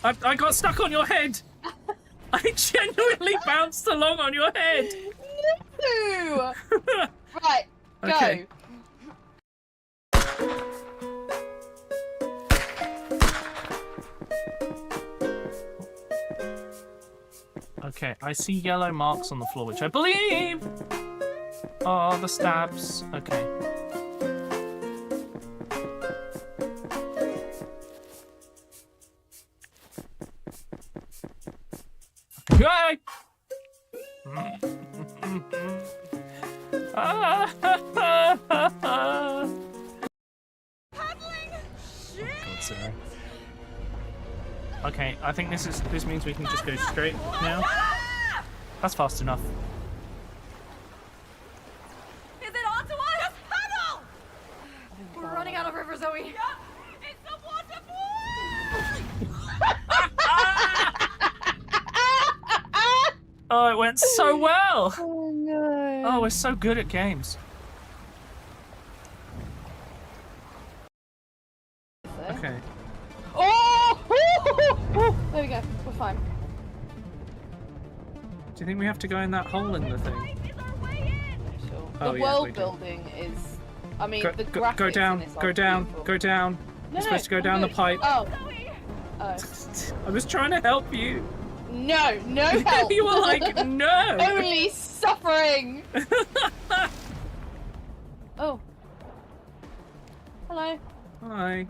I got stuck on your head. I genuinely bounced along on your head. No! Right, go. Okay. Okay, I see yellow marks on the floor, which I believe are the stabs. Okay. Yay! Okay, I think this means we can just go straight now. That's fast enough. Is it onto us? Just paddle! We're running out of river, Zoe. Yeah, it's a waterfall! Oh, it went so well. Oh no. Oh, we're so good at games. Okay. Oh! There we go. We're fine. Do you think we have to go in that hole in the thing? Sure. Oh, The yeah, world we do. building is. I mean, the Go graphics down, in this go are down, beautiful. go down. No, You're supposed to go I'm down the good. pipe. Oh. I was trying to help you. No, no help. You were like, no. Only suffering. Oh. Hello. Hi.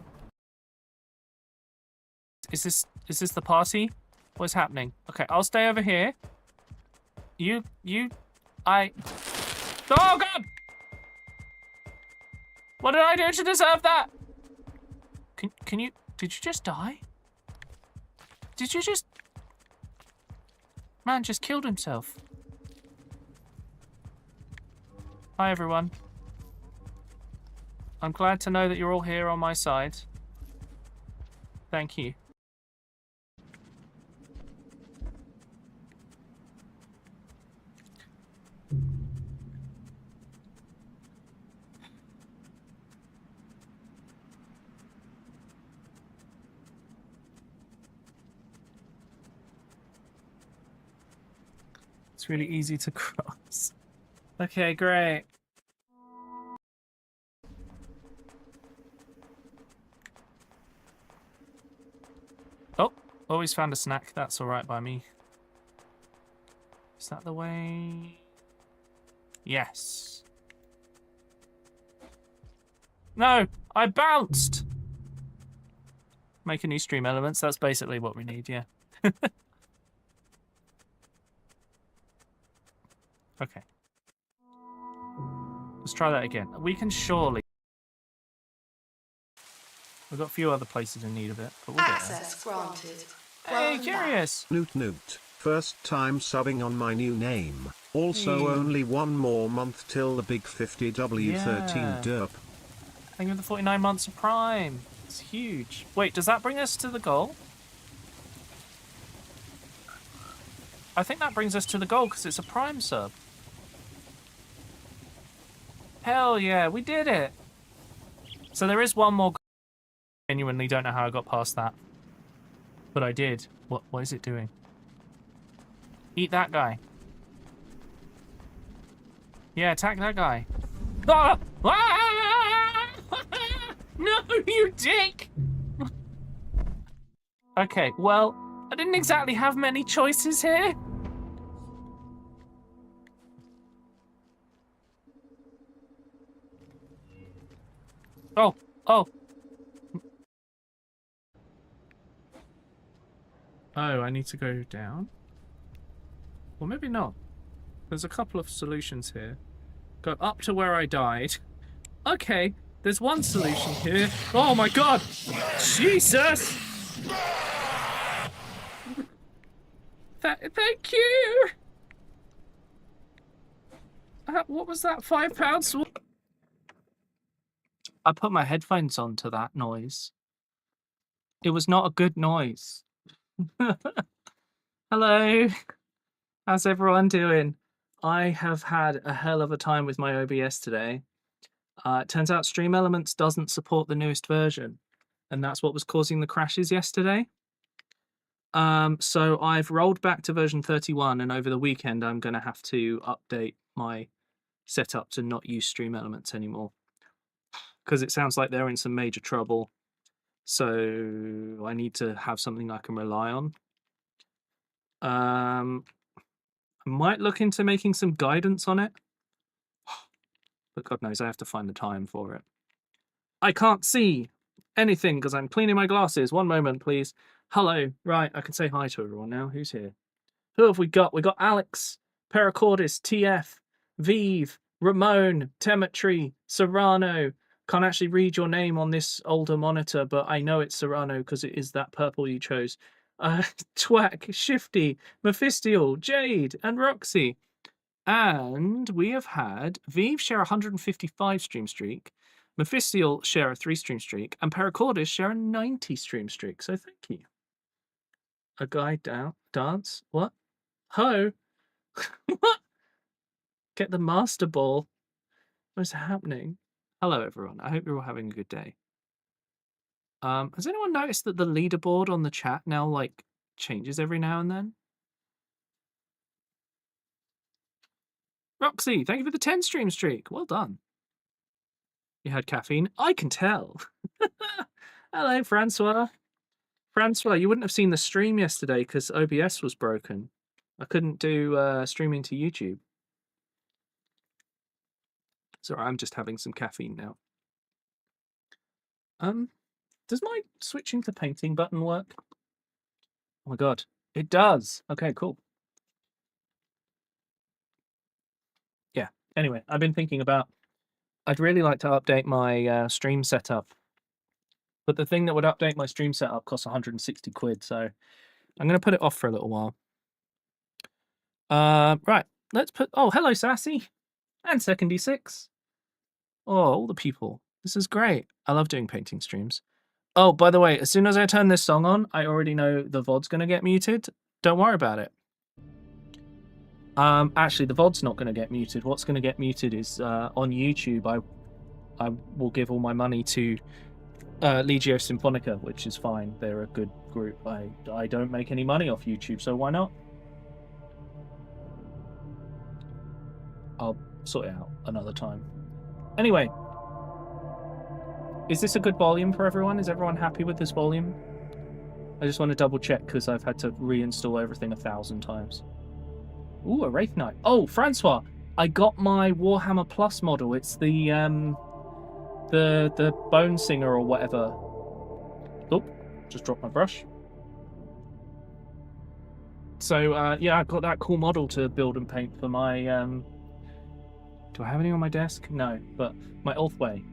Is this the party? What's happening? Okay, I'll stay over here. Oh God! What did I do to deserve that? Can you? Did you just die? Did you just? Man just killed himself. Hi everyone. I'm glad to know that you're all here on my side. Thank you. It's really easy to cross. Okay, great. Oh, always found a snack. That's alright by me. Is that the way? Yes. No, I bounced! Making new stream elements, that's basically what we need, yeah. Okay. Let's try that again. We can surely... We've got a few other places in need of it, but we'll get there. Access granted. Hey, curious! Noot. First time subbing on my new name. Also only one more month till the big 50W13 Yeah. derp. Thank you for the 49 months of Prime. It's huge. Wait, does that bring us to the goal? I think that brings us to the goal because it's a Prime sub. Hell yeah, we did it! So there is one more goal. I genuinely don't know how I got past that. But I did. What is it doing? Eat that guy. Yeah, attack that guy. Ah! Ah! No, you dick! Okay, well, I didn't exactly have many choices here. Oh. Oh, I need to go down? Well, maybe not. There's a couple of solutions here. Go up to where I died. Okay, there's one solution here. Oh my God! Jesus! Thank you! What was that? £5? I put my headphones on to that noise. It was not a good noise. Hello. How's everyone doing? I have had a hell of a time with my OBS today. It turns out Stream Elements doesn't support the newest version, and that's what was causing the crashes yesterday. So I've rolled back to version 31, and over the weekend I'm going to have to update my setup to not use Stream Elements anymore, because it sounds like they're in some major trouble. So I need to have something I can rely on. I might look into making some guidance on it, but God knows I have to find the time for it. I can't see anything because I'm cleaning my glasses. One moment, please. Hello. Right, I can say hi to everyone now. Who's here? Who have we got? We got Alex, Pericordis, TF, Vive, Ramon, Temetry, Serrano. Can't actually read your name on this older monitor, but I know it's Serrano because it is that purple you chose. Twack, Shifty, Mephistial, Jade, and Roxy. And we have had Vive share a 155 stream streak, Mephistial share a 3 stream streak, and Pericordis share a 90 stream streak. So thank you. A guy down dance? What? Ho! What? Get the master ball. What's happening? Hello, everyone. I hope you're all having a good day. Has anyone noticed that the leaderboard on the chat now, like, changes every now and then? Roxy, thank you for the 10 stream streak. Well done. You had caffeine? I can tell. Hello, Francois. Francois, you wouldn't have seen the stream yesterday because OBS was broken. I couldn't do streaming to YouTube. Sorry, I'm just having some caffeine now. Does my switching to painting button work? Oh my god, it does. Okay, cool. Yeah, anyway, I've been thinking about, I'd really like to update my stream setup. But the thing that would update my stream setup costs 160 quid, so I'm going to put it off for a little while. Right, let's put... Oh, hello, Sassy. And Secondy6. Oh, all the people. This is great. I love doing painting streams. Oh, by the way, as soon as I turn this song on, I already know the VOD's going to get muted. Don't worry about it. Actually, the VOD's not going to get muted. What's going to get muted is on YouTube, I will give all my money to Legio Symphonica, which is fine. They're a good group. I don't make any money off YouTube, so why not? I'll sort it out another time. Anyway, is this a good volume for everyone? Is everyone happy with this volume? I just want to double check because I've had to reinstall everything 1,000 times. Ooh, a Wraith Knight. Oh, Francois, I got my Warhammer Plus model. It's the Bone Singer or whatever. Oh, just dropped my brush. So yeah, I've got that cool model to build and paint for my do I have any on my desk? No, but my Ulthway.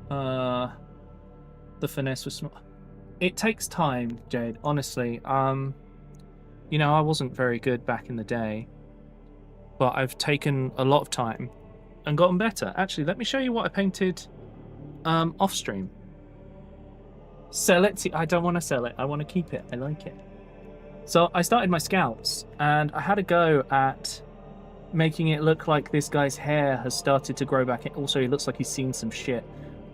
The finesse was small. It takes time, Jade, honestly. You know, I wasn't very good back in the day, but I've taken a lot of time and gotten better. Actually, let me show you what I painted off stream. Sell it. I don't want to sell it. I want to keep it. I like it. So I started my scouts and I had a go at making it look like this guy's hair has started to grow back. Also, he looks like he's seen some shit.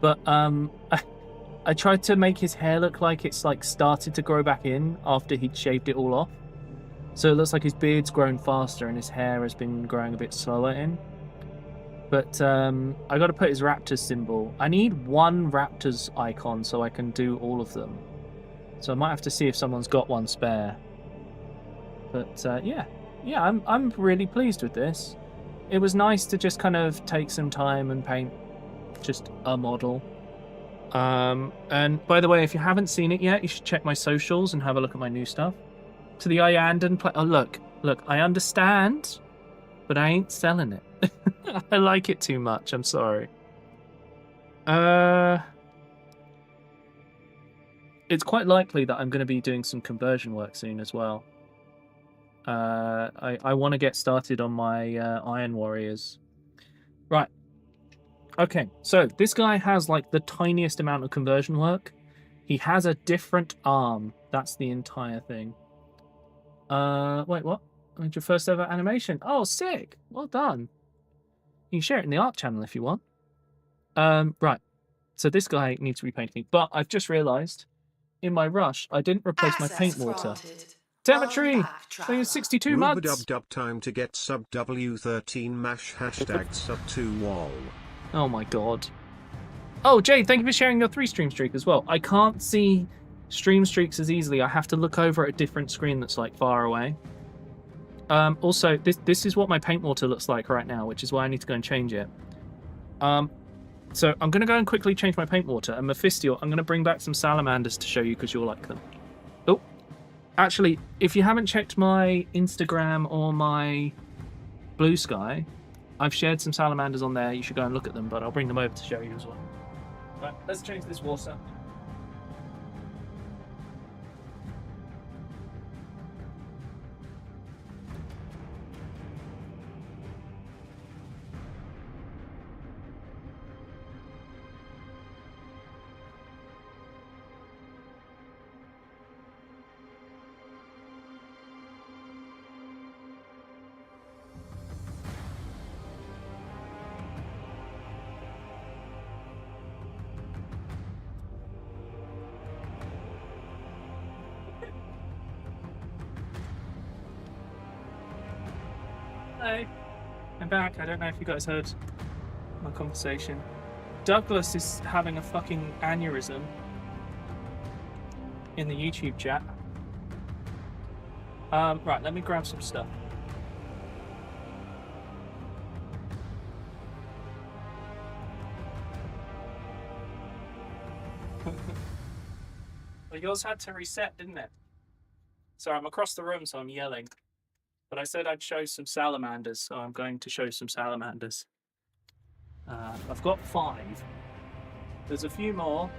But I tried to make his hair look like it's like started to grow back in after he'd shaved it all off. So it looks like his beard's grown faster and his hair has been growing a bit slower in. But I got to put his raptors symbol. I need one raptors icon so I can do all of them. So I might have to see if someone's got one spare. But yeah, I'm really pleased with this. It was nice to just kind of take some time and paint just a model. And by the way, if you haven't seen it yet, you should check my socials and have a look at my new stuff. To the Iandan play. Oh, look, I understand, but I ain't selling it. I like it too much. I'm sorry. It's quite likely that I'm going to be doing some conversion work soon as well. I want to get started on my Iron Warriors. Right. Okay, so this guy has like the tiniest amount of conversion work. He has a different arm. That's the entire thing. Wait, what? It's your first ever animation. Oh, sick. Well done. You can share it in the art channel if you want. Right. So this guy needs repainting, but I've just realized in my rush, I didn't replace my paint water. Damn it, tree! They use 62 Dub muds. dub time to get sub W13 mash hashtag sub 2 wall. Oh my god. Oh, Jade, thank you for sharing your 3 stream streak as well. I can't see stream streaks as easily. I have to look over at a different screen that's like far away. Also, this is what my paint water looks like right now, which is why I need to go and change it. So I'm going to go and quickly change my paint water. And Mephistiel, I'm going to bring back some salamanders to show you because you'll like them. Oh, actually, if you haven't checked my Instagram or my Blue Sky, I've shared some salamanders on there. You should go and look at them, but I'll bring them over to show you as well. Right, let's change this water. Hello, I'm back. I don't know if you guys heard my conversation. Douglas is having a fucking aneurysm in the YouTube chat. Right, let me grab some stuff. Well, yours had to reset, didn't it? Sorry, I'm across the room, so I'm yelling. But I said I'd show some salamanders, so I'm going to show some salamanders. I've got 5. There's a few more,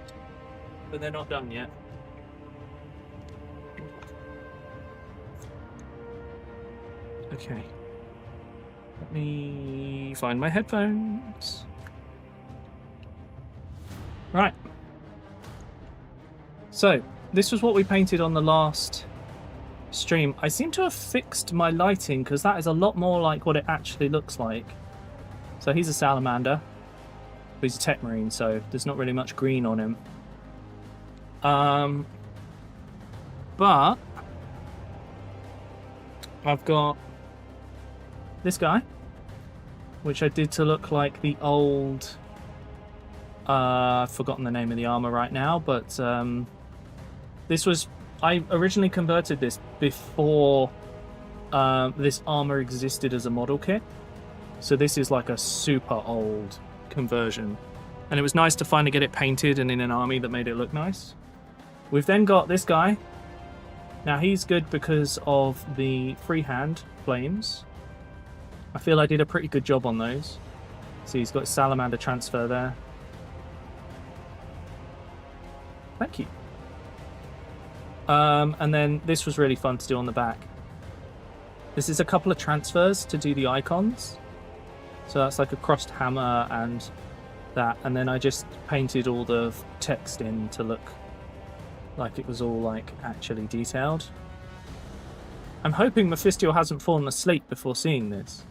but they're not done yet. Okay. Let me find my headphones. Right. So, this was what we painted on the last stream. I seem to have fixed my lighting because that is a lot more like what it actually looks like. So he's a salamander. He's a tech marine, so there's not really much green on him. But I've got this guy, which I did to look like the old I've forgotten the name of the armor right now, but this was, I originally converted this before this armor existed as a model kit. So this is like a super old conversion. And it was nice to finally get it painted and in an army that made it look nice. We've then got this guy. Now he's good because of the freehand flames. I feel I did a pretty good job on those. So he's got salamander transfer there. Thank you. And then this was really fun to do on the back. This is a couple of transfers to do the icons. So that's like a crossed hammer and that. And then I just painted all the text in to look like it was all like actually detailed. I'm hoping Mephistiel hasn't fallen asleep before seeing this.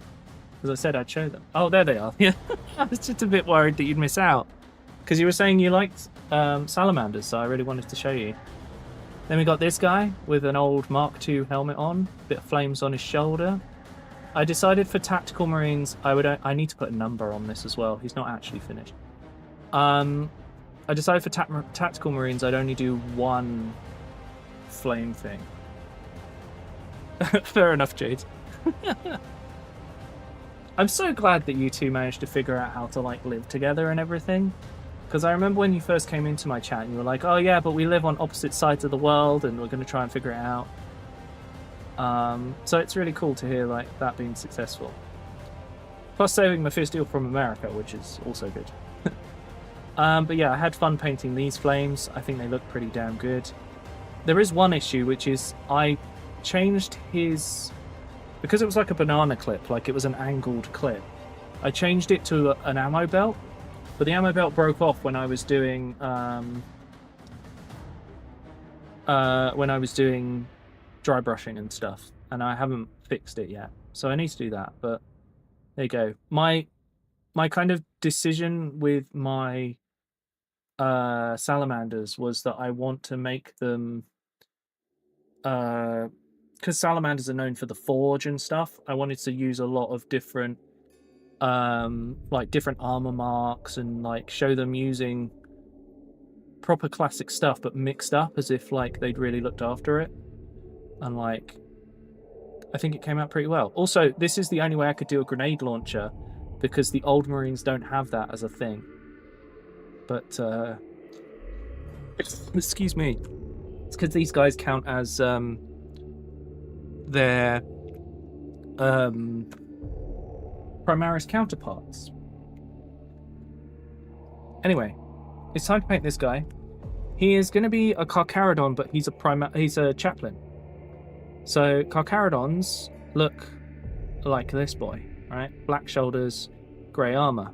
Because I said I'd show them. Oh, there they are. Yeah, I was just a bit worried that you'd miss out. Because you were saying you liked salamanders, so I really wanted to show you. Then we got this guy with an old Mark II helmet on, bit of flames on his shoulder. I decided for tactical marines, I need to put a number on this as well. He's not actually finished. I decided for tactical marines, I'd only do one flame thing. Fair enough, Jade. I'm so glad that you two managed to figure out how to like live together and everything. Because I remember when you first came into my chat and you were like, oh yeah, but we live on opposite sides of the world and we're going to try and figure it out. So it's really cool to hear like that being successful. Plus saving Mephistiel from America, which is also good. But yeah, I had fun painting these flames. I think they look pretty damn good. There is one issue, which is I changed his... Because it was like a banana clip, like it was an angled clip, I changed it to an ammo belt. But the ammo belt broke off when I was doing dry brushing and stuff, and I haven't fixed it yet. So I need to do that. But there you go. My kind of decision with my salamanders was that I want to make them, because salamanders are known for the forge and stuff. I wanted to use a lot of different, like different armor marks and like show them using proper classic stuff, but mixed up as if like they'd really looked after it. And like, I think it came out pretty well. Also, this is the only way I could do a grenade launcher because the old Marines don't have that as a thing. But, excuse me. It's because these guys count as their Primaris counterparts. Anyway, it's time to paint this guy. He is going to be a Carcharodon, but he's a chaplain. So Carcharodons look like this boy, right? Black shoulders, grey armor.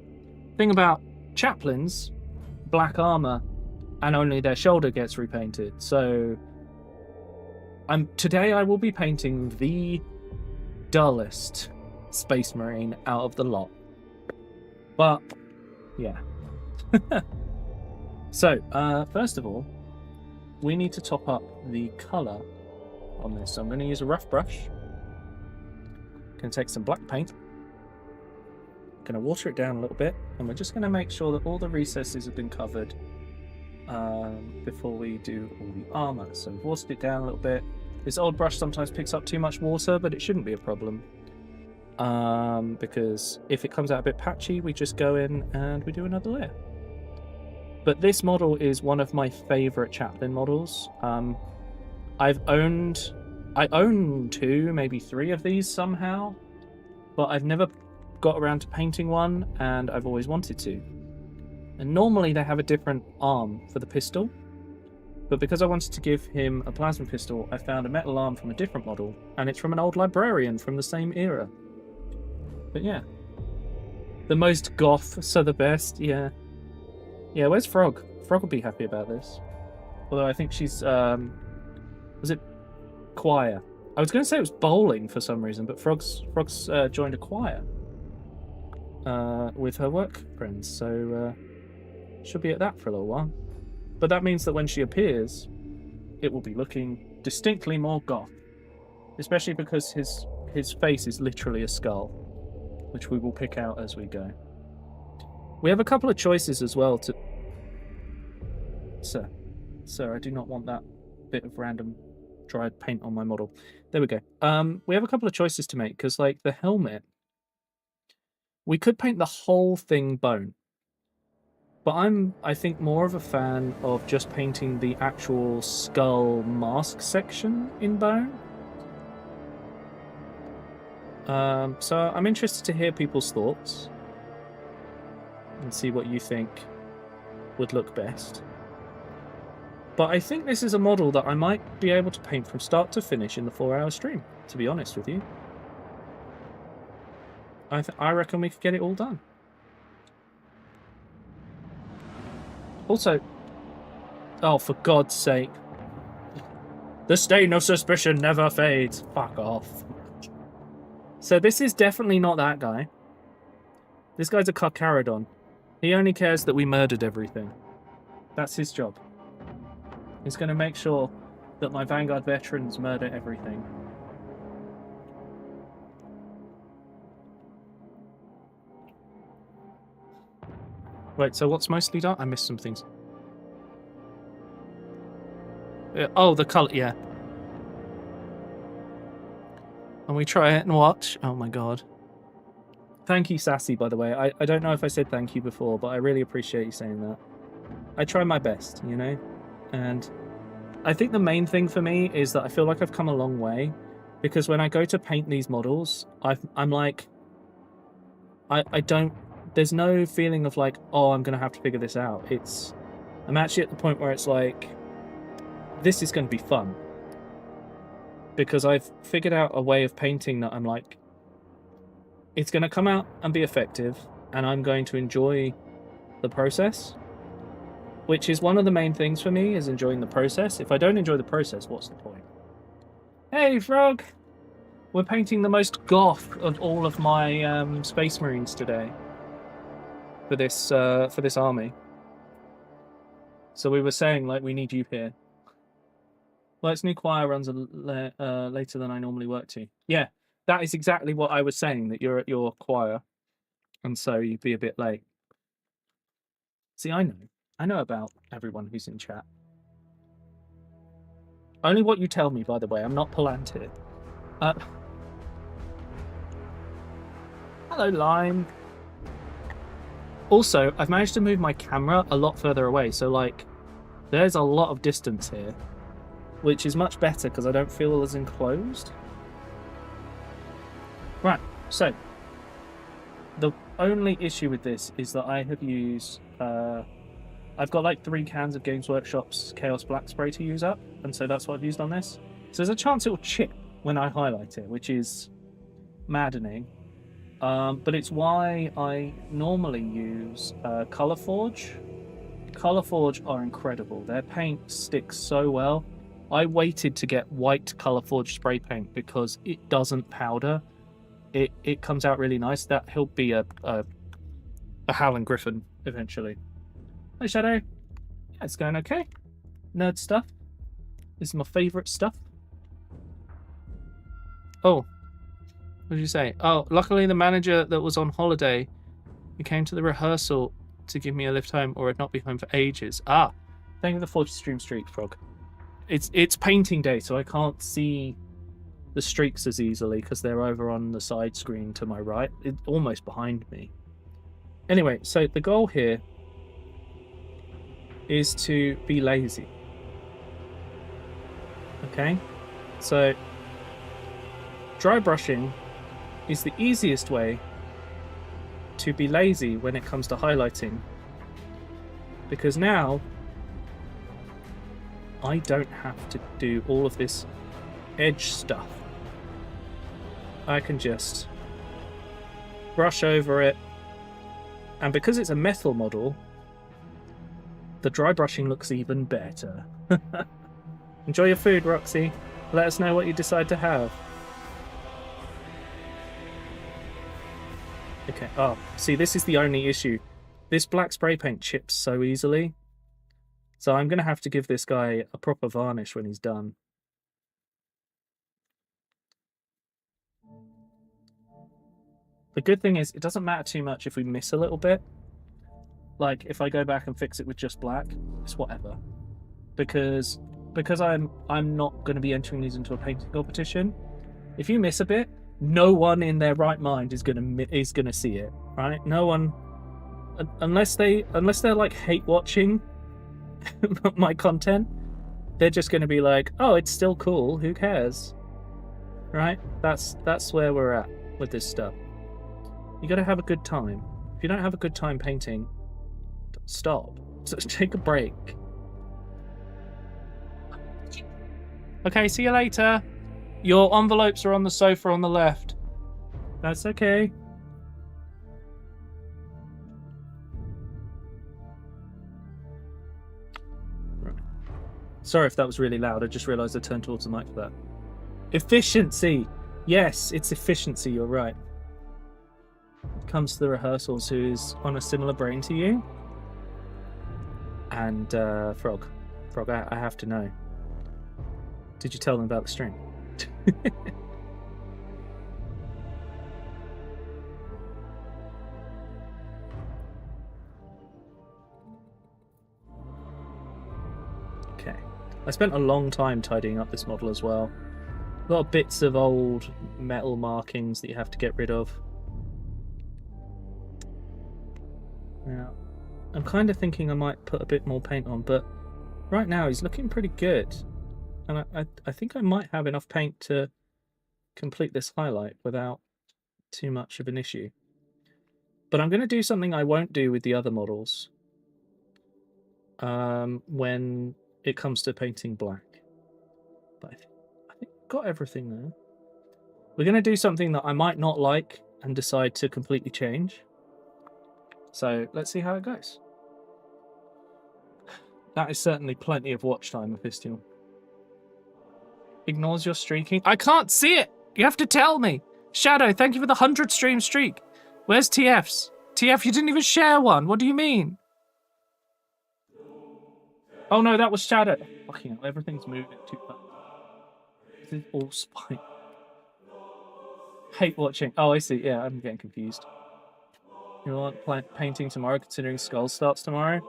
Thing about chaplains, black armor, and only their shoulder gets repainted. So today I will be painting the dullest Space Marine out of the lot. But yeah. So first of all, we need to top up the colour on this. So I'm going to use a rough brush. Going to take some black paint. Going to water it down a little bit, and we're just going to make sure that all the recesses have been covered before we do all the armour. So we've watered it down a little bit. This old brush sometimes picks up too much water, but it shouldn't be a problem. Because if it comes out a bit patchy, we just go in and we do another layer. But this model is one of my favourite chaplain models. I own 2, maybe 3 of these somehow, but I've never got around to painting one, and I've always wanted to. And normally they have a different arm for the pistol, but because I wanted to give him a plasma pistol, I found a metal arm from a different model, and it's from an old librarian from the same era. But yeah. The most goth, so the best, yeah. Yeah, where's Frog? Frog will be happy about this. Although I think she's, was it choir? I was going to say it was bowling for some reason, but Frog's joined a choir with her work friends, so she'll be at that for a little while. But that means that when she appears, it will be looking distinctly more goth, especially because his face is literally a skull, which we will pick out as we go. We have a couple of choices as well to... Sir, I do not want that bit of random dried paint on my model. There we go. We have a couple of choices to make, because, like, the helmet, we could paint the whole thing bone. But I think, more of a fan of just painting the actual skull mask section in bone. So I'm interested to hear people's thoughts and see what you think would look best. But I think this is a model that I might be able to paint from start to finish in the 4-hour stream, to be honest with you. I reckon we could get it all done. Also, oh, for God's sake. The stain of suspicion never fades. Fuck off. So this is definitely not that guy. This guy's a Carcharodon. He only cares that we murdered everything. That's his job. He's going to make sure that my Vanguard veterans murder everything. Wait, so what's mostly done? I missed some things. Oh, the colour, yeah. And we try it and watch. Oh my god. Thank you, Sassy, by the way. I don't know if I said thank you before, but I really appreciate you saying that. I try my best, you know? And I think the main thing for me is that I feel like I've come a long way, because when I go to paint these models, I'm like... I don't... There's no feeling of like, oh, I'm going to have to figure this out. I'm actually at the point where it's like, this is going to be fun. Because I've figured out a way of painting that I'm like, it's going to come out and be effective, and I'm going to enjoy the process. Which is one of the main things for me, is enjoying the process. If I don't enjoy the process, what's the point? Hey, Frog! We're painting the most goth of all of my Space Marines today. For this army. So we were saying, like, we need you here. Let's new choir runs later than I normally work to. Yeah, that is exactly what I was saying, that you're at your choir, and so you'd be a bit late. See, I know about everyone who's in chat. Only what you tell me, by the way. I'm not Palantir. Hello, Lime. Also, I've managed to move my camera a lot further away, so, like, there's a lot of distance here, which is much better because I don't feel as enclosed. Right, so, the only issue with this is that I have used... I've got like 3 cans of Games Workshop's Chaos Black Spray to use up, and so that's what I've used on this. So there's a chance it will chip when I highlight it, which is maddening. But it's why I normally use Colourforge. Colourforge are incredible. Their paint sticks so well. I waited to get white Colourforge spray paint because it doesn't powder. It comes out really nice. That he'll be a Howling Griffin eventually. Hi, Shadow. Yeah, it's going okay. Nerd stuff. This is my favourite stuff. Oh. What did you say? Oh, luckily the manager that was on holiday, he came to the rehearsal to give me a lift home, or I'd not be home for ages. Ah, thank you for the 40 stream streak, Frog. It's painting day, so I can't see the streaks as easily because they're over on the side screen to my right. It's almost behind me. Anyway, so the goal here is to be lazy. Okay? So, dry brushing is the easiest way to be lazy when it comes to highlighting, because now I don't have to do all of this edge stuff. I can just brush over it, and because it's a metal model, the dry brushing looks even better. Enjoy your food, Roxy. Let us know what you decide to have. Okay, oh, see, this is the only issue. This black spray paint chips so easily. So I'm going to have to give this guy a proper varnish when he's done. The good thing is, it doesn't matter too much if we miss a little bit. Like, if I go back and fix it with just black, it's whatever. Because I'm not going to be entering these into a painting competition. If you miss a bit, no one in their right mind is gonna see it, right? No one, unless they're like hate watching my content, they're just gonna be like, oh, it's still cool, who cares, right? That's where we're at with this stuff. You gotta have a good time. If you don't have a good time painting, stop. So take a break. Okay, see you later. Your envelopes are on the sofa on the left. That's okay. Right. Sorry if that was really loud. I just realised I turned towards the mic for that. Efficiency! Yes, it's efficiency, you're right. Comes to the rehearsals, who is on a similar brain to you. And Frog, I have to know. Did you tell them about the stream? Okay. I spent a long time tidying up this model as well. A lot of bits of old metal markings that you have to get rid of. Now, I'm kind of thinking I might put a bit more paint on, but right now he's looking pretty good. And I think I might have enough paint to complete this highlight without too much of an issue. But I'm going to do something I won't do with the other models when it comes to painting black. But I think I've got everything there. We're going to do something that I might not like and decide to completely change. So let's see how it goes. That is certainly plenty of watch time, Ophistial. Ignores your streaking. I can't see it! You have to tell me! Shadow, thank you for the 100 stream streak. Where's TF's? TF, you didn't even share one. What do you mean? Oh no, that was Shadow. Fucking hell, everything's moving too fast. This is all spine. Hate watching. Oh, I see. Yeah, I'm getting confused. You want painting tomorrow, considering Skull starts tomorrow?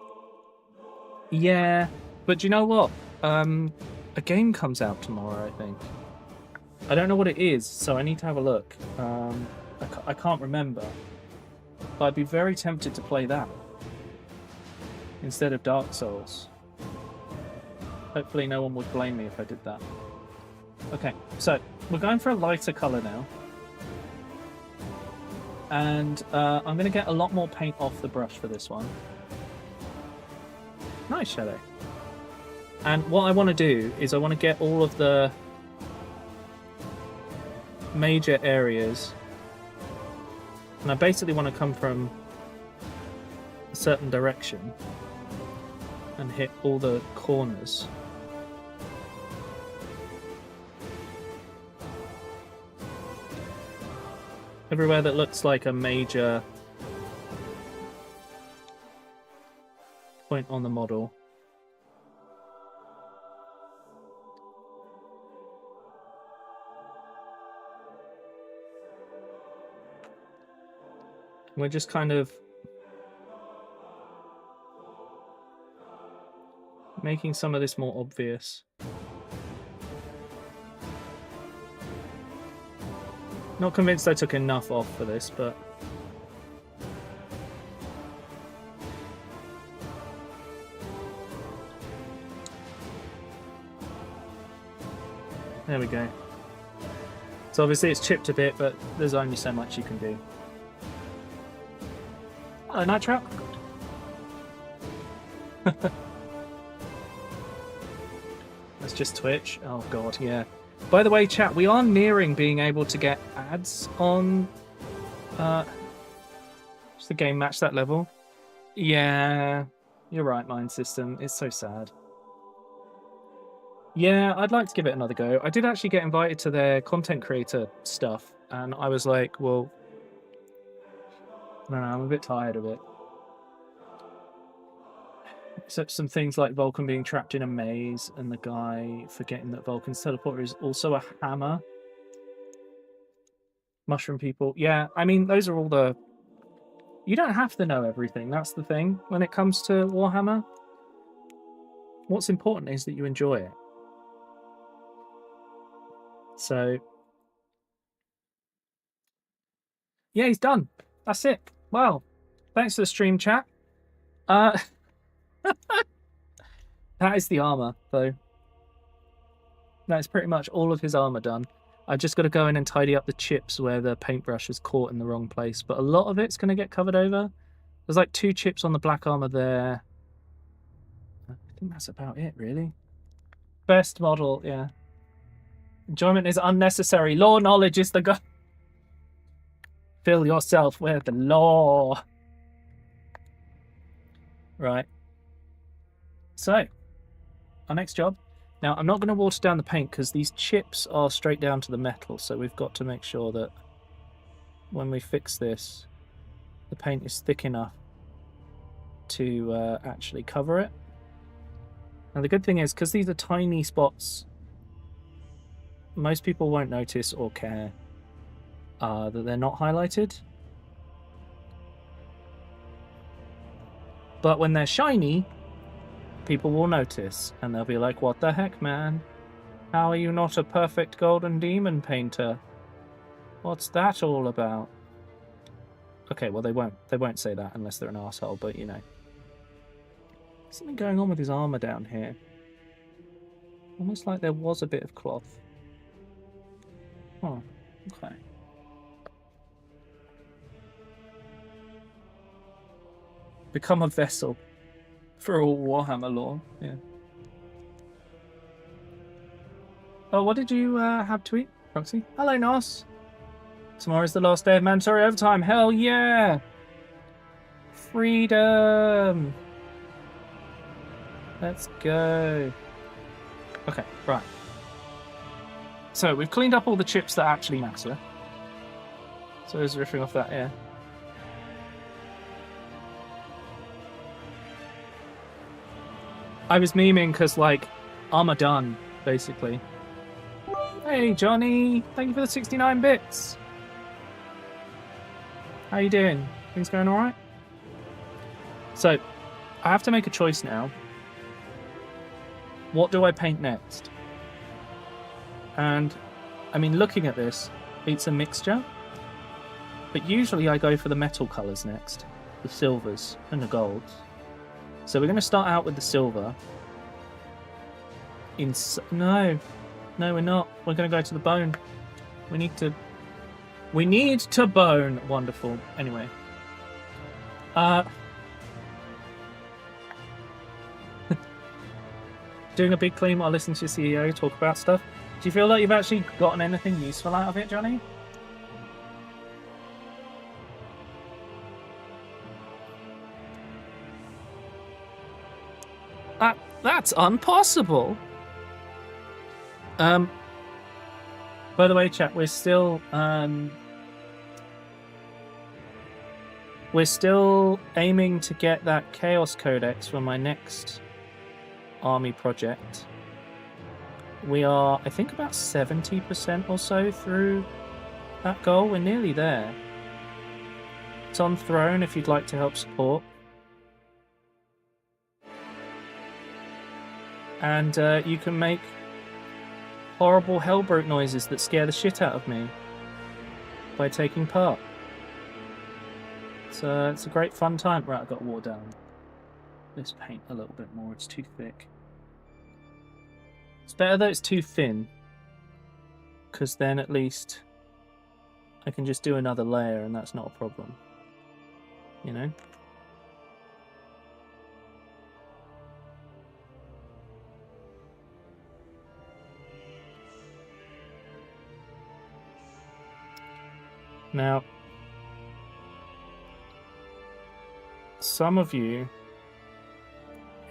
Yeah, but do you know what? A game comes out tomorrow, I think. I don't know what it is, so I need to have a look. I can't remember. But I'd be very tempted to play that instead of Dark Souls. Hopefully no one would blame me if I did that. Okay, so we're going for a lighter colour now. And I'm going to get a lot more paint off the brush for this one. Nice shadow. And what I want to do is I want to get all of the major areas. And I basically want to come from a certain direction and hit all the corners. Everywhere that looks like a major point on the model. We're just kind of making some of this more obvious. Not convinced I took enough off for this, but there we go. So obviously it's chipped a bit, but there's only so much you can do. Hello, Night Trap. That's just Twitch. Oh god, yeah. By the way, chat, we are nearing being able to get ads on... does the game match that level? Yeah, you're right, Mind System. It's so sad. Yeah, I'd like to give it another go. I did actually get invited to their content creator stuff, and I was like, well... I don't know, I'm a bit tired of it. Except some things like Vulcan being trapped in a maze and the guy forgetting that Vulcan's teleporter is also a hammer. Mushroom people. Yeah, I mean, those are all the... You don't have to know everything, that's the thing. When it comes to Warhammer, what's important is that you enjoy it. So... Yeah, he's done. That's it. Well, thanks for the stream, chat. That is the armor, though. That's pretty much all of his armor done. I've just got to go in and tidy up the chips where the paintbrush is caught in the wrong place, but a lot of it's going to get covered over. There's like 2 chips on the black armor there. I think that's about it, really. Best model, yeah. Enjoyment is unnecessary. Law knowledge is the go. Fill yourself with the law. Right. So, our next job. Now, I'm not going to water down the paint because these chips are straight down to the metal, so we've got to make sure that when we fix this, the paint is thick enough to actually cover it. Now, the good thing is, because these are tiny spots, most people won't notice or care that they're not highlighted. But when they're shiny, people will notice, and they'll be like, what the heck, man? How are you not a perfect golden demon painter? What's that all about? Okay, well, they won't say that unless they're an arsehole, but you know. Something going on with his armor down here. Almost like there was a bit of cloth. Oh, okay. Become a vessel for all Warhammer lore, yeah. Oh, what did you have to eat, Proxy? Hello, Nos. Tomorrow's the last day of mandatory overtime. Hell yeah! Freedom! Let's go. Okay, right. So, we've cleaned up all the chips that actually matter. So, I was riffing off that, yeah. I was memeing because, like, armor done, basically. Hey, Johnny. Thank you for the 69 bits. How you doing? Things going all right? So, I have to make a choice now. What do I paint next? And, I mean, looking at this, it's a mixture. But usually I go for the metal colours next. The silvers and the golds. So we're going to start out with the silver. No, we're not. We're going to go to the bone. We need to bone. Wonderful. Anyway. Doing a big clean while listening to your CEO talk about stuff. Do you feel like you've actually gotten anything useful out of it, Johnny? That's impossible. By the way, chat, we're still aiming to get that Chaos Codex for my next army project. We are, I think, about 70% or so through that goal. We're nearly there. It's on Throne if you'd like to help support. And you can make horrible Hellbrute noises that scare the shit out of me by taking part. It's a great fun time. Right, I've got to water down this paint a little bit more. It's too thick. It's better that it's too thin, because then at least I can just do another layer and that's not a problem. You know? Now, some of you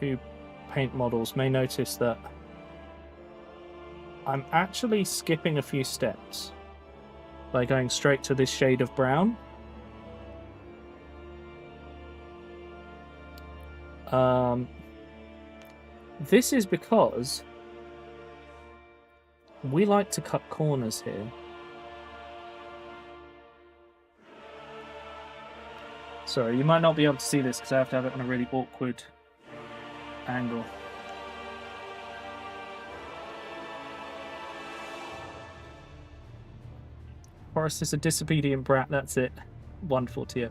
who paint models may notice that I'm actually skipping a few steps by going straight to this shade of brown. This is because we like to cut corners here. Sorry, you might not be able to see this because I have to have it on a really awkward angle. Forrest is a disobedient brat, that's it. Wonderful to you.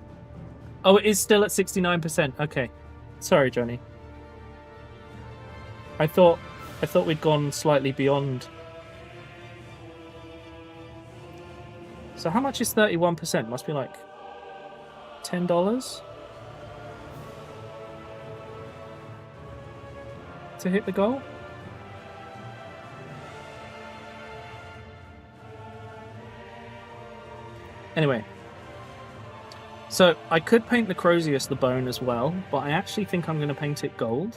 Oh, it is still at 69%. Okay. Sorry, Johnny. I thought we'd gone slightly beyond. So how much is 31%? Must be like $10 to hit the goal. Anyway, so I could paint the Crozius the bone as well, but I actually think I'm going to paint it gold.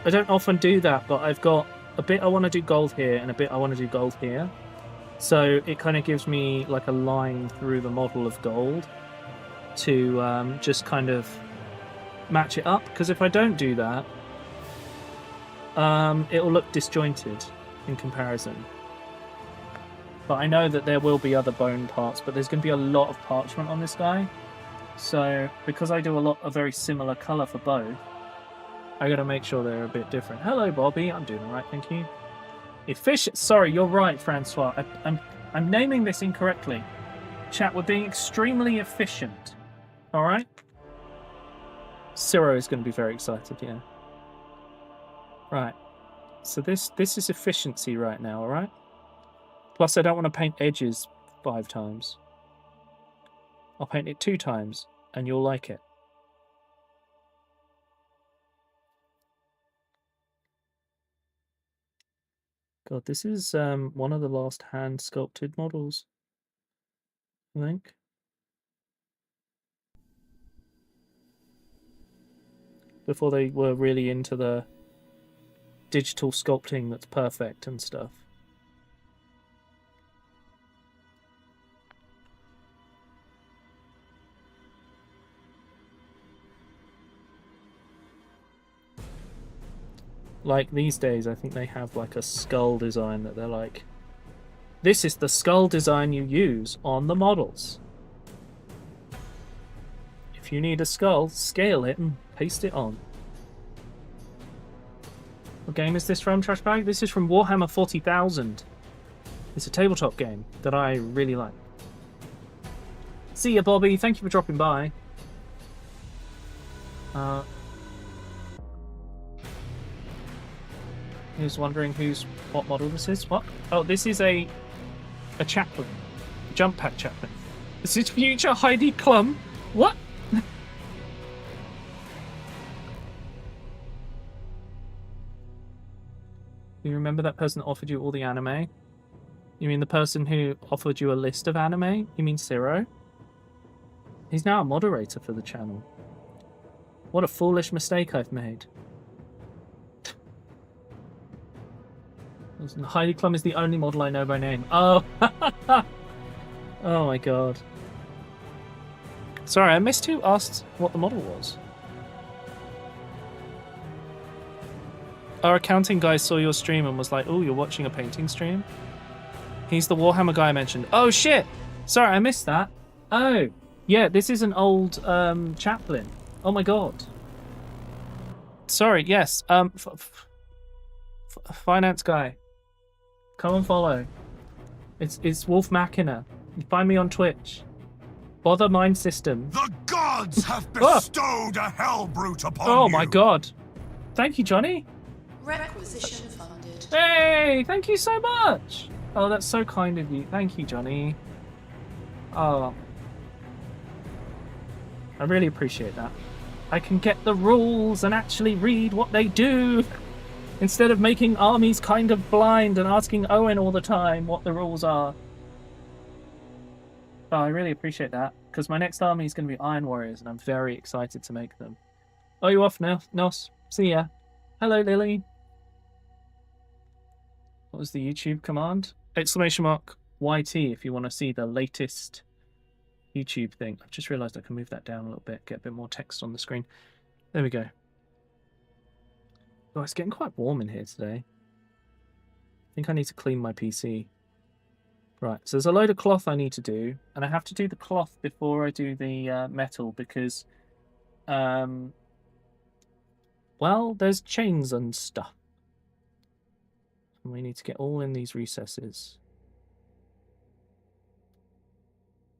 I don't often do that, but I've got a bit I want to do gold here and a bit I want to do gold here. So it kind of gives me like a line through the model of gold to just kind of match it up, because if I don't do that, it'll look disjointed in comparison. But I know that there will be other bone parts, but there's going to be a lot of parchment on this guy. So because I do a very similar colour for both, I got to make sure they're a bit different. Hello, Bobby. I'm doing all right, thank you. Efficient. Sorry, you're right, Francois. I'm naming this incorrectly. Chat, we're being extremely efficient. All right. Ciro is going to be very excited. Yeah. Right. So this is efficiency right now. All right. Plus, I don't want to paint edges 5 times. I'll paint it 2 times, and you'll like it. God, this is one of the last hand-sculpted models, I think. Before they were really into the digital sculpting that's perfect and stuff. like these days, I think they have like a skull design that they're like, this is the skull design you use on the models. If you need a skull, scale it and paste it on. What game is this from, Trash Bag? This is from Warhammer 40,000. It's a tabletop game that I really like. See ya, Bobby. Thank you for dropping by. Who's wondering what model this is? What? Oh, this is a chaplain. Jump pack chaplain. This is future Heidi Klum. What? Do you remember that person that offered you all the anime? You mean the person who offered you a list of anime? You mean Ciro? He's now a moderator for the channel. What a foolish mistake I've made. Heidi Klum is the only model I know by name. Oh! Oh my god. Sorry, I missed who asked what the model was. Our accounting guy saw your stream and was like, oh, you're watching a painting stream? He's the Warhammer guy I mentioned. Oh, shit! Sorry, I missed that. Oh, yeah, this is an old chaplain. Oh my god. Sorry, yes. Finance guy. Come and follow. It's Wolf Machina. You find me on Twitch. Bother Mind System. The gods have bestowed a hell brute upon you. Oh my god. Thank you, Johnny. Requisition funded. Hey, thank you so much. Oh, that's so kind of you. Thank you, Johnny. Oh. I really appreciate that. I can get the rules and actually read what they do, instead of making armies kind of blind and asking Owen all the time what the rules are. Oh, I really appreciate that, because my next army is going to be Iron Warriors, and I'm very excited to make them. Oh, you off now? Nos? See ya. Hello, Lily. What was the YouTube command? Exclamation mark YT if you want to see the latest YouTube thing. I've just realised I can move that down a little bit, get a bit more text on the screen. There we go. Oh, it's getting quite warm in here today. I think I need to clean my PC. Right, so there's a load of cloth I need to do, and I have to do the cloth before I do the metal because, well, there's chains and stuff. And we need to get all in these recesses.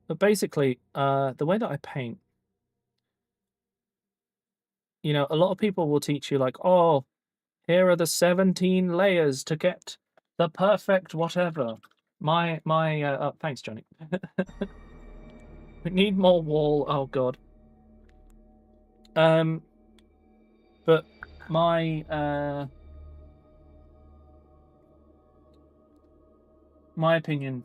But basically, the way that I paint, you know, a lot of people will teach you like, oh, here are the 17 layers to get the perfect whatever. Oh, thanks, Johnny. We need more wall. Oh god. But my opinion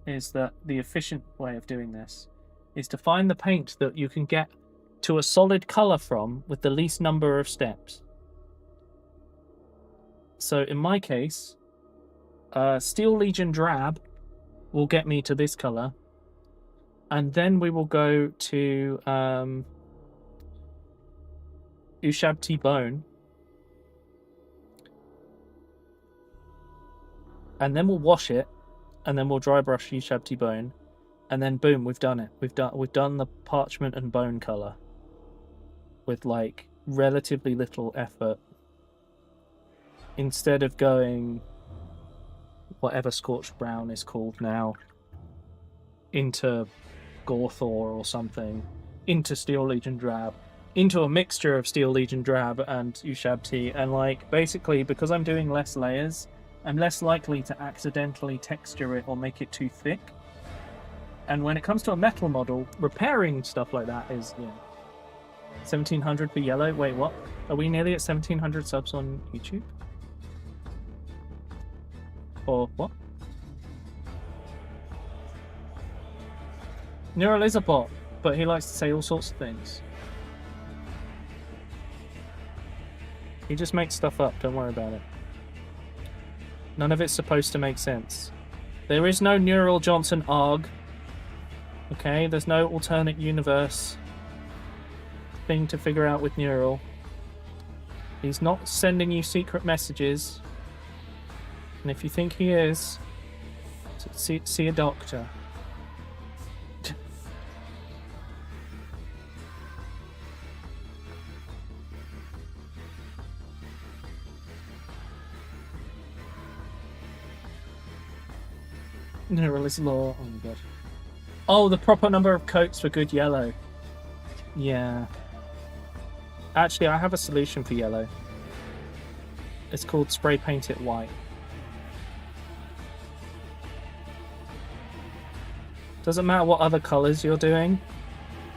is that the efficient way of doing this is to find the paint that you can get to a solid color from with the least number of steps. So in my case, Steel Legion Drab will get me to this color, and then we will go to Ushabti Bone, and then we'll wash it, and then we'll dry brush Ushabti Bone, and then boom, we've done it. We've done the parchment and bone color with like relatively little effort, instead of going whatever Scorched Brown is called now into Gorthor or something, into Steel Legion Drab, into a mixture of Steel Legion Drab and Ushabti, and like basically because I'm doing less layers, I'm less likely to accidentally texture it or make it too thick. And when it comes to a metal model, repairing stuff like that is, yeah. 1700 for yellow? Wait, what? Are we nearly at 1700 subs on YouTube? Or what? Neural is a bot, but he likes to say all sorts of things. He just makes stuff up, don't worry about it. None of it's supposed to make sense. There is no Neural Johnson ARG. Okay, there's no alternate universe thing to figure out with Neural. He's not sending you secret messages. And if you think he is, see a doctor. Mineralist law. Oh my god. Oh, the proper number of coats for good yellow. Yeah. Actually, I have a solution for yellow. It's called spray paint it white. Doesn't matter what other colours you're doing,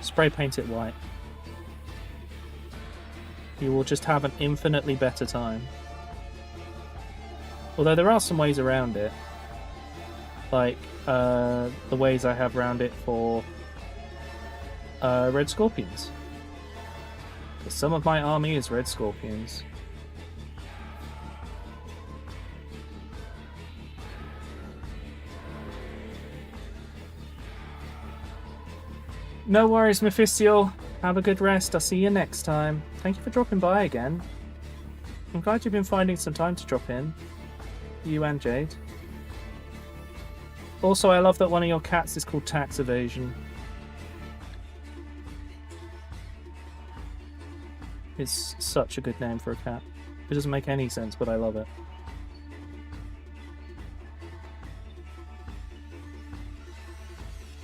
spray paint it white. You will just have an infinitely better time. Although there are some ways around it. Like the ways I have around it for red scorpions. Some of my army is red scorpions. No worries, Mephistiel. Have a good rest. I'll see you next time. Thank you for dropping by again. I'm glad you've been finding some time to drop in. You and Jade. Also, I love that one of your cats is called Tax Evasion. It's such a good name for a cat. It doesn't make any sense, but I love it.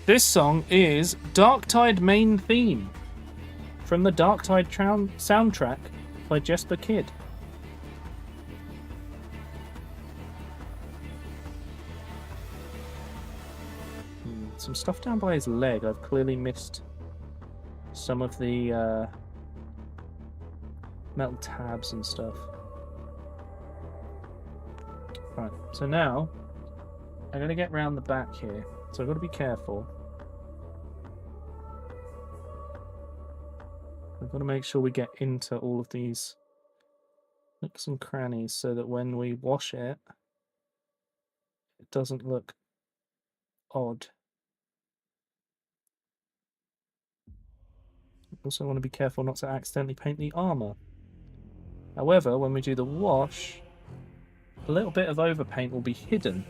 This song is Darktide main theme from the Darktide soundtrack by Jesper Kid. Some stuff down by his leg. I've clearly missed some of the metal tabs and stuff. Right, so now I'm going to get round the back here, so I've got to be careful. I've got to make sure we get into all of these nooks and crannies so that when we wash it, it doesn't look odd. Also want to be careful not to accidentally paint the armor. However, when we do the wash, a little bit of overpaint will be hidden.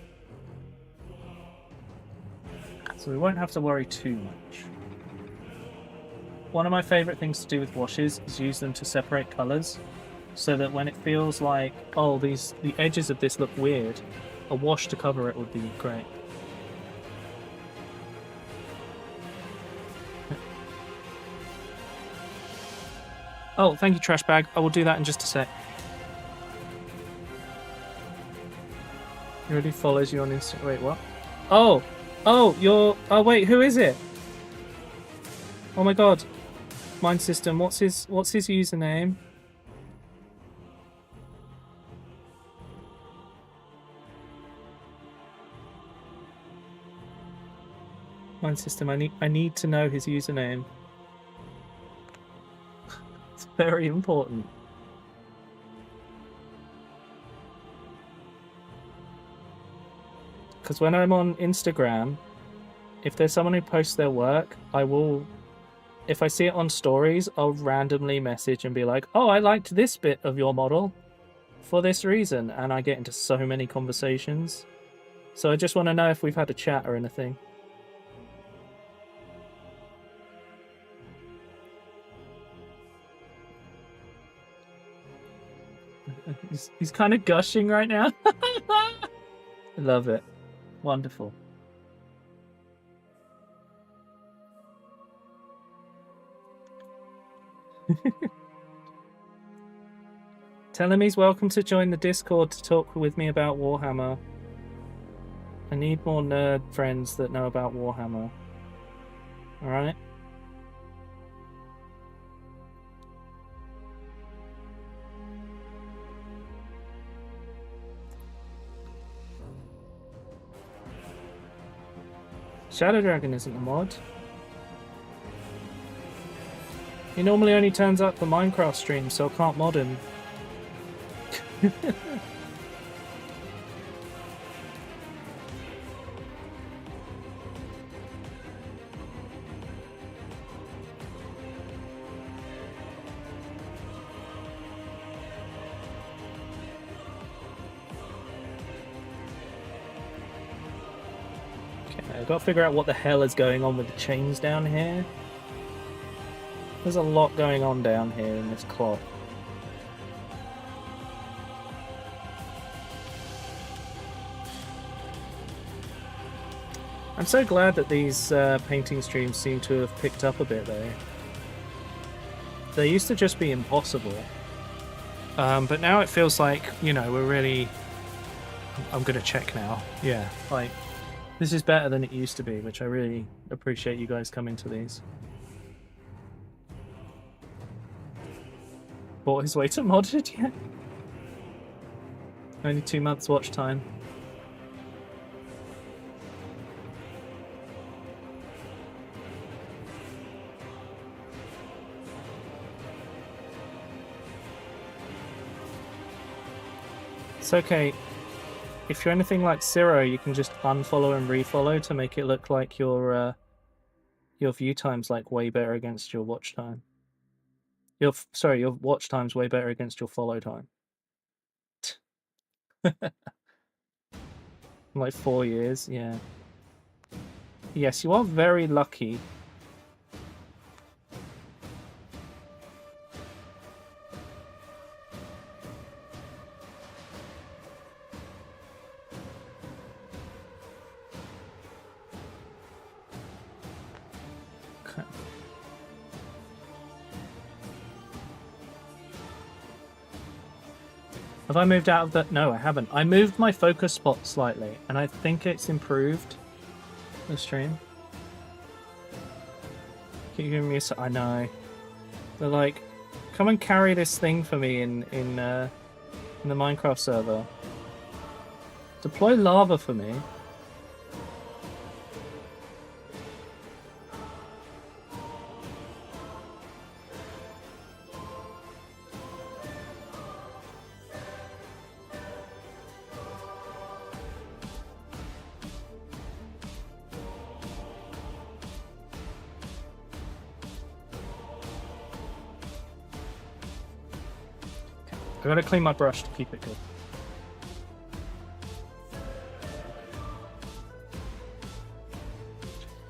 So we won't have to worry too much. One of my favourite things to do with washes is use them to separate colours, so that when it feels like, oh, the edges of this look weird, a wash to cover it would be great. Oh, thank you, Trash Bag. I will do that in just a sec. He already follows you on Instagram. Wait, what? Oh! Oh, you're... Oh, wait, who is it? Oh my god. Mind System, what's his username? Mind System, I need to know his username. It's very important. Because when I'm on Instagram, if there's someone who posts their work, I will... If I see it on stories, I'll randomly message and be like, oh, I liked this bit of your model for this reason. And I get into so many conversations. So I just want to know if we've had a chat or anything. He's kind of gushing right now. I love it. Wonderful. Tell him he's welcome to join the Discord to talk with me about Warhammer. I need more nerd friends that know about Warhammer. Alright? Shadow Dragon isn't a mod. He normally only turns up for Minecraft streams, so I can't mod him. Okay, I've got to figure out what the hell is going on with the chains down here. There's a lot going on down here in this cloth. I'm so glad that these painting streams seem to have picked up a bit though. They used to just be impossible. But now it feels like, you know, we're really... I'm gonna check now. Yeah, like, this is better than it used to be, which I really appreciate you guys coming to these. Bought his way to modded, yeah. Only 2 months watch time. It's okay. If you're anything like Zero, you can just unfollow and refollow to make it look like your view time's like way better against your watch time. Your watch time's way better against your follow time. Like 4 years, yeah. Yes, you are very lucky. Okay. Have I moved out of the... No, I haven't. I moved my focus spot slightly, and I think it's improved the stream. Keep giving me a... I know. They're like, come and carry this thing for me in the Minecraft server. Deploy lava for me. I gotta clean my brush to keep it good.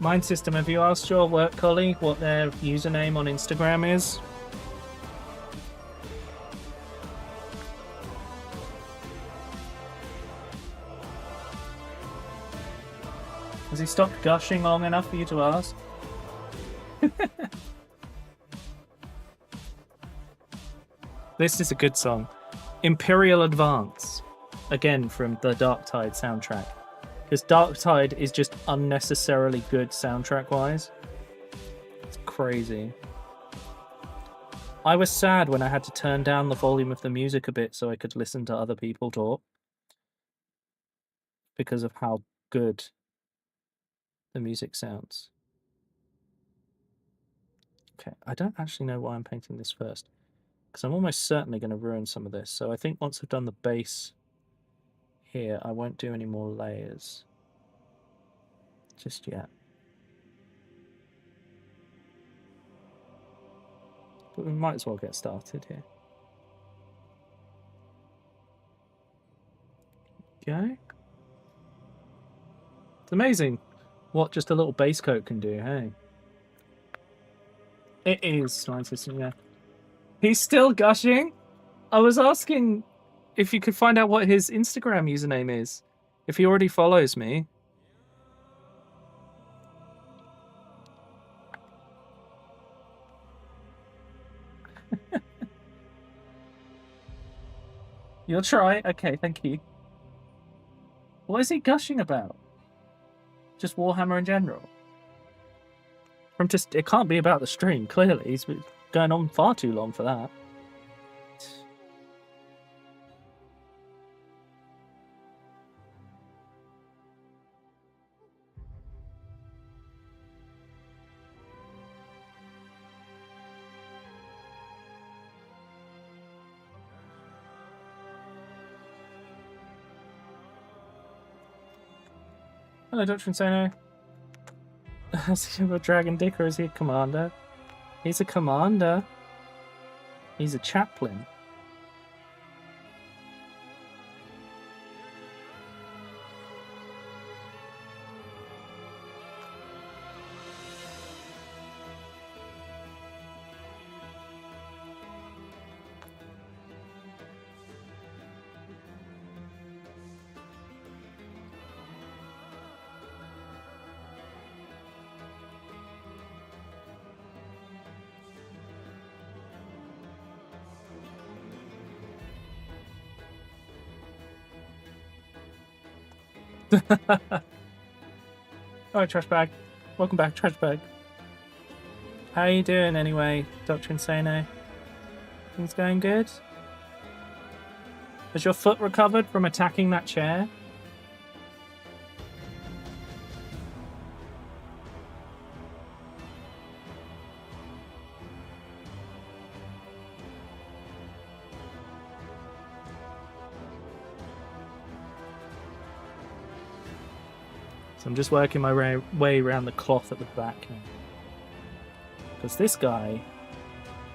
Mind System, have you asked your work colleague what their username on Instagram is? Has he stopped gushing long enough for you to ask? This is a good song. Imperial Advance. Again, from the Dark Tide soundtrack. Because Dark Tide is just unnecessarily good soundtrack-wise. It's crazy. I was sad when I had to turn down the volume of the music a bit so I could listen to other people talk. Because of how good the music sounds. Okay, I don't actually know why I'm painting this first. Because I'm almost certainly going to ruin some of this. So I think once I've done the base here, I won't do any more layers just yet. But we might as well get started here. Okay. It's amazing what just a little base coat can do, hey? It is, Mind System, yeah. He's still gushing? I was asking if you could find out what his Instagram username is. If he already follows me. You'll try? Okay, thank you. What is he gushing about? Just Warhammer in general? It can't be about the stream, clearly. He's been going on far too long for that. Hello, Dr. Insano. Is he a dragon dick or is he a commander? He's a commander. He's a chaplain. Alright, trash bag. Welcome back, trash bag. How you doing anyway, Dr. Insano? Things going good? Has your foot recovered from attacking that chair? So I'm just working my way around the cloth at the back now. Because this guy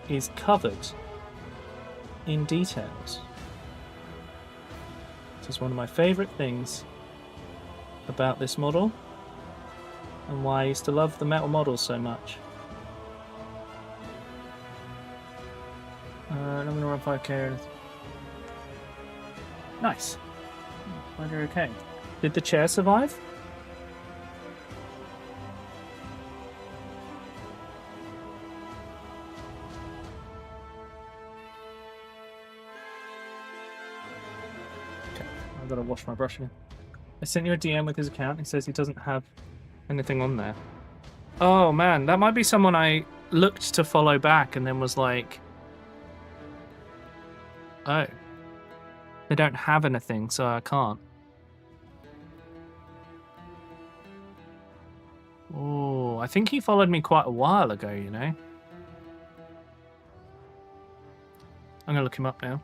is covered in details. This is one of my favourite things about this model, and why I used to love the metal models so much. I'm going to run 5k or anything. Nice. Glad you're okay. Did the chair survive? I've got to wash my brush again. I sent you a DM with his account. He says he doesn't have anything on there. Oh man, that might be someone I looked to follow back and then was like, oh, they don't have anything, so I can't. Oh, I think he followed me quite a while ago, you know. I'm gonna look him up now.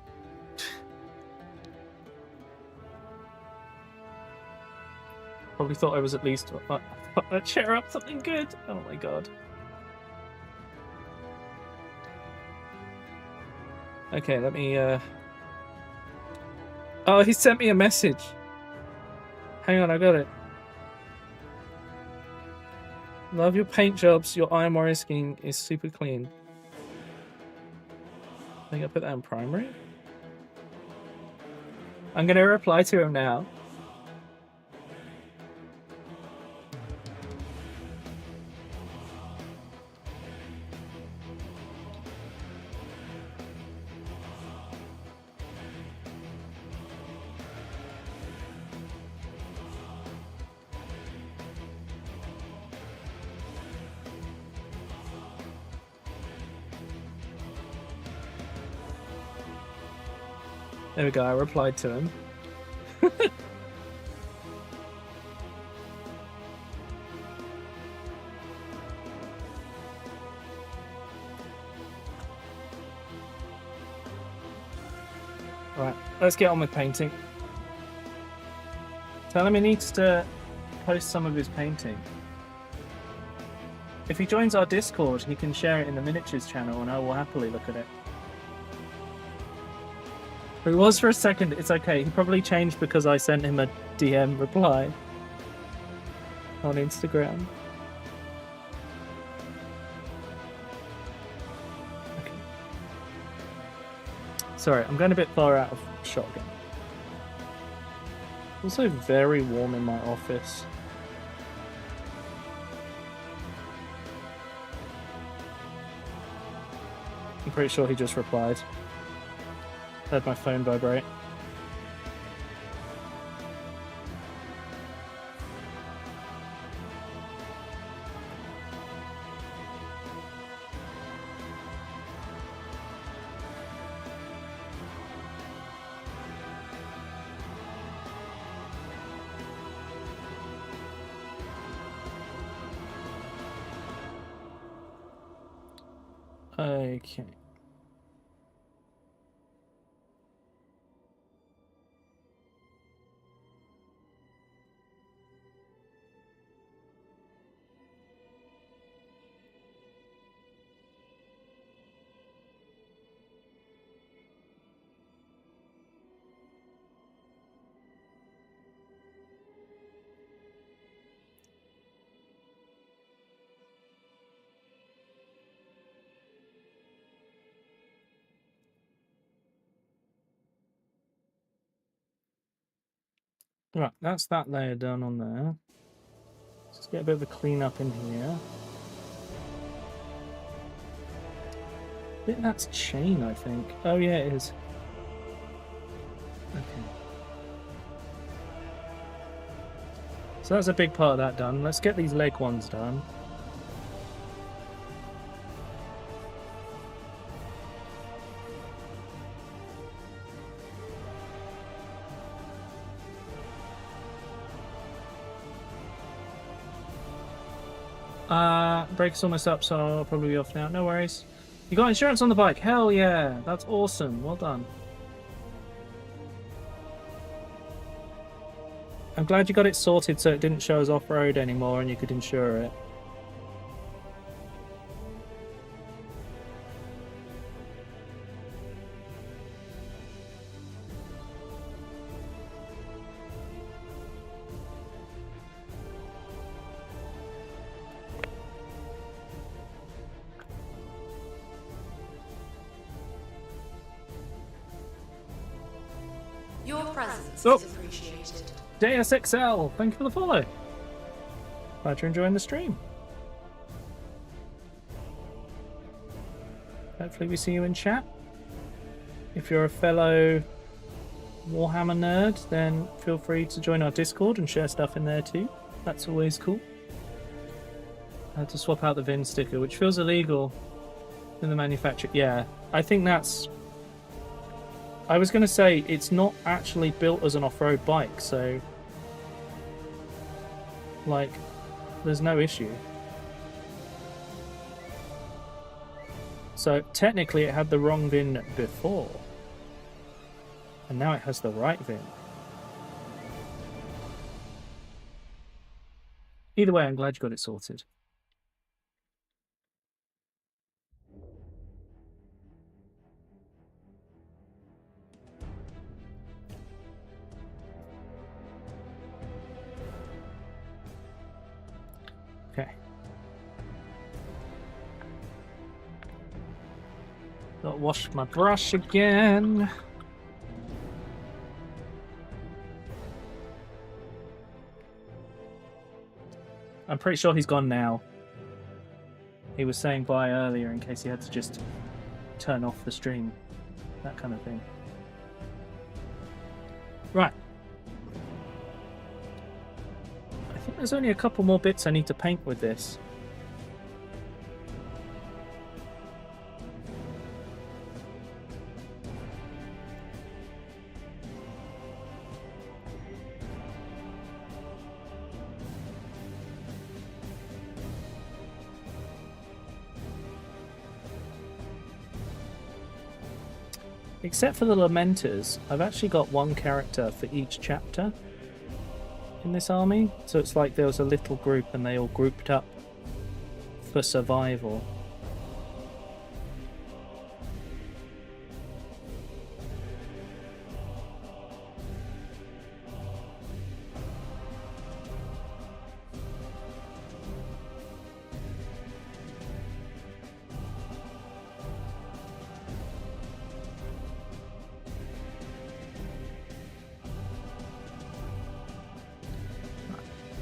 Probably thought I was at least cheer up something good. Oh my god. Okay, let me Oh, he sent me a message. Hang on, I got it. Love your paint jobs. Your Iron Warrior scheme is super clean. I think I put that in primary. I'm gonna reply to him now. There we go, I replied to him. Right, let's get on with painting. Tell him he needs to post some of his painting. If he joins our Discord, he can share it in the miniatures channel and I will happily look at it. He was for a second, it's okay. He probably changed because I sent him a DM reply on Instagram. Okay. Sorry, I'm going a bit far out of shot again. Also very warm in my office. I'm pretty sure he just replied. Heard my phone vibrate. Okay. Right, that's that layer done on there. Let's get a bit of a clean up in here. I think that's chain, I think. Oh yeah, it is. Okay. So that's a big part of that done. Let's get these leg ones done. Brake's almost up, so I'll probably be off now. No worries. You got insurance on the bike? Hell yeah! That's awesome. Well done. I'm glad you got it sorted so it didn't show as off-road anymore and you could insure it. Your presence Oh. is appreciated. JSXL, thank you for the follow. Glad you're enjoying the stream. Hopefully we see you in chat. If you're a fellow Warhammer nerd, then feel free to join our Discord and share stuff in there too. That's always cool. I had to swap out the VIN sticker, which feels illegal in the manufacturer. Yeah, I think that's... I was going to say, it's not actually built as an off-road bike, so... like, there's no issue. So, technically it had the wrong VIN before. And now it has the right VIN. Either way, I'm glad you got it sorted. Okay. Gotta wash my brush again. I'm pretty sure he's gone now. He was saying bye earlier in case he had to just turn off the stream. That kind of thing. Right. I think there's only a couple more bits I need to paint with this. Except for the Lamenters, I've actually got one character for each chapter in this army. So it's like there was a little group and they all grouped up for survival.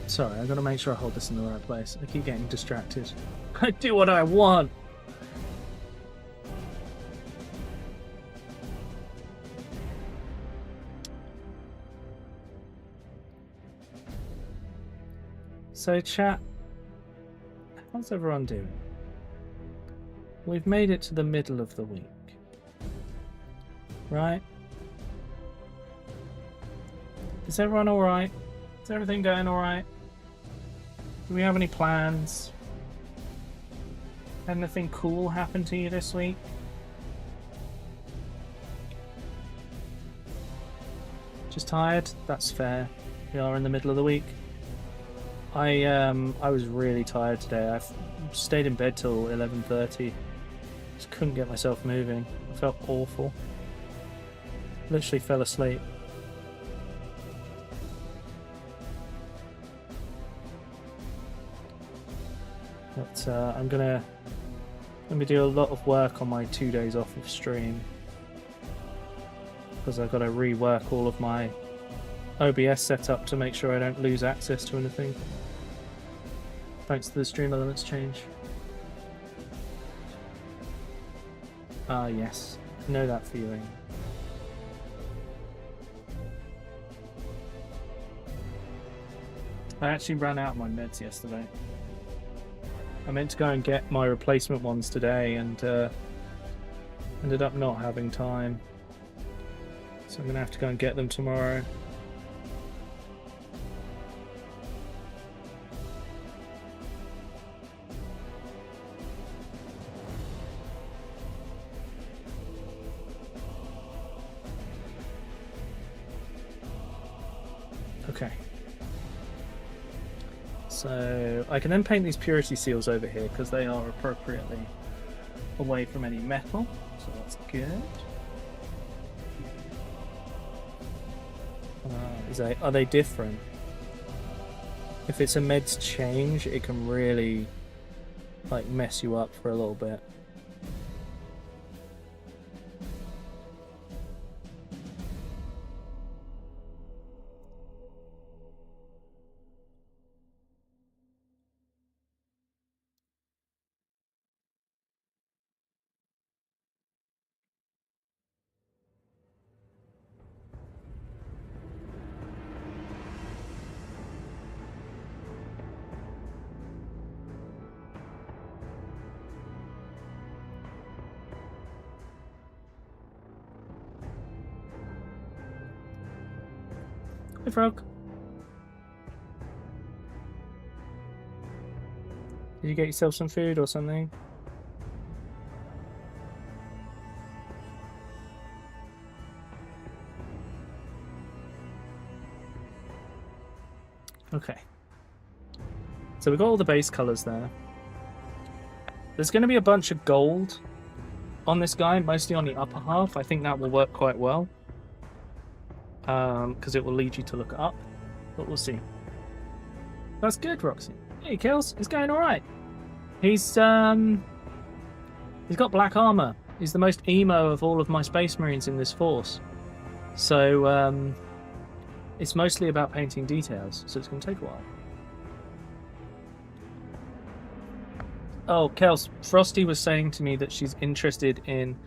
Sorry, I've got to make sure I hold this in the right place. I keep getting distracted. I do what I want! So chat, how's everyone doing? We've made it to the middle of the week. Right? Is everyone alright? Is everything going alright? Do we have any plans? Anything cool happen to you this week? Just tired? That's fair. We are in the middle of the week. I was really tired today. I stayed in bed till 11:30. Just couldn't get myself moving. I felt awful. Literally fell asleep. But I'm gonna do a lot of work on my 2 days off of stream because I've got to rework all of my OBS setup to make sure I don't lose access to anything. Thanks to the stream elements change. Ah, yes, I know that feeling. I actually ran out of my meds yesterday. I meant to go and get my replacement ones today and ended up not having time. So I'm going to have to go and get them tomorrow. Okay. So I can then paint these purity seals over here because they are appropriately away from any metal. So that's good. Are they different? If it's a meds change, it can really like mess you up for a little bit. Hey, Frog. Did you get yourself some food or something? Okay. So we've got all the base colours there. There's going to be a bunch of gold on this guy, mostly on the upper half. I think that will work quite well. Because it will lead you to look up. But we'll see. That's good, Roxy. Hey, Kills. It's going alright. He's got black armor. He's the most emo of all of my Space Marines in this force. So, it's mostly about painting details, so it's going to take a while. Oh, Kels, Frosty was saying to me that she's interested in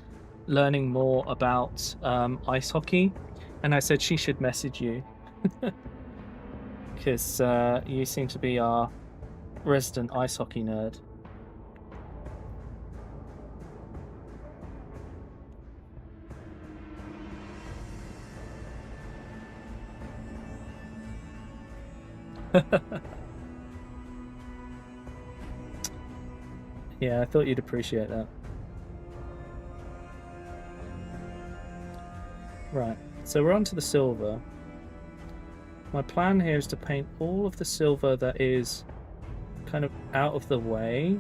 learning more about ice hockey, and I said she should message you. Because you seem to be our resident ice hockey nerd. Yeah, I thought you'd appreciate that. Right, so we're on to the silver. My plan here is to paint all of the silver that is kind of out of the way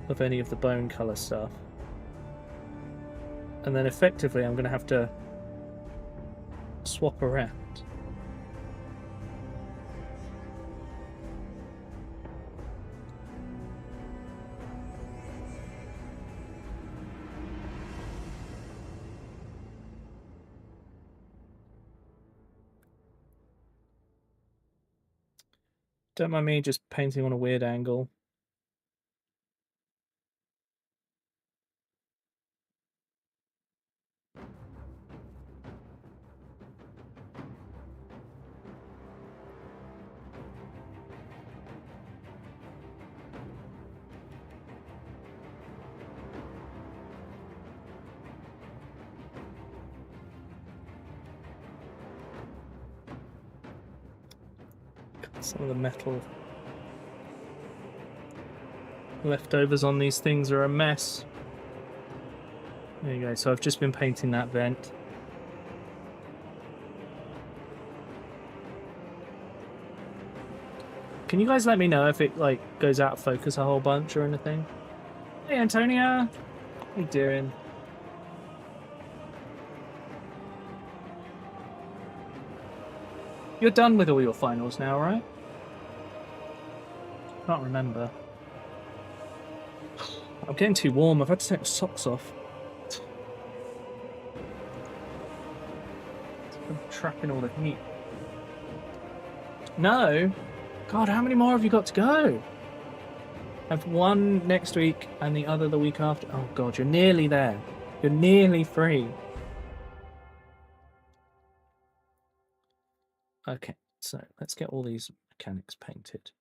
of any of the bone colour stuff. And then effectively I'm going to have to swap around. Don't mind me just painting on a weird angle. Some of the metal leftovers on these things are a mess. There you go. So I've just been painting that vent. Can you guys let me know if it like goes out of focus a whole bunch or anything? Hey Antonia, how you doing? You're done with all your finals now, right? Can't remember. I'm getting too warm. I've had to take my socks off. I'm trapping all the heat. No! God, how many more have you got to go? I have one next week and the other the week after. Oh God, you're nearly there. You're nearly free. Okay. So let's get all these mechanics painted.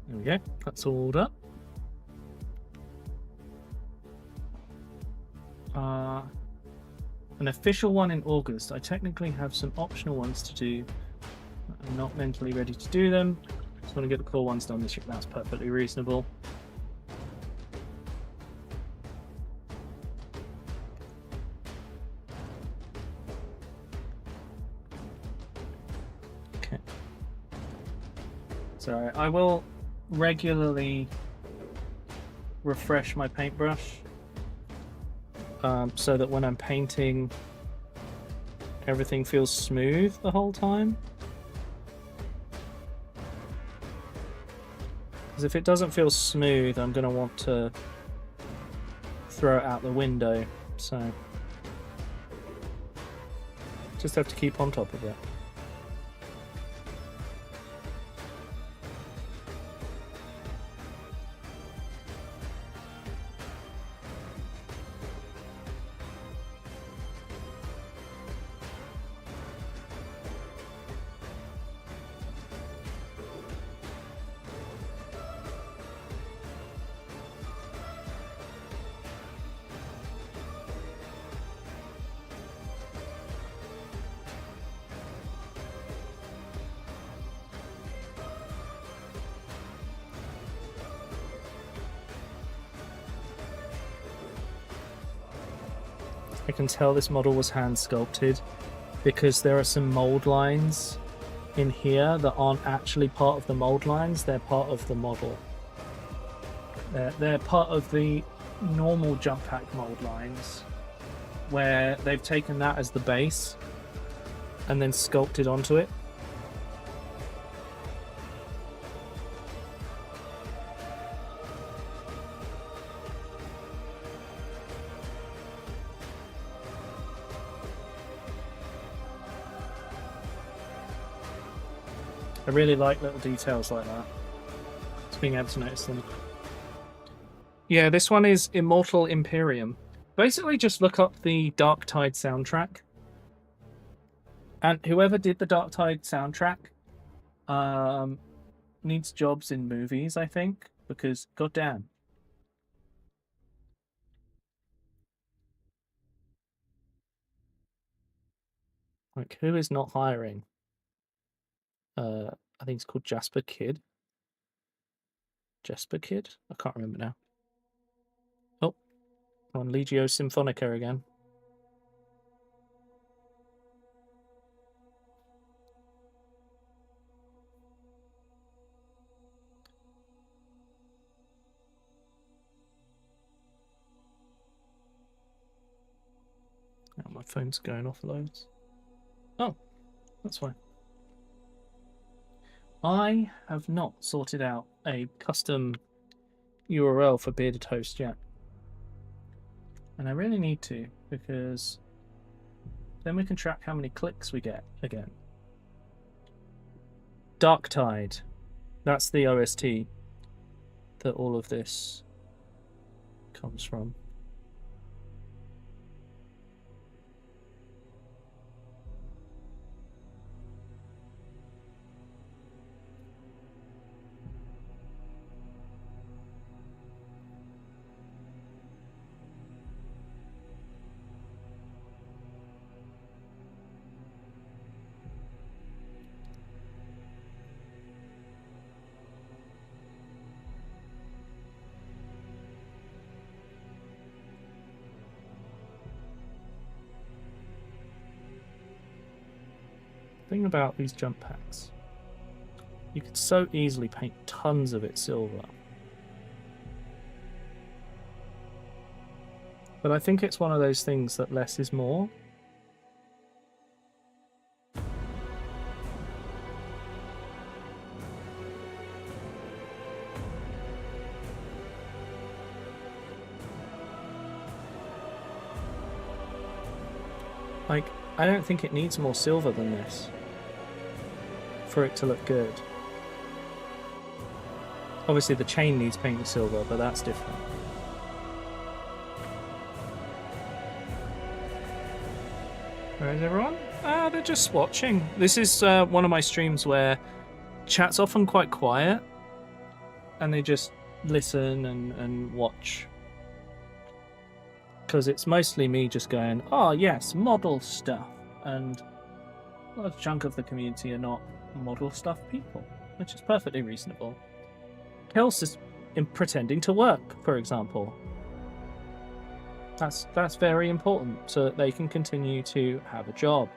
There we go. That's all done. An official one in August. I technically have some optional ones to do. I'm not mentally ready to do them. Just want to get the core ones done this year. That's perfectly reasonable. Okay. So I will regularly refresh my paintbrush so that when I'm painting everything feels smooth the whole time. Because if it doesn't feel smooth, I'm going to want to throw it out the window. So just have to keep on top of it. I can tell this model was hand sculpted because there are some mold lines in here that aren't actually part of the mold lines, they're part of the model. They're part of the normal jump pack mold lines where they've taken that as the base and then sculpted onto it. I really like little details like that. Just being able to notice them. Yeah, this one is Immortal Imperium. Basically just look up the Dark Tide soundtrack. And whoever did the Dark Tide soundtrack needs jobs in movies, I think. Because, goddamn. Like, who is not hiring? I think it's called Jasper Kidd. Jasper Kidd? I can't remember now. Oh, on Legio Symphonica again. Oh, my phone's going off loads. Oh, that's fine. I have not sorted out a custom URL for Bearded Host yet. And I really need to, because then we can track how many clicks we get again. Dark Tide. That's the OST that all of this comes from. thing about these jump packs. You could so easily paint tons of it silver. But I think it's one of those things that less is more. Like, I don't think it needs more silver than this for it to look good. Obviously the chain needs painted silver, but that's different. Where is everyone? Ah, they're just watching. This is one of my streams where chat's often quite quiet and they just listen and watch. Because it's mostly me just going, oh yes, model stuff. And a large chunk of the community are not model stuff people, which is perfectly reasonable. Kels is pretending to work, for example. That's very important so that they can continue to have a job.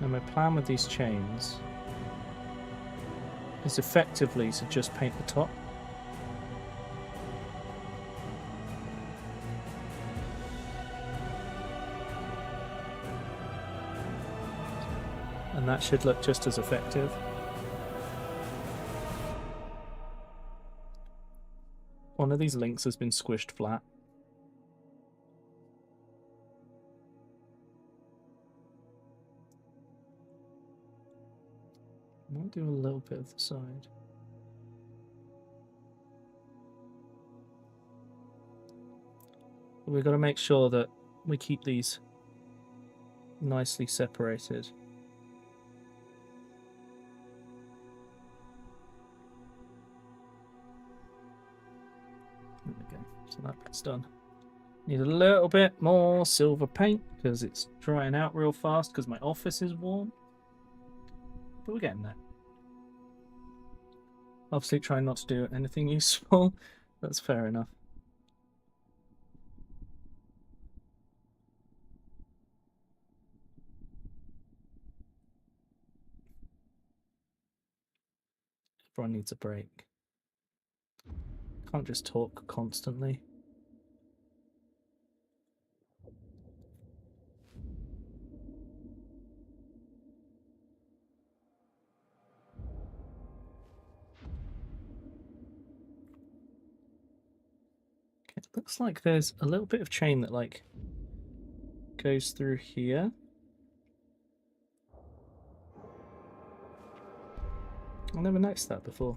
And my plan with these chains is effectively to just paint the top. And that should look just as effective. One of these links has been squished flat. I might do a little bit of the side. We've got to make sure that we keep these nicely separated. There we go. So that bit's done. Need a little bit more silver paint because it's drying out real fast because my office is warm. But we're getting there. Obviously trying not to do anything useful. That's fair enough. Everyone needs a break. Can't just talk constantly. It looks like there's a little bit of chain that like goes through here. I never noticed that before.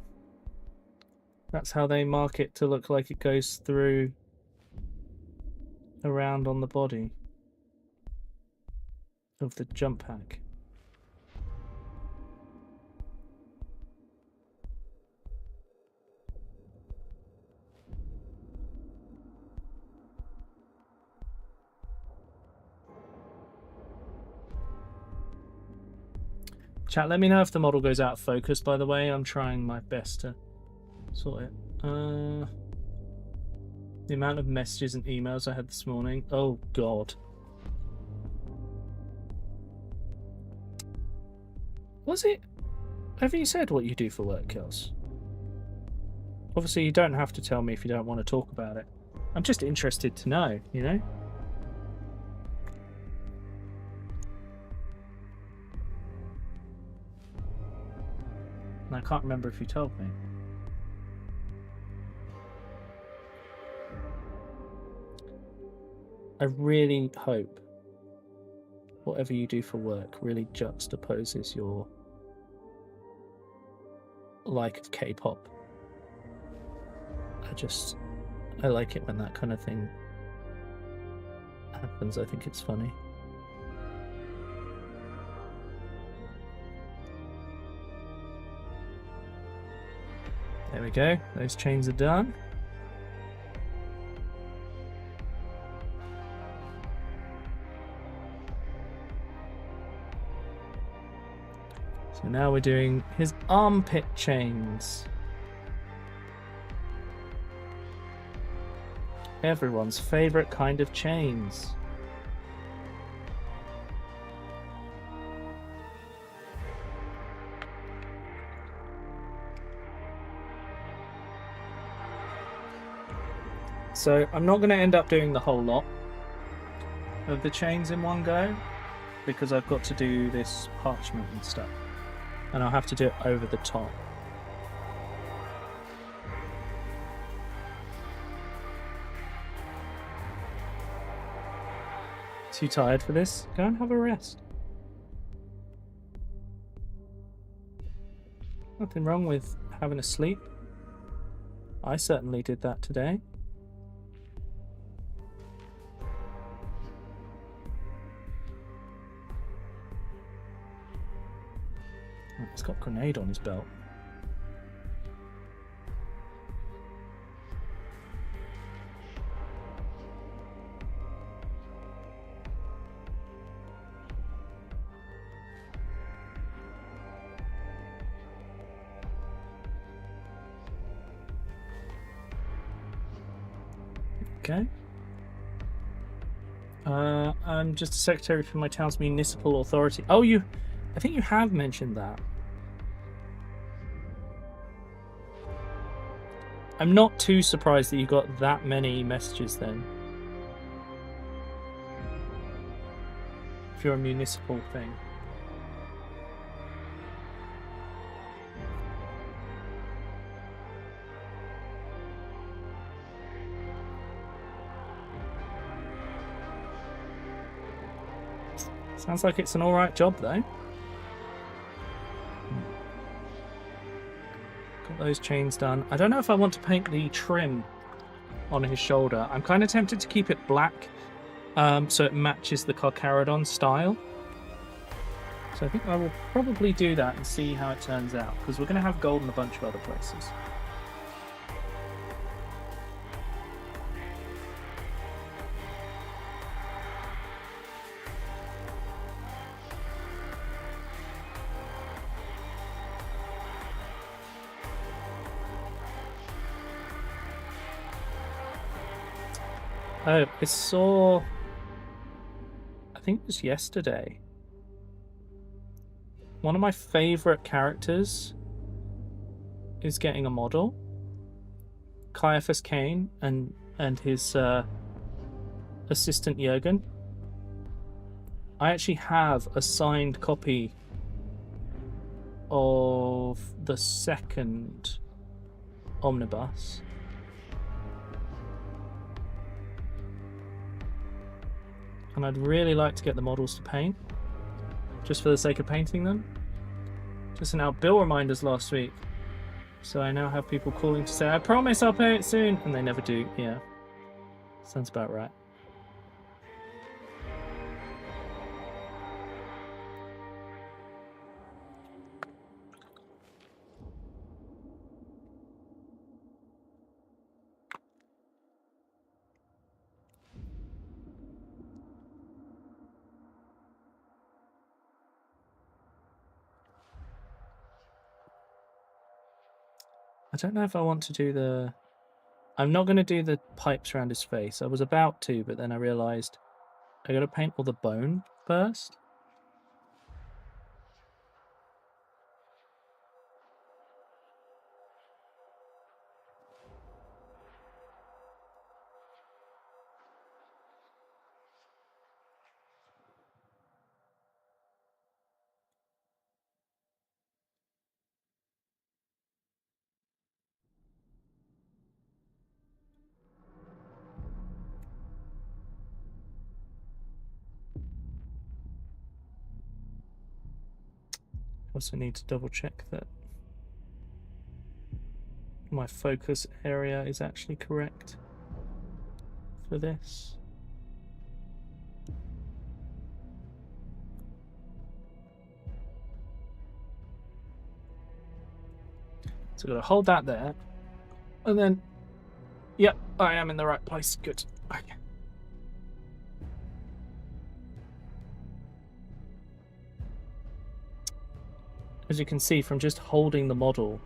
That's how they mark it to look like it goes through around on the body of the jump pack. Chat, let me know if the model goes out of focus, by the way. I'm trying my best to sort it. The amount of messages and emails I had this morning. Oh, God. Was it? Have you said what you do for work, Kels? Obviously, you don't have to tell me if you don't want to talk about it. I'm just interested to know, you know? I can't remember if you told me. I really hope whatever you do for work really juxtaposes your like of K-pop. I like it when that kind of thing happens. I think it's funny. There we go, those chains are done. So now we're doing his armpit chains. Everyone's favourite kind of chains. So I'm not going to end up doing the whole lot of the chains in one go, because I've got to do this parchment and stuff, and I'll have to do it over the top. Too tired for this? Go and have a rest. Nothing wrong with having a sleep. I certainly did that today. Oh, he's got a grenade on his belt. Okay. I'm just a secretary for my town's municipal authority. Oh, I think you have mentioned that. I'm not too surprised that you got that many messages then. If you're a municipal thing. Sounds like it's an alright job though. Got those chains done. I don't know if I want to paint the trim on his shoulder. I'm kind of tempted to keep it black so it matches the Carcharodon style. So I think I will probably do that and see how it turns out, because we're going to have gold in a bunch of other places. Oh, I saw, I think it was yesterday, one of my favourite characters is getting a model. Caiaphas Cain and his assistant Jurgen. I actually have a signed copy of the second omnibus. And I'd really like to get the models to paint, just for the sake of painting them. Just sent out bill reminders last week, so I now have people calling to say, I promise I'll pay it soon, and they never do. Yeah, sounds about right. I don't know if I want to do the... I'm not going to do the pipes around his face. I was about to, but then I realised I got to paint all the bone first. Also need to double check that my focus area is actually correct for this. So I'm going to hold that there, and then, yep, I am in the right place. Good. Okay. As you can see from just holding the model,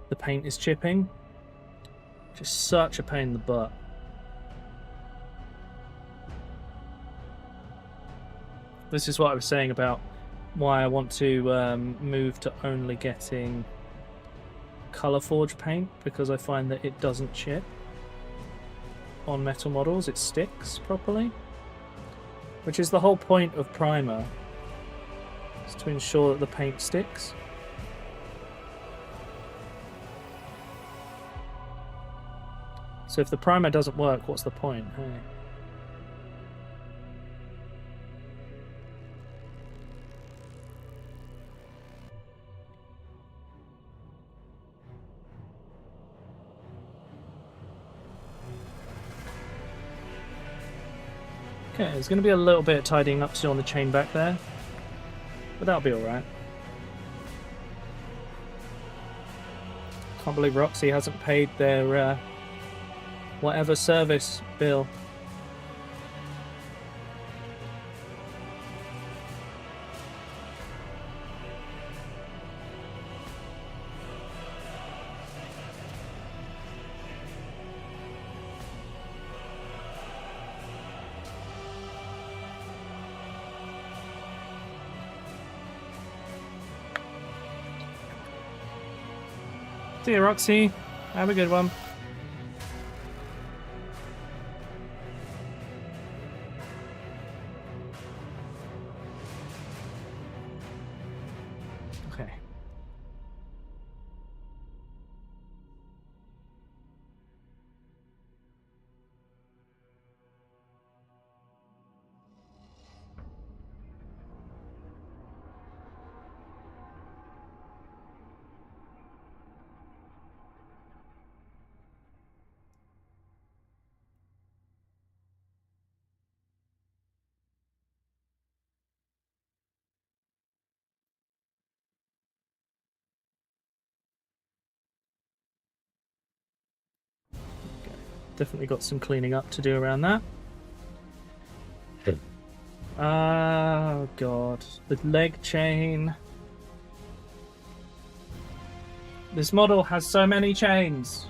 the paint is chipping. Just such a pain in the butt. This is what I was saying about why I want to move to only getting colour forge paint, because I find that it doesn't chip on metal models, it sticks properly, which is the whole point of primer, is to ensure that the paint sticks. So if the primer doesn't work, what's the point? Hey? Okay, there's going to be a little bit of tidying up still on the chain back there, but that'll be alright. Can't believe Roxy hasn't paid their whatever service bill. See you, Roxy. Have a good one. Okay. Definitely got some cleaning up to do around that. Oh god, the leg chain. This model has so many chains.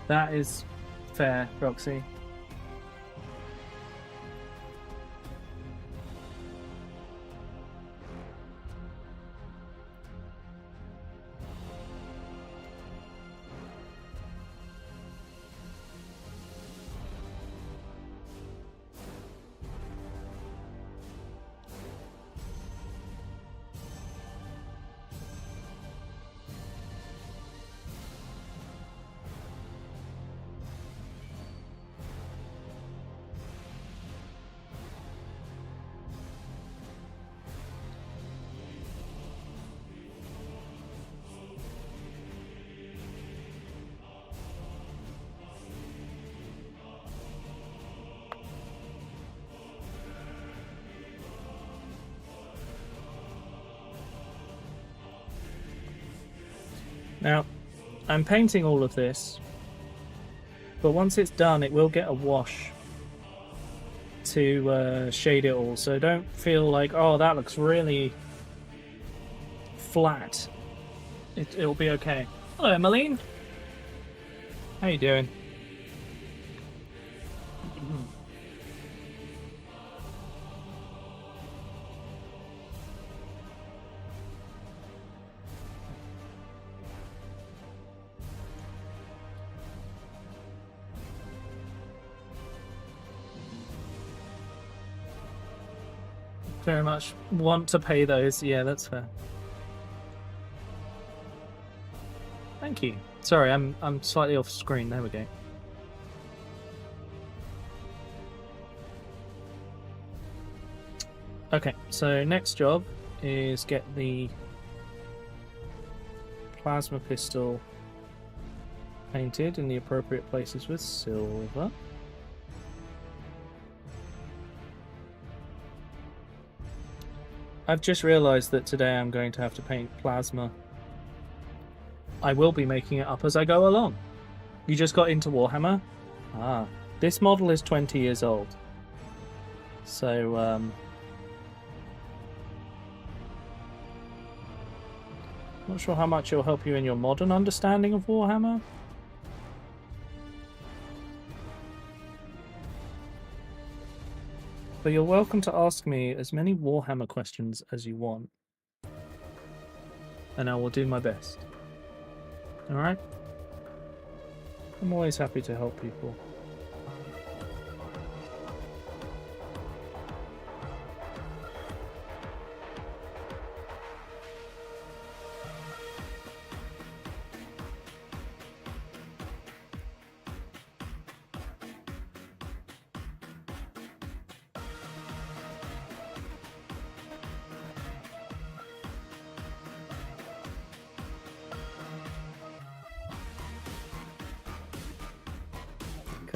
That is fair, Roxy. Now, I'm painting all of this, but once it's done, it will get a wash to shade it all. So don't feel like, oh, that looks really flat. It'll be okay. Hello, Emmeline. How you doing? Very much want to pay those. Yeah, that's fair. Thank you. Sorry, I'm slightly off screen. There we go. Okay, so next job is get the plasma pistol painted in the appropriate places with silver. I've just realised that today I'm going to have to paint plasma. I will be making it up as I go along. You just got into Warhammer? Ah, this model is 20 years old. So, not sure how much it'll help you in your modern understanding of Warhammer. But you're welcome to ask me as many Warhammer questions as you want. And I will do my best. Alright? I'm always happy to help people.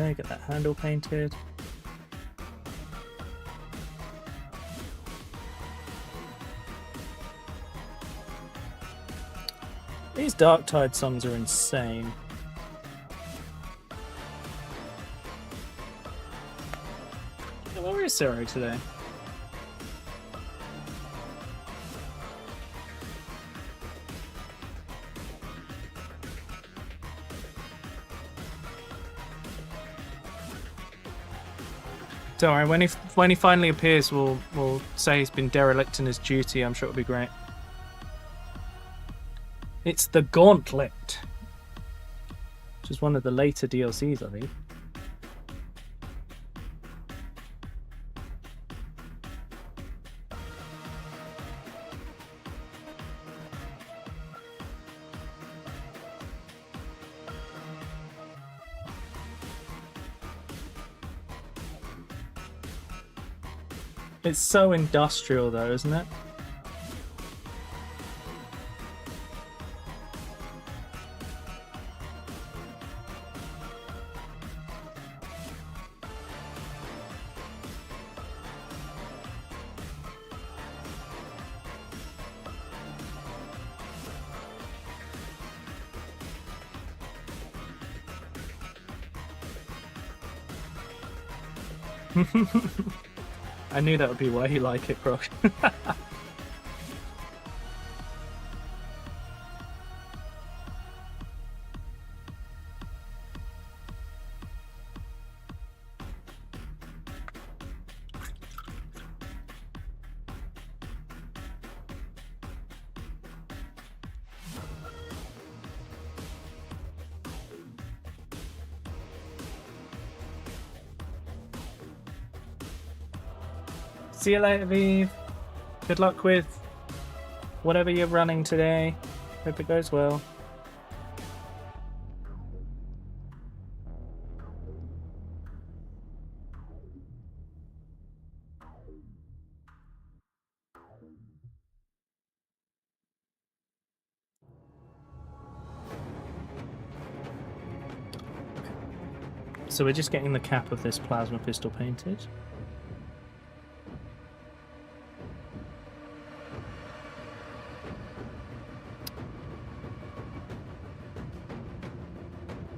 Okay, get that handle painted. These Darktide songs are insane. Yeah, where is Zero today? Don't worry, when he finally appears, we'll say he's been derelict in his duty. I'm sure it'll be great. It's the Gauntlet, which is one of the later DLCs, I think. It's so industrial though, isn't it? I knew that would be why you like it, Brock. See you later, Vive. Good luck with whatever you're running today. Hope it goes well. So we're just getting the cap of this plasma pistol painted.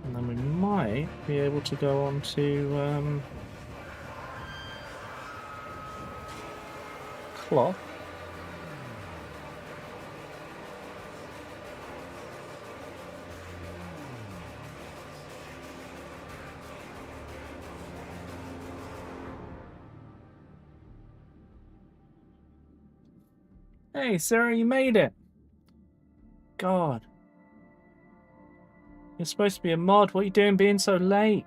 And then we might be able to go on to cloth. Hey, Sarah, you made it! God. You're supposed to be a mod. What are you doing being so late?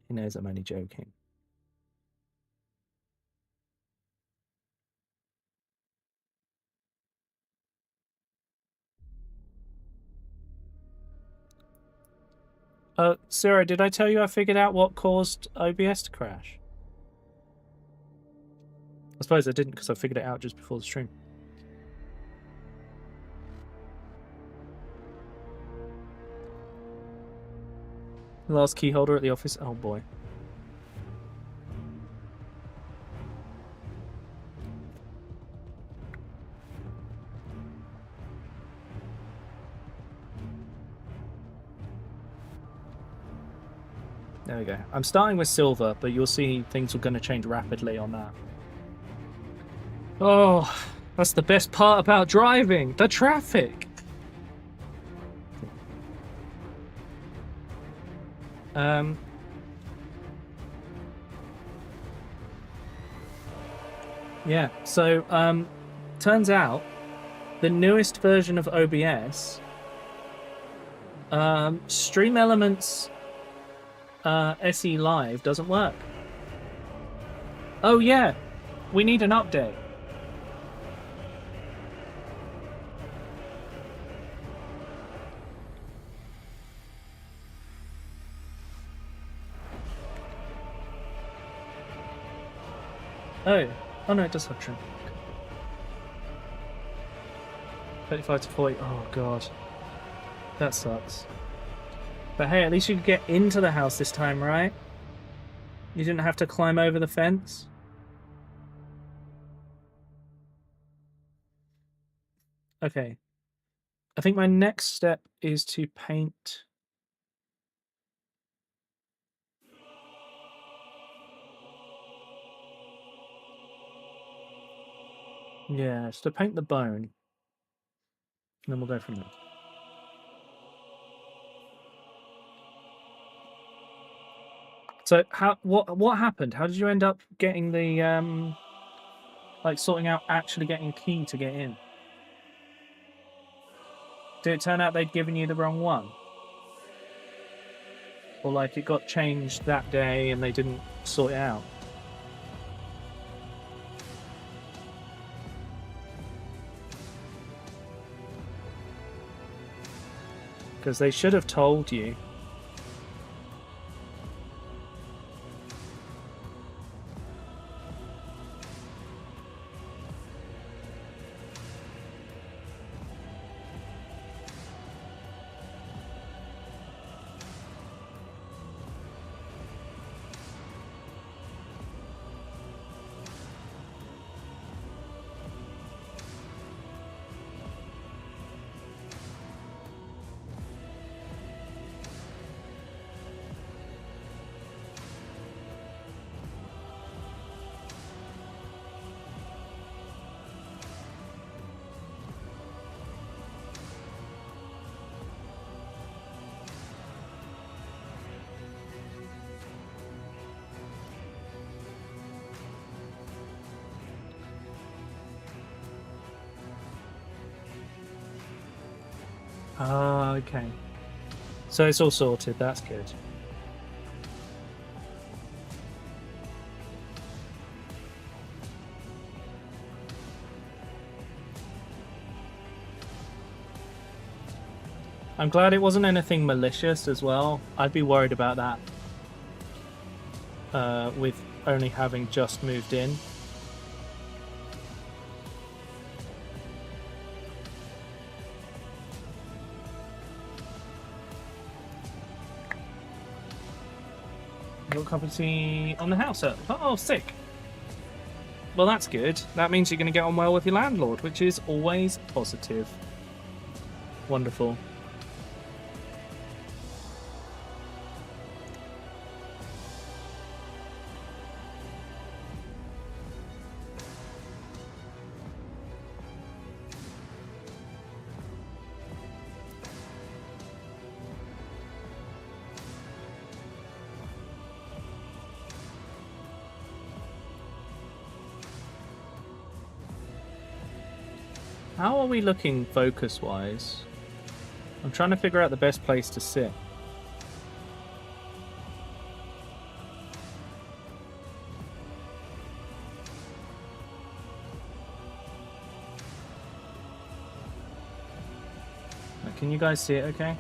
He knows I'm only joking. Sarah, did I tell you I figured out what caused OBS to crash? I suppose I didn't because I figured it out just before the stream. Last key holder at the office. Oh boy. There we go. I'm starting with silver, but you'll see things are going to change rapidly on that. Oh, that's the best part about driving. The traffic. Yeah, so turns out the newest version of OBS, Stream Elements SE Live doesn't work. Oh yeah, we need an update. Oh no, it does have trim. 35 to 40. Oh god, that sucks. But hey, at least you could get into the house this time, right? You didn't have to climb over the fence. Okay. I think my next step is to paint. Yeah, it's to paint the bone. And then we'll go from there. So what happened? How did you end up getting the like sorting out actually getting a key to get in? Did it turn out they'd given you the wrong one? Or like it got changed that day and they didn't sort it out? Because they should have told you. Ah, okay. So it's all sorted, that's good. I'm glad it wasn't anything malicious as well. I'd be worried about that. With only having just moved in. Got a cup of tea on the house up. Oh, sick. Well, that's good. That means you're going to get on well with your landlord, which is always positive. Wonderful. How are we looking focus-wise? I'm trying to figure out the best place to sit. Can you guys see it okay?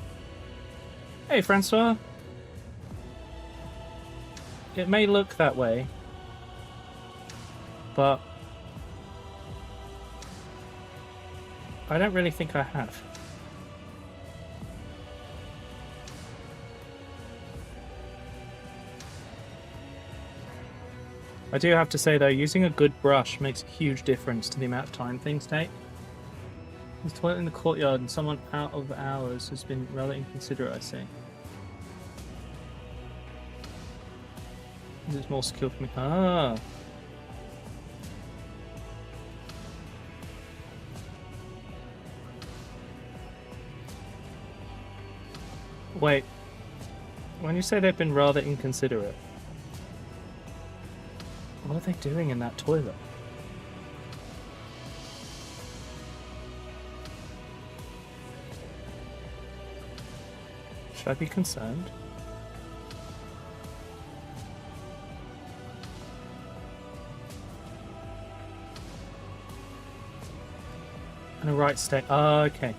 Hey, Francois. It may look that way, but I don't really think I have. I do have to say though, using a good brush makes a huge difference to the amount of time things take. There's a toilet in the courtyard and someone out of hours has been rather inconsiderate, I see. It's more secure for me. Ah. Wait. When you say they've been rather inconsiderate, what are they doing in that toilet? Should I be concerned? And a right step. Oh, okay.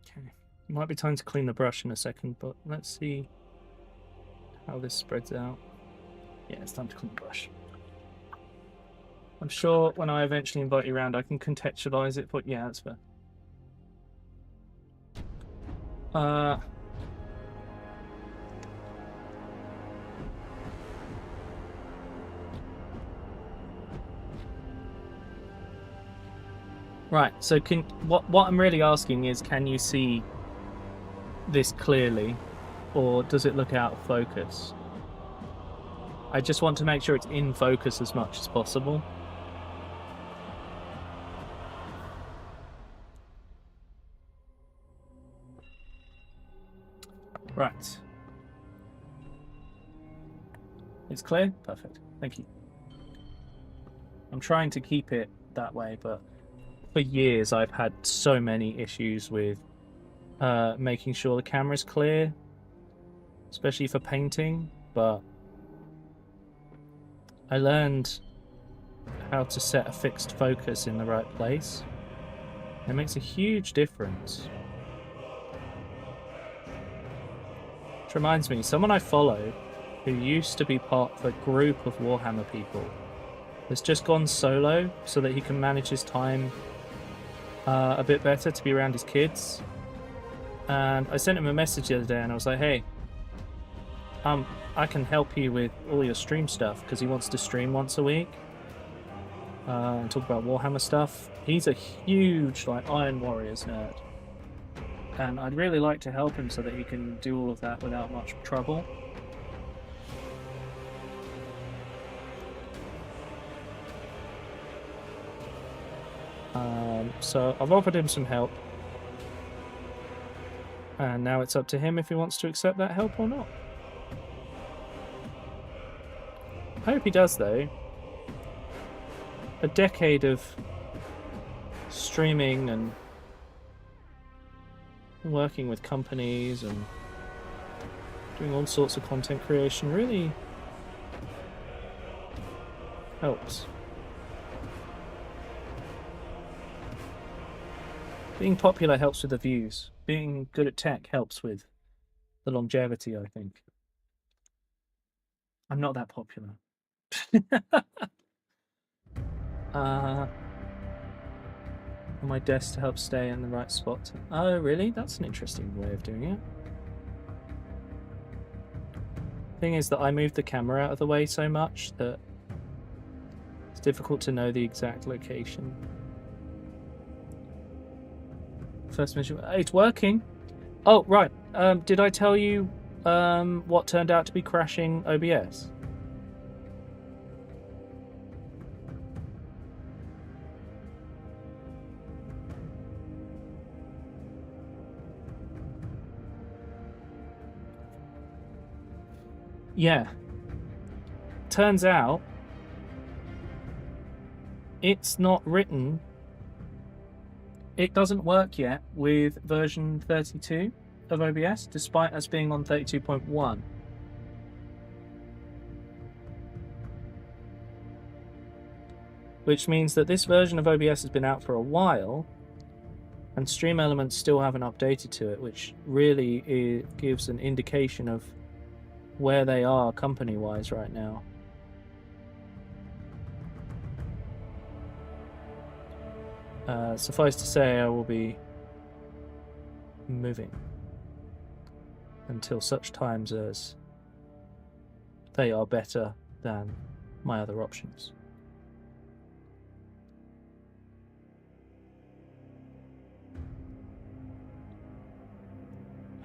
Okay. Might be time to clean the brush in a second, but let's see how this spreads out. Yeah, it's time to clean the brush. I'm sure when I eventually invite you around I can contextualize it, but yeah, that's fair. Right, so what I'm really asking is, can you see this clearly, or does it look out of focus? I just want to make sure it's in focus as much as possible. Right. It's clear? Perfect. Thank you. I'm trying to keep it that way, but for years I've had so many issues with making sure the camera's clear, especially for painting, but I learned how to set a fixed focus in the right place. It makes a huge difference. Which reminds me, someone I follow who used to be part of a group of Warhammer people has just gone solo so that he can manage his time a bit better to be around his kids. And I sent him a message the other day and I was like, hey, I can help you with all your stream stuff, because he wants to stream once a week and talk about Warhammer stuff. He's a huge Iron Warriors nerd, and I'd really like to help him so that he can do all of that without much trouble. So I've offered him some help, and now it's up to him if he wants to accept that help or not. I hope he does, though. A decade of streaming and working with companies and doing all sorts of content creation really helps. Being popular helps with the views. Being good at tech helps with the longevity, I think. I'm not that popular. My desk to help stay in the right spot. Oh, really? That's an interesting way of doing it. Thing is that I moved the camera out of the way so much that it's difficult to know the exact location. First mission. It's working. Oh, right. Did I tell you what turned out to be crashing OBS? Yeah. Turns out it's not written. It doesn't work yet with version 32 of OBS, despite us being on 32.1. which means that this version of OBS has been out for a while, and Stream Elements still haven't updated to it, which really gives an indication of where they are company-wise right now. Suffice to say, I will be moving until such times as they are better than my other options.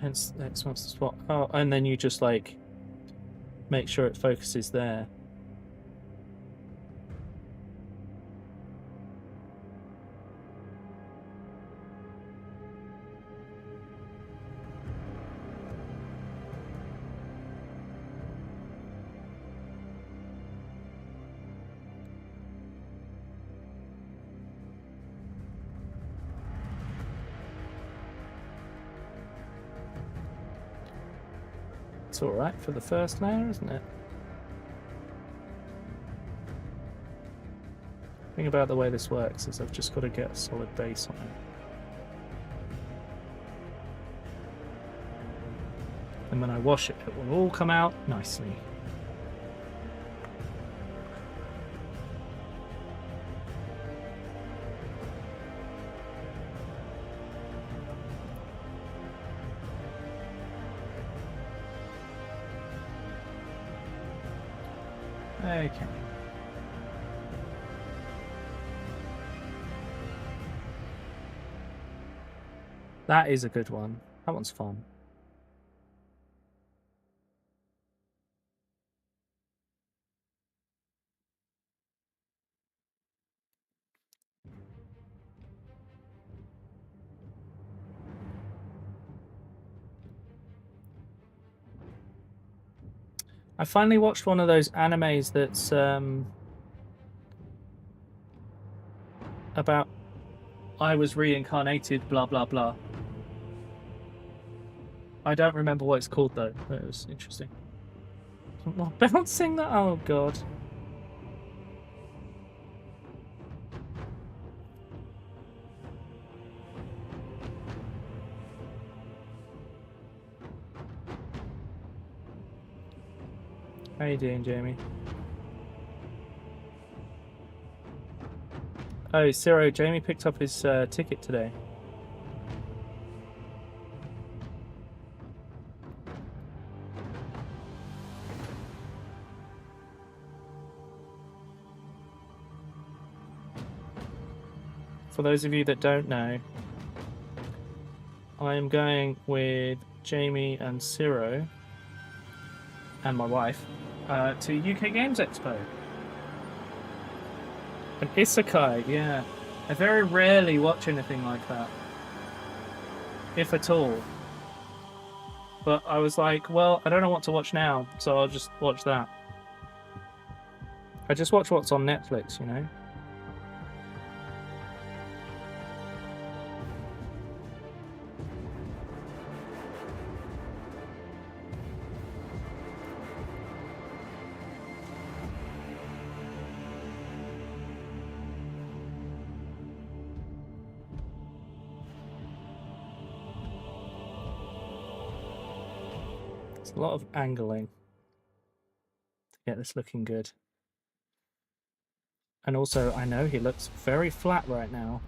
Hence, X wants to spot. Oh, and then you just like make sure it focuses there. It's alright for the first layer, isn't it? The thing about the way this works is I've just got to get a solid base on it. And when I wash it, it will all come out nicely. Okay. That is a good one. That one's fun. I finally watched one of those animes that's about I was reincarnated, blah blah blah. I don't remember what it's called though. It was interesting. I'm not bouncing that. Oh god. How you doing, Jamie? Oh, Ciro, Jamie picked up his ticket today. For those of you that don't know, I am going with Jamie and Ciro and my wife to UK Games Expo. An isekai, yeah. I very rarely watch anything like that, if at all. But I was like, well, I don't know what to watch now, so I'll just watch that. I just watch what's on Netflix, you know? A lot of angling to get this looking good. And also, I know he looks very flat right now,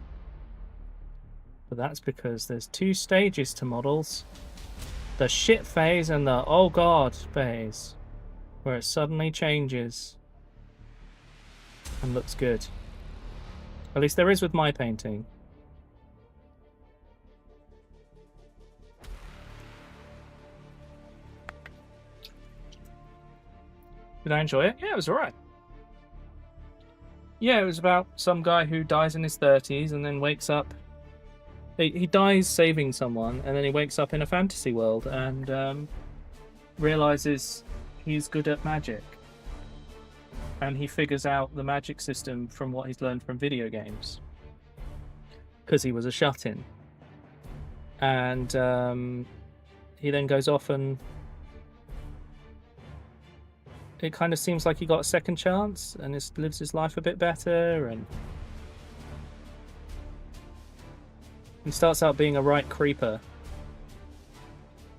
but that's because there's two stages to models. The shit phase and the oh god phase, where it suddenly changes and looks good. At least there is with my painting. Did I enjoy it? Yeah, it was alright. Yeah, it was about some guy who dies in his 30s and then wakes up. He dies saving someone, and then he wakes up in a fantasy world and realizes he's good at magic. And he figures out the magic system from what he's learned from video games. Because he was a shut-in. And he then goes off and it kind of seems like he got a second chance and lives his life a bit better, and he starts out being a right creeper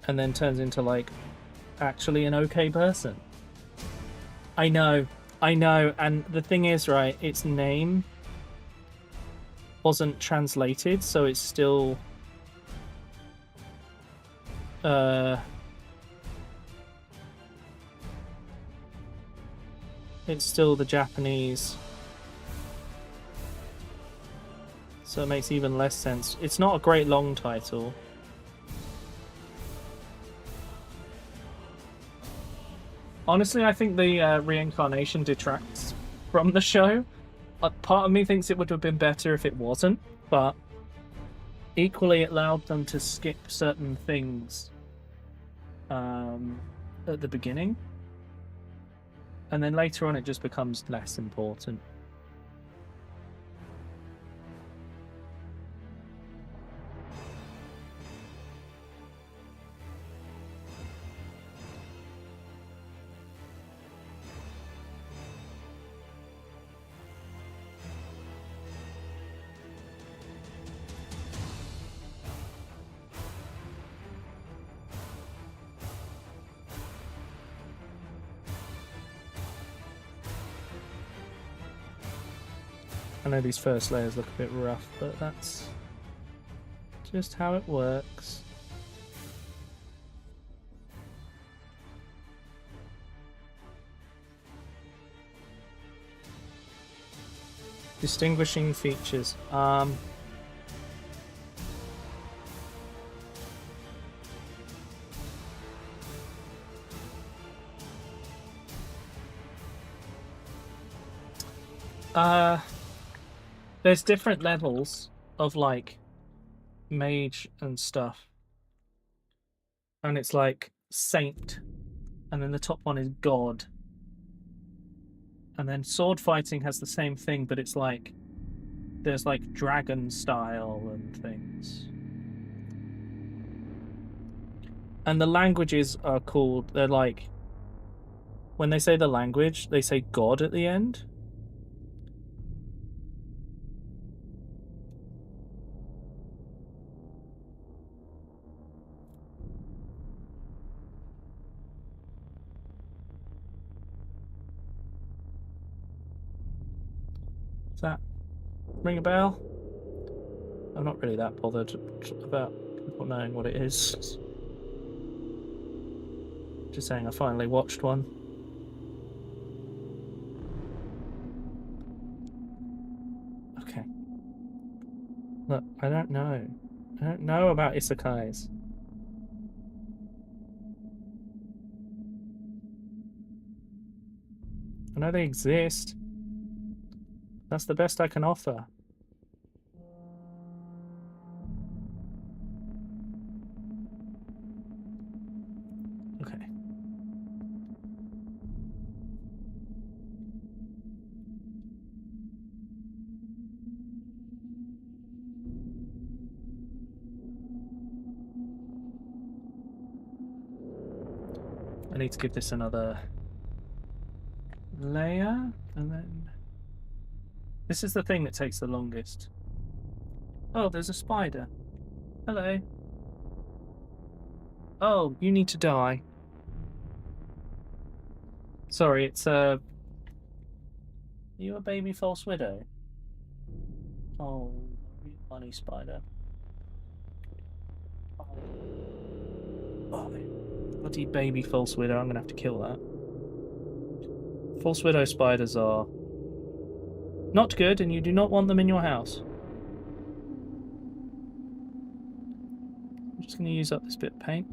and then turns into like actually an okay person. I know, and the thing is, right, its name wasn't translated, so it's still it's still the Japanese, so it makes even less sense. It's not a great long title. Honestly, I think the reincarnation detracts from the show. Part of me thinks it would have been better if it wasn't, but equally it allowed them to skip certain things at the beginning, and then later on it just becomes less important. I know these first layers look a bit rough, but that's just how it works. Distinguishing features. There's different levels of like mage and stuff, and it's like saint, and then the top one is god, and then sword fighting has the same thing, but it's like there's like dragon style and things, and the languages are called, they're like, when they say the language they say god at the end. Does that ring a bell? I'm not really that bothered about people knowing what it is. Just saying I finally watched one. Okay. Look, I don't know. I don't know about isekais. I know they exist. That's the best I can offer. Okay. I need to give this another layer, and then this is the thing that takes the longest. Oh, there's a spider. Hello. Oh, you need to die. Sorry, it's Are you a baby false widow? Oh, you funny spider. Oh, bloody baby false widow, I'm gonna have to kill that. False widow spiders are not good, and you do not want them in your house. I'm just gonna use up this bit of paint.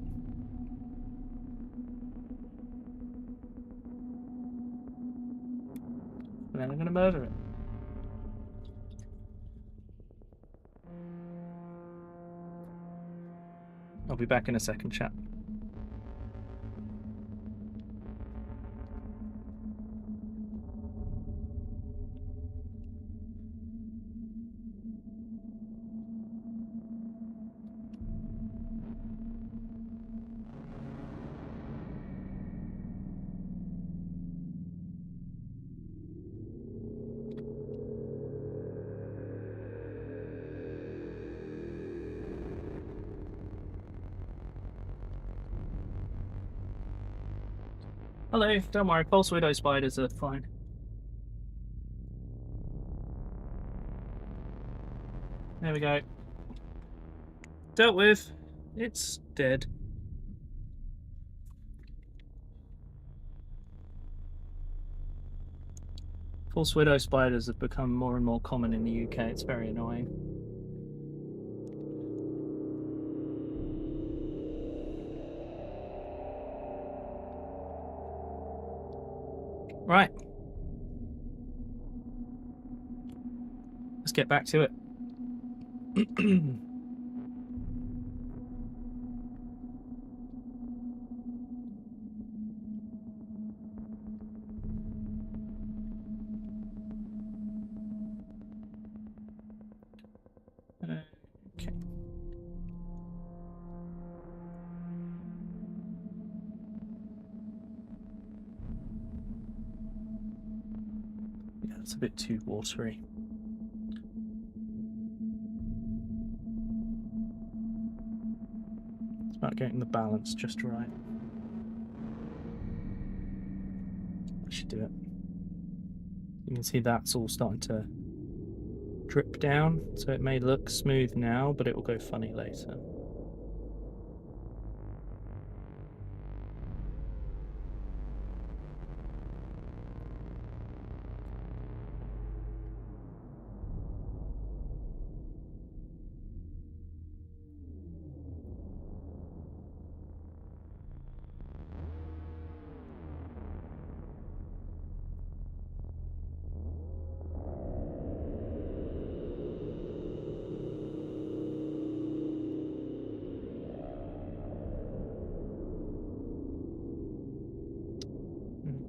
And then I'm gonna murder it. I'll be back in a second, chat. Hello, don't worry, pulse widow spiders are fine. There we go. Dealt with. It's dead. False widow spiders have become more and more common in the UK. It's very annoying. Right. Let's get back to it. Okay. Yeah, it's a bit too watery. It's about getting the balance just right. I should do it. You can see that's all starting to drip down, so it may look smooth now, but it will go funny later.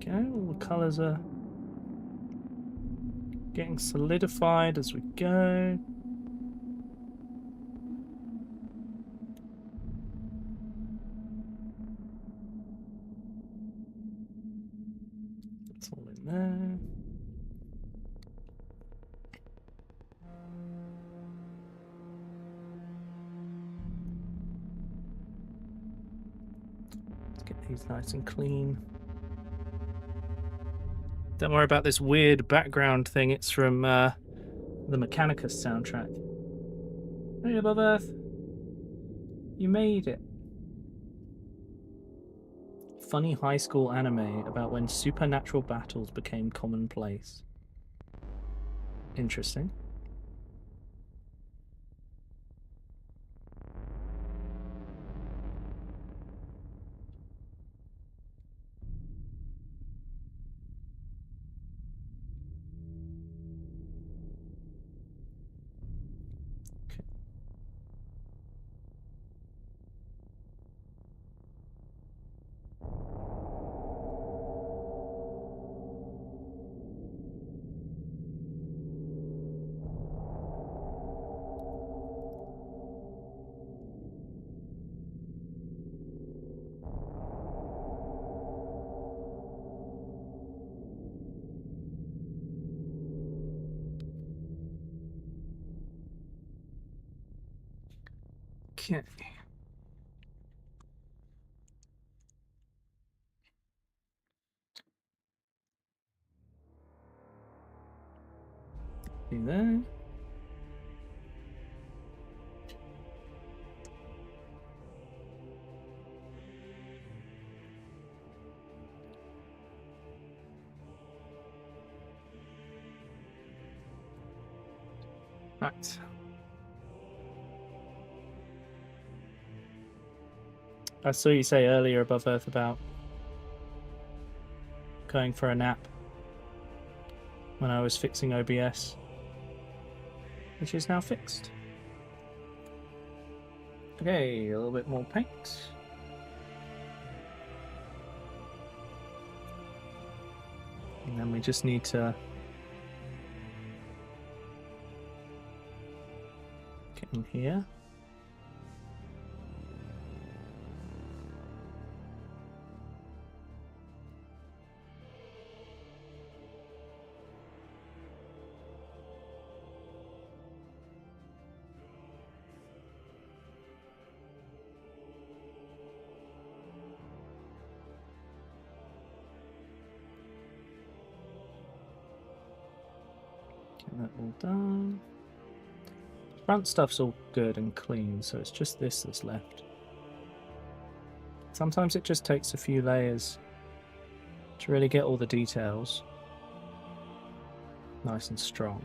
Okay, all the colours are getting solidified as we go. It's all in there. Let's get these nice and clean. Don't worry about this weird background thing. It's from the Mechanicus soundtrack. Hey, Above Earth. You made it. Funny high school anime about when supernatural battles became commonplace. Interesting. Okay. See there. Right. I saw you say earlier Above Earth about going for a nap when I was fixing OBS, which is now fixed. Okay, a little bit more paint. And then we just need to get in here. Get that all done. Front stuff's all good and clean, so it's just this that's left. Sometimes it just takes a few layers to really get all the details nice and strong.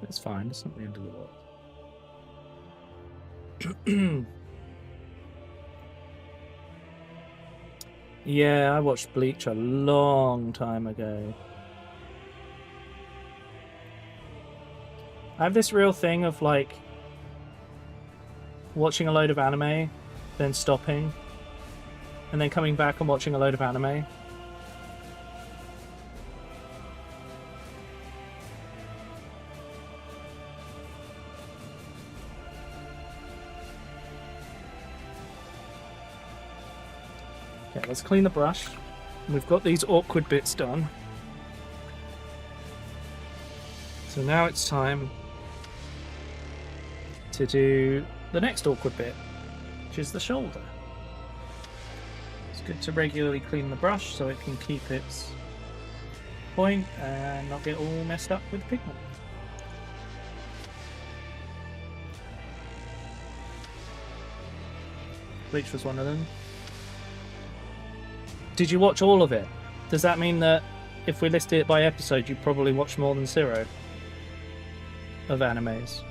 It's fine, it's not the end of the world. Yeah, I watched Bleach a long time ago. I have this real thing of like watching a load of anime, then stopping, and then coming back and watching a load of anime. Okay, let's clean the brush. We've got these awkward bits done. So now it's time to do the next awkward bit, which is the shoulder. It's good to regularly clean the brush so it can keep its point and not get all messed up with pigment. Bleach was one of them. Did you watch all of it? Does that mean that if we listed it by episode, you probably watched more than 0 of animes?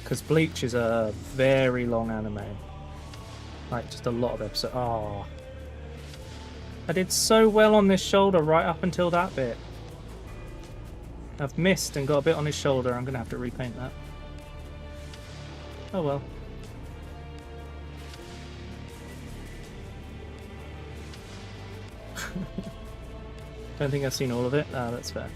Because Bleach is a very long anime. Like, just a lot of episodes. Oh. I did so well on this shoulder right up until that bit. I've missed and got a bit on his shoulder. I'm going to have to repaint that. Oh well. Don't think I've seen all of it. Ah, that's fair.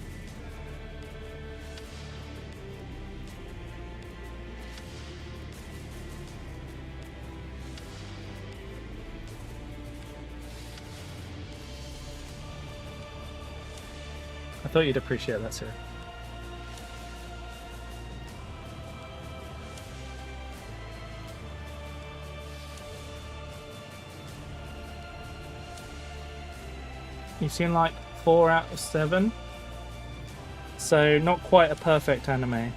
I thought you'd appreciate that, sir. You've seen like 4 out of 7. So not quite a perfect anime.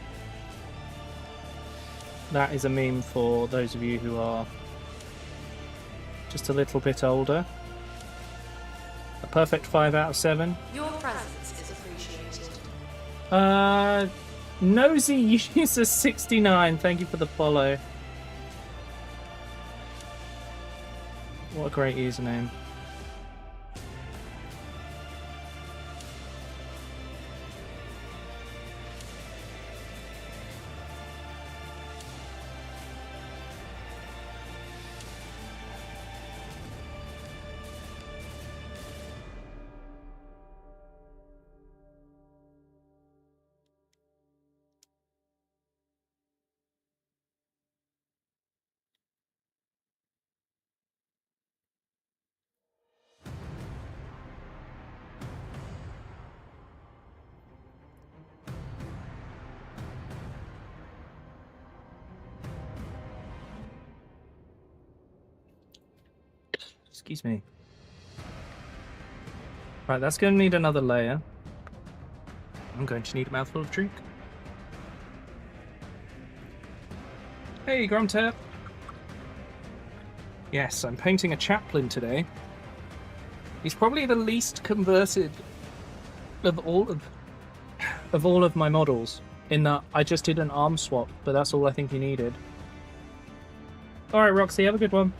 That is a meme for those of you who are just a little bit older. A perfect 5 out of 7. Your presence is appreciated. Nosy user 69, thank you for the follow. What a great username. Excuse me. Right, that's going to need another layer. I'm going to need a mouthful of drink. Hey, Grumtap. Yes, I'm painting a chaplain today. He's probably the least converted of all of my models, in that I just did an arm swap, but that's all I think he needed. Alright, Roxy, have a good one.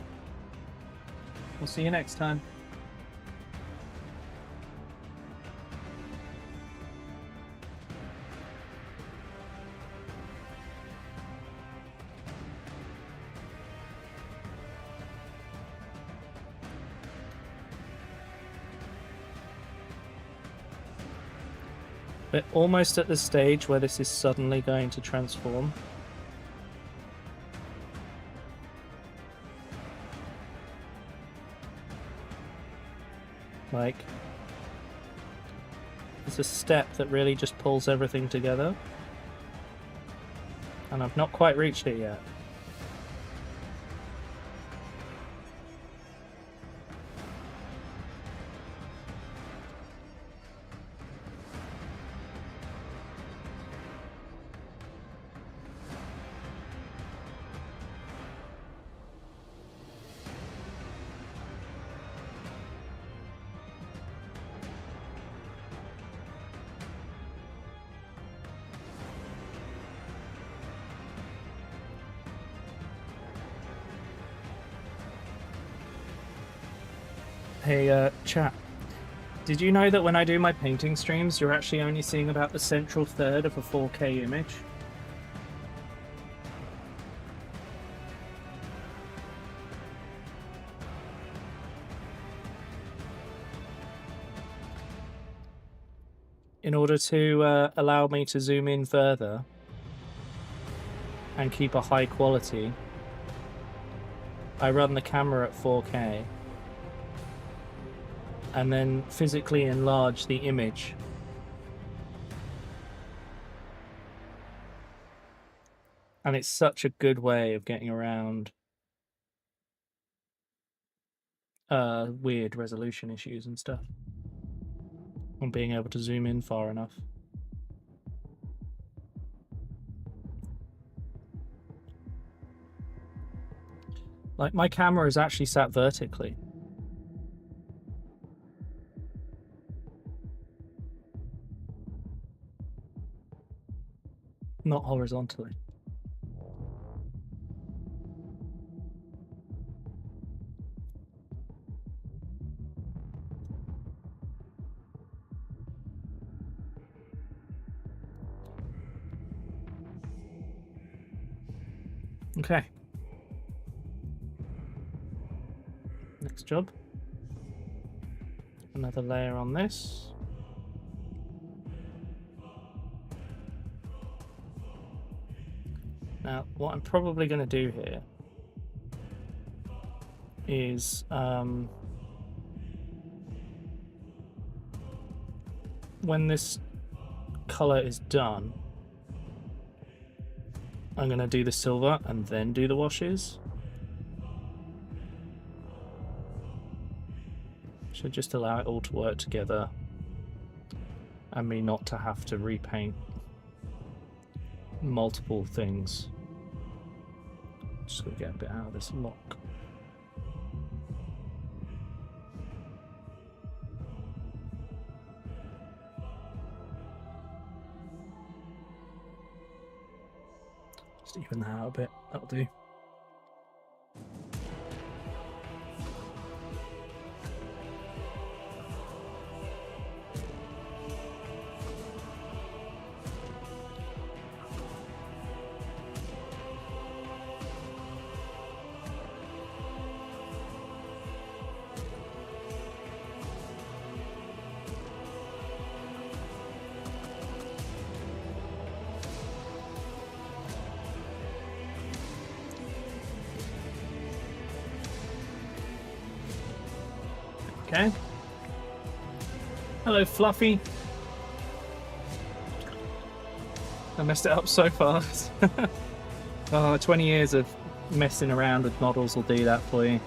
We'll see you next time. We're almost at the stage where this is suddenly going to transform. Like, it's a step that really just pulls everything together. And I've not quite reached it yet. Hey, chat. Did you know that when I do my painting streams, you're actually only seeing about the central third of a 4K image? In order to allow me to zoom in further and keep a high quality, I run the camera at 4K. And then physically enlarge the image. And it's such a good way of getting around weird resolution issues and stuff. And being able to zoom in far enough. Like, my camera is actually sat vertically. Not horizontally. Okay. Next job. Another layer on this. Now, what I'm probably going to do here is when this color is done, I'm going to do the silver and then do the washes. Should just allow it all to work together and me not to have to repaint multiple things. Just gonna get a bit out of this lock. Just even that out a bit, that'll do. Okay. Hello, Fluffy. I messed it up so fast. Oh, 20 years of messing around with models will do that for you.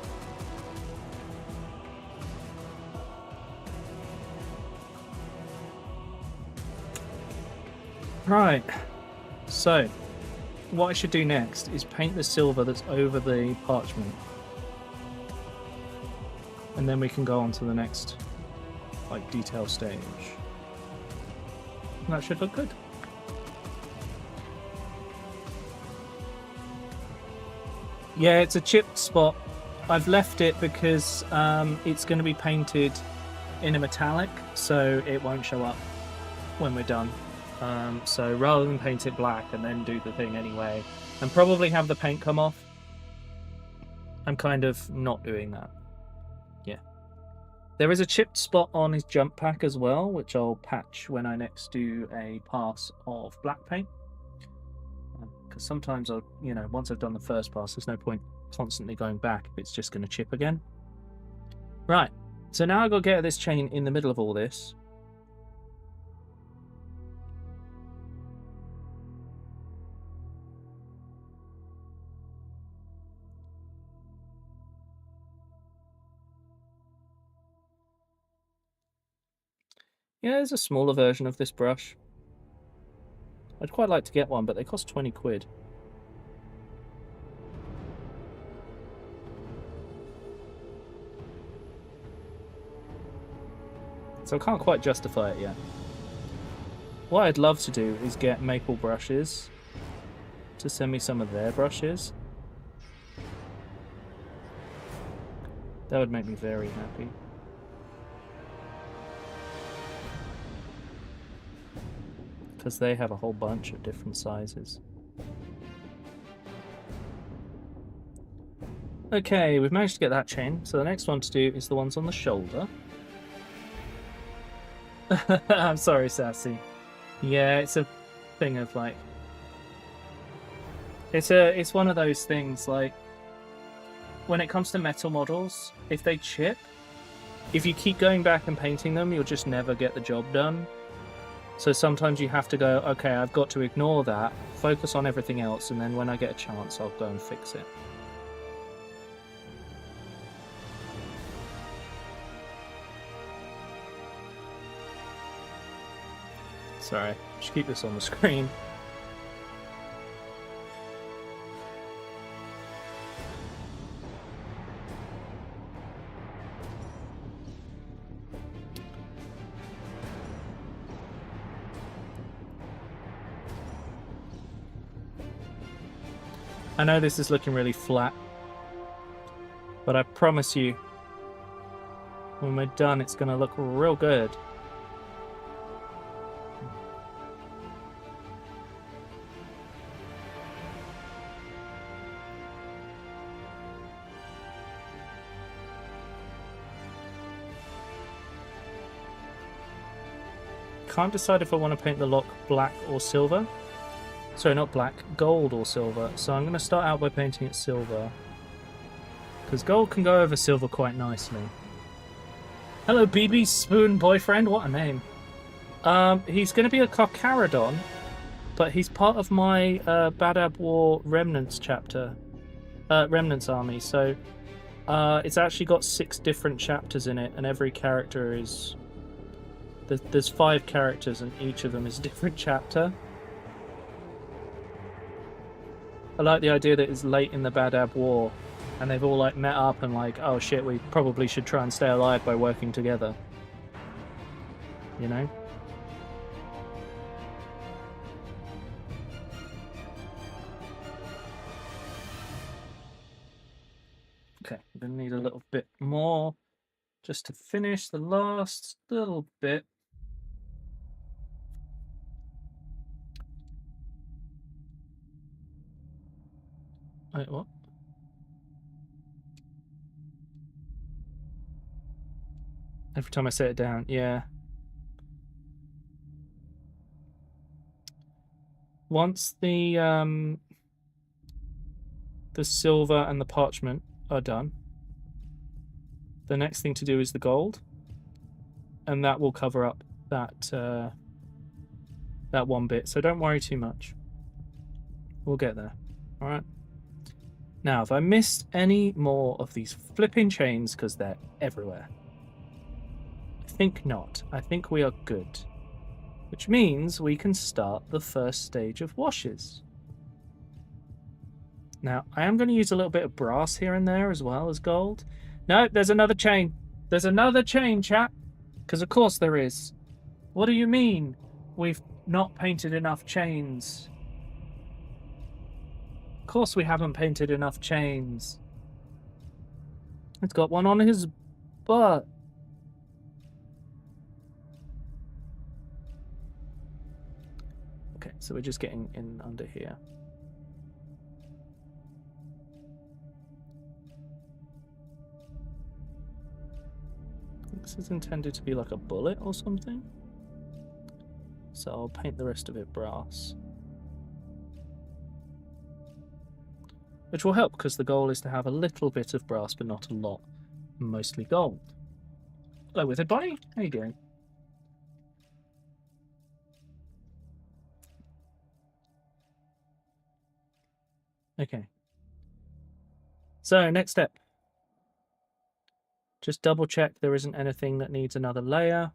Right. So, what I should do next is paint the silver that's over the parchment. And then we can go on to the next, like, detail stage. And that should look good. Yeah, it's a chipped spot. I've left it because it's going to be painted in a metallic, so it won't show up when we're done. So rather than paint it black and then do the thing anyway, and probably have the paint come off, I'm kind of not doing that. Yeah. There is a chipped spot on his jump pack as well, which I'll patch when I next do a pass of black paint. Because sometimes I'll, once I've done the first pass, there's no point constantly going back if it's just going to chip again. Right, so now I've got to get this chain in the middle of all this. Yeah, there's a smaller version of this brush. I'd quite like to get one, but they cost 20 quid. So I can't quite justify it yet. What I'd love to do is get Maple Brushes to send me some of their brushes. That would make me very happy. Because they have a whole bunch of different sizes. Okay, we've managed to get that chain. So the next one to do is the ones on the shoulder. I'm sorry, Sassy. Yeah, it's a thing of like... It's one of those things like... When it comes to metal models, if they chip, if you keep going back and painting them, you'll just never get the job done. So sometimes you have to go, okay, I've got to ignore that, focus on everything else, and then when I get a chance, I'll go and fix it. Sorry, just keep this on the screen. I know this is looking really flat, but I promise you, when we're done, it's going to look real good. Can't decide if I want to paint the lock black or silver. Sorry, not black, gold or silver. So I'm going to start out by painting it silver. Because gold can go over silver quite nicely. Hello, BB Spoon Boyfriend. What a name. He's going to be a Carcharodon, but he's part of my Badab War Remnants chapter. Remnants army. So it's actually got 6 different chapters in it, and every character is... There's 5 characters, and each of them is a different chapter. I like the idea that it's late in the Badab War, and they've all like met up and like, oh shit, we probably should try and stay alive by working together. You know? Okay, we're gonna need a little bit more just to finish the last little bit. Wait, what? Every time I set it down, yeah. Once the silver and the parchment are done, the next thing to do is the gold, and that will cover up that that one bit. So don't worry too much. We'll get there. All right. Now, have I missed any more of these flipping chains because they're everywhere? I think not. I think we are good. Which means we can start the first stage of washes. Now, I am going to use a little bit of brass here and there as well as gold. No, there's another chain. There's another chain, chat. Because of course there is. What do you mean we've not painted enough chains? Of course we haven't painted enough chains. It's got one on his butt. Okay, so we're just getting in under here. This is intended to be like a bullet or something. So I'll paint the rest of it brass. Which will help because the goal is to have a little bit of brass but not a lot. Mostly gold. Hello, Withered Bonnie. How you doing? Okay. So, next step. Just double check there isn't anything that needs another layer.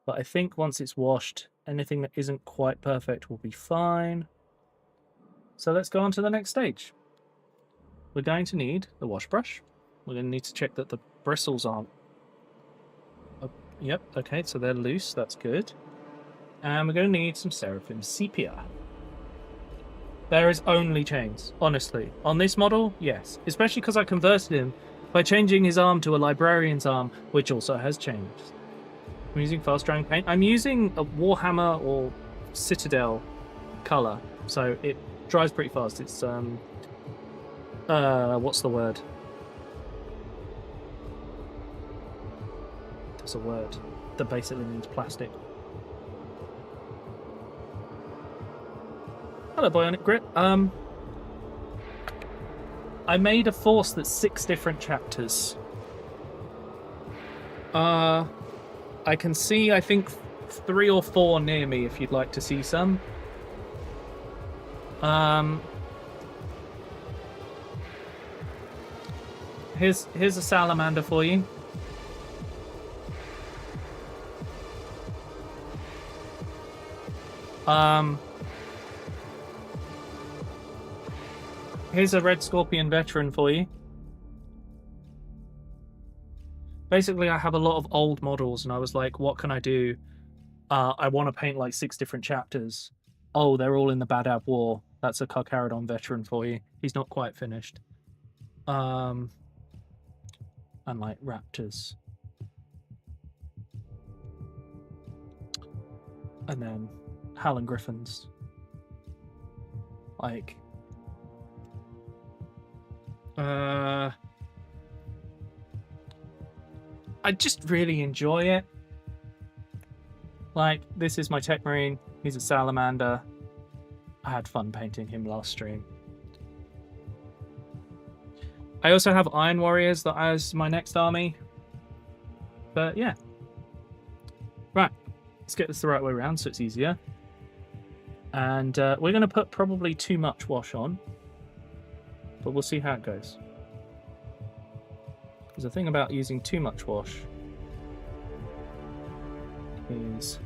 But I think once it's washed, anything that isn't quite perfect will be fine. So let's go on to the next stage. We're going to need the wash brush. We're going to need to check that the bristles aren't... Oh, yep, okay, so they're loose, that's good. And we're going to need some Seraphim Sepia. There is only chains, honestly. On this model, yes. Especially because I converted him by changing his arm to a librarian's arm, which also has chains. I'm using fast drying paint. I'm using a Warhammer or Citadel colour, so it dries pretty fast. It's what's the word? There's a word that basically means plastic. Hello, Bionic Grip. I made a force that's 6 different chapters. I can see, I think, 3 or 4 near me if you'd like to see some. Here's a salamander for you. Here's a red scorpion veteran for you. Basically, I have a lot of old models, and I was like, what can I do? I want to paint like 6 different chapters. Oh, they're all in the Badab War. That's a Carcharodon veteran for you. He's not quite finished. And like raptors. And then Howling Griffins. Like... I just really enjoy it. Like, this is my Tech Marine. He's a salamander. I had fun painting him last stream. I also have Iron Warriors that as my next army. But yeah. Right. Let's get this the right way around so it's easier. And we're going to put probably too much wash on. But we'll see how it goes. Because the thing about using too much wash is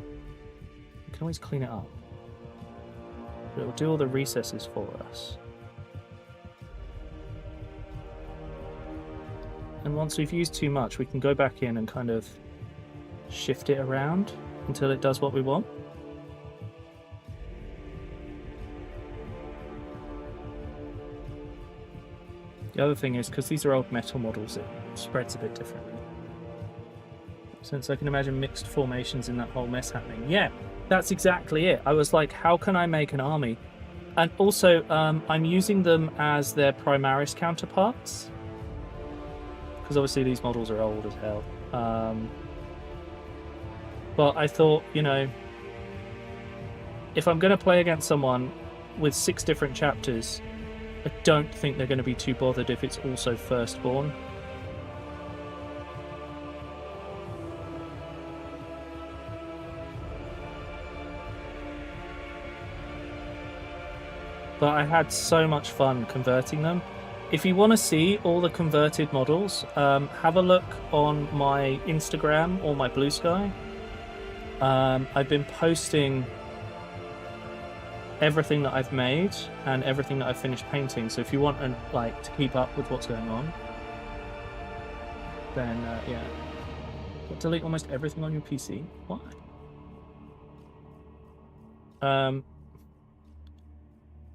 we can always clean it up. But it will do all the recesses for us. And once we've used too much, we can go back in and kind of shift it around until it does what we want. The other thing is, because these are old metal models, it spreads a bit differently. Since I can imagine mixed formations in that whole mess happening. Yeah, that's exactly it. I was like, how can I make an army? And also, I'm using them as their Primaris counterparts. Because obviously these models are old as hell. But I thought, you know, if I'm going to play against someone with 6 different chapters, I don't think they're going to be too bothered if it's also Firstborn. But I had so much fun converting them. If you want to see all the converted models, have a look on my Instagram or my Blue Sky. I've been posting everything that I've made and everything that I've finished painting. So if you want to keep up with what's going on, then yeah. But delete almost everything on your PC. Why?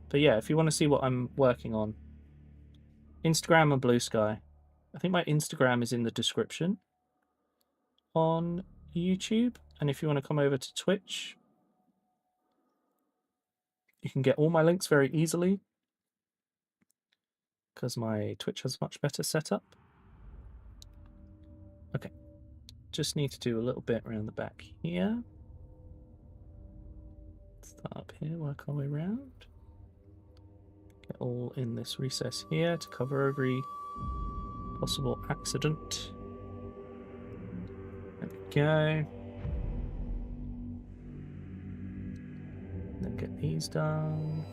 But yeah, if you want to see what I'm working on, Instagram and Blue Sky. I think my Instagram is in the description on YouTube. And if you want to come over to Twitch, you can get all my links very easily because my Twitch has much better setup. Okay, just need to do a little bit around the back here. Start up here, work our way around. Get all in this recess here to cover every possible accident. There we go. Then get these done.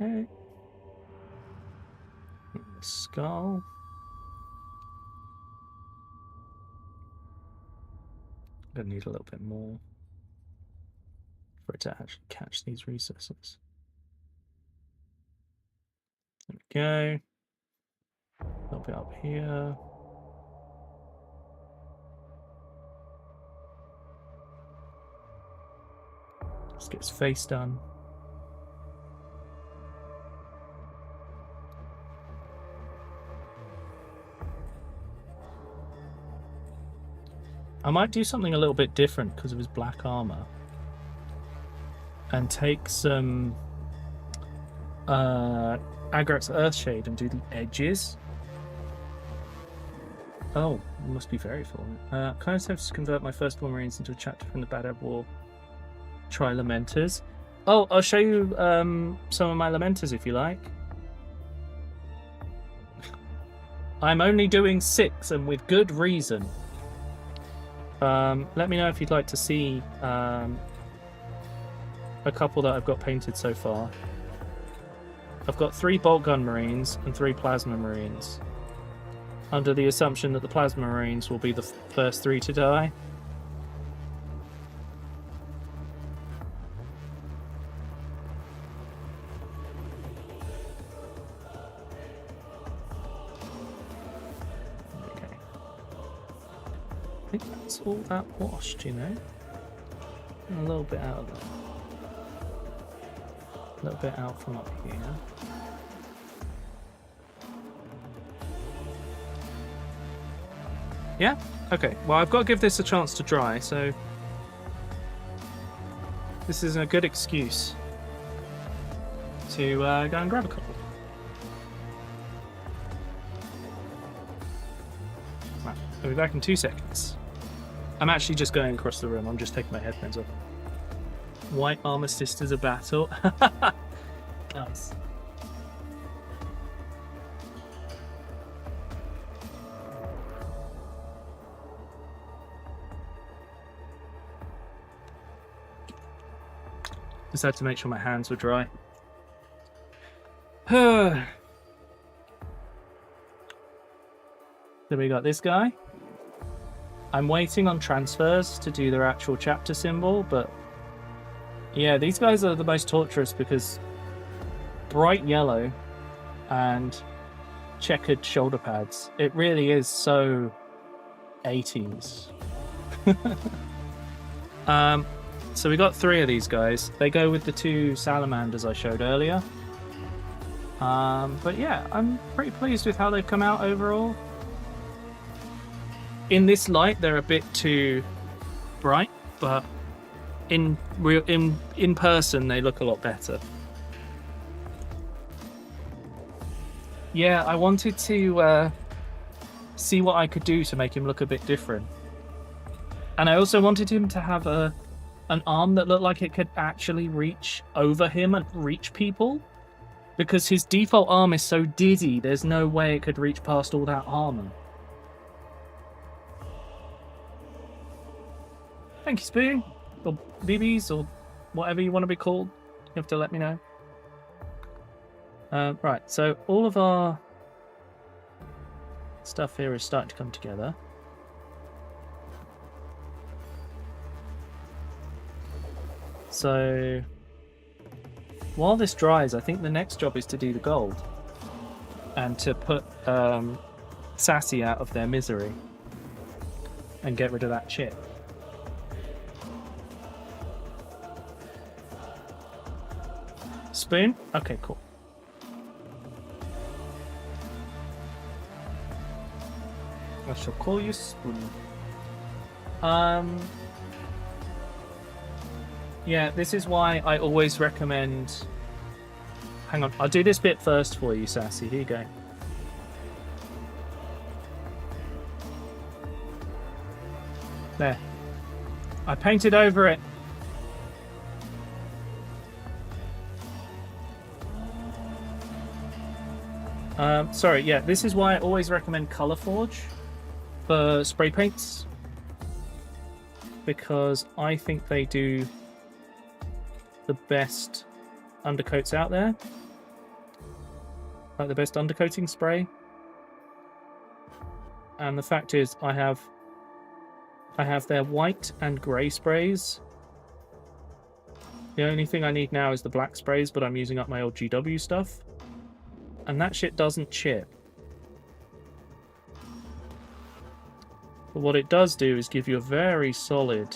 Okay. Skull. I'm gonna need a little bit more for it to actually catch these recesses. There we go. A little bit up here. Let's get his face done. I might do something a little bit different because of his black armor and take some Agrat's Earthshade and do the edges. Oh, it must be very full. Kind of attempts to convert my firstborn Marines into a chapter from the Badab War. Try Lamenters. Oh, I'll show you some of my Lamenters if you like. I'm only doing 6 and with good reason. Let me know if you'd like to see a couple that I've got painted so far. I've got 3 Bolt Gun Marines and 3 Plasma Marines, under the assumption that the Plasma Marines will be the first 3 to die. I think that's all that washed, you know. A little bit out of there. A little bit out from up here. Yeah? Okay. Well, I've got to give this a chance to dry, so this is a good excuse to go and grab a couple. Right. I'll be back in 2 seconds. I'm actually just going across the room. I'm just taking my headphones off. White Armor Sisters of Battle. Nice. Just had to make sure my hands were dry. Then we got this guy. I'm waiting on transfers to do their actual chapter symbol, but yeah, these guys are the most torturous because bright yellow and checkered shoulder pads. It really is so 80s. So we got 3 of these guys. They go with the 2 salamanders I showed earlier. But yeah, I'm pretty pleased with how they've come out overall. In this light, they're a bit too bright, but in person, they look a lot better. Yeah, I wanted to see what I could do to make him look a bit different, and I also wanted him to have an arm that looked like it could actually reach over him and reach people, because his default arm is so dizzy. There's no way it could reach past all that armor. Thank you, Spoon, or BBs, or whatever you want to be called. You have to let me know. Right, so all of our stuff here is starting to come together. So while this dries, I think the next job is to do the gold and to put Sassy out of their misery and get rid of that chip. Spoon? Okay, cool. I shall call you Spoon. Yeah, this is why I always recommend... Hang on, I'll do this bit first for you, Sassy. Here you go. There. I painted over it. Sorry, yeah, this is why I always recommend Colour Forge for spray paints, because I think they do the best undercoats out there. like the best undercoating spray. And the fact is, I have their white and grey sprays. The only thing I need now is the black sprays, but I'm using up my old GW stuff. And that shit doesn't chip. But what it does do is give you a very solid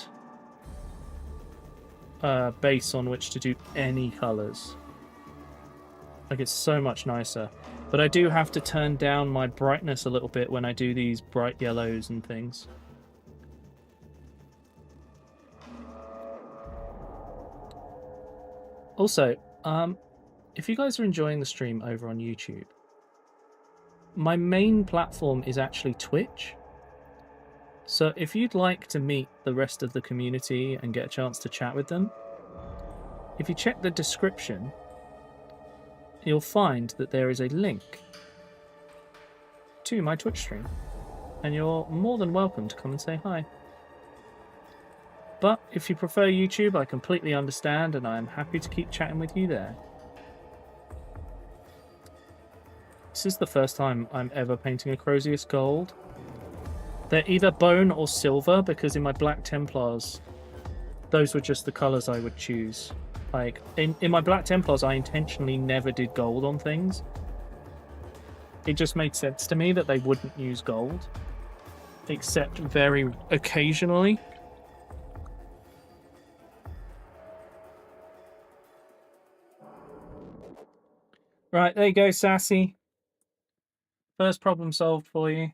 base on which to do any colours. Like, it's so much nicer. But I do have to turn down my brightness a little bit when I do these bright yellows and things. Also, if you guys are enjoying the stream over on YouTube, my main platform is actually Twitch. So if you'd like to meet the rest of the community and get a chance to chat with them, if you check the description, you'll find that there is a link to my Twitch stream, and you're more than welcome to come and say hi. But if you prefer YouTube, I completely understand, and I'm happy to keep chatting with you there. This is the first time I'm ever painting a Crozius Gold. They're either bone or silver, because in my Black Templars, those were just the colours I would choose. Like, in my Black Templars, I intentionally never did gold on things. It just made sense to me that they wouldn't use gold, except very occasionally. Right, there you go, Sassy. First problem solved for you.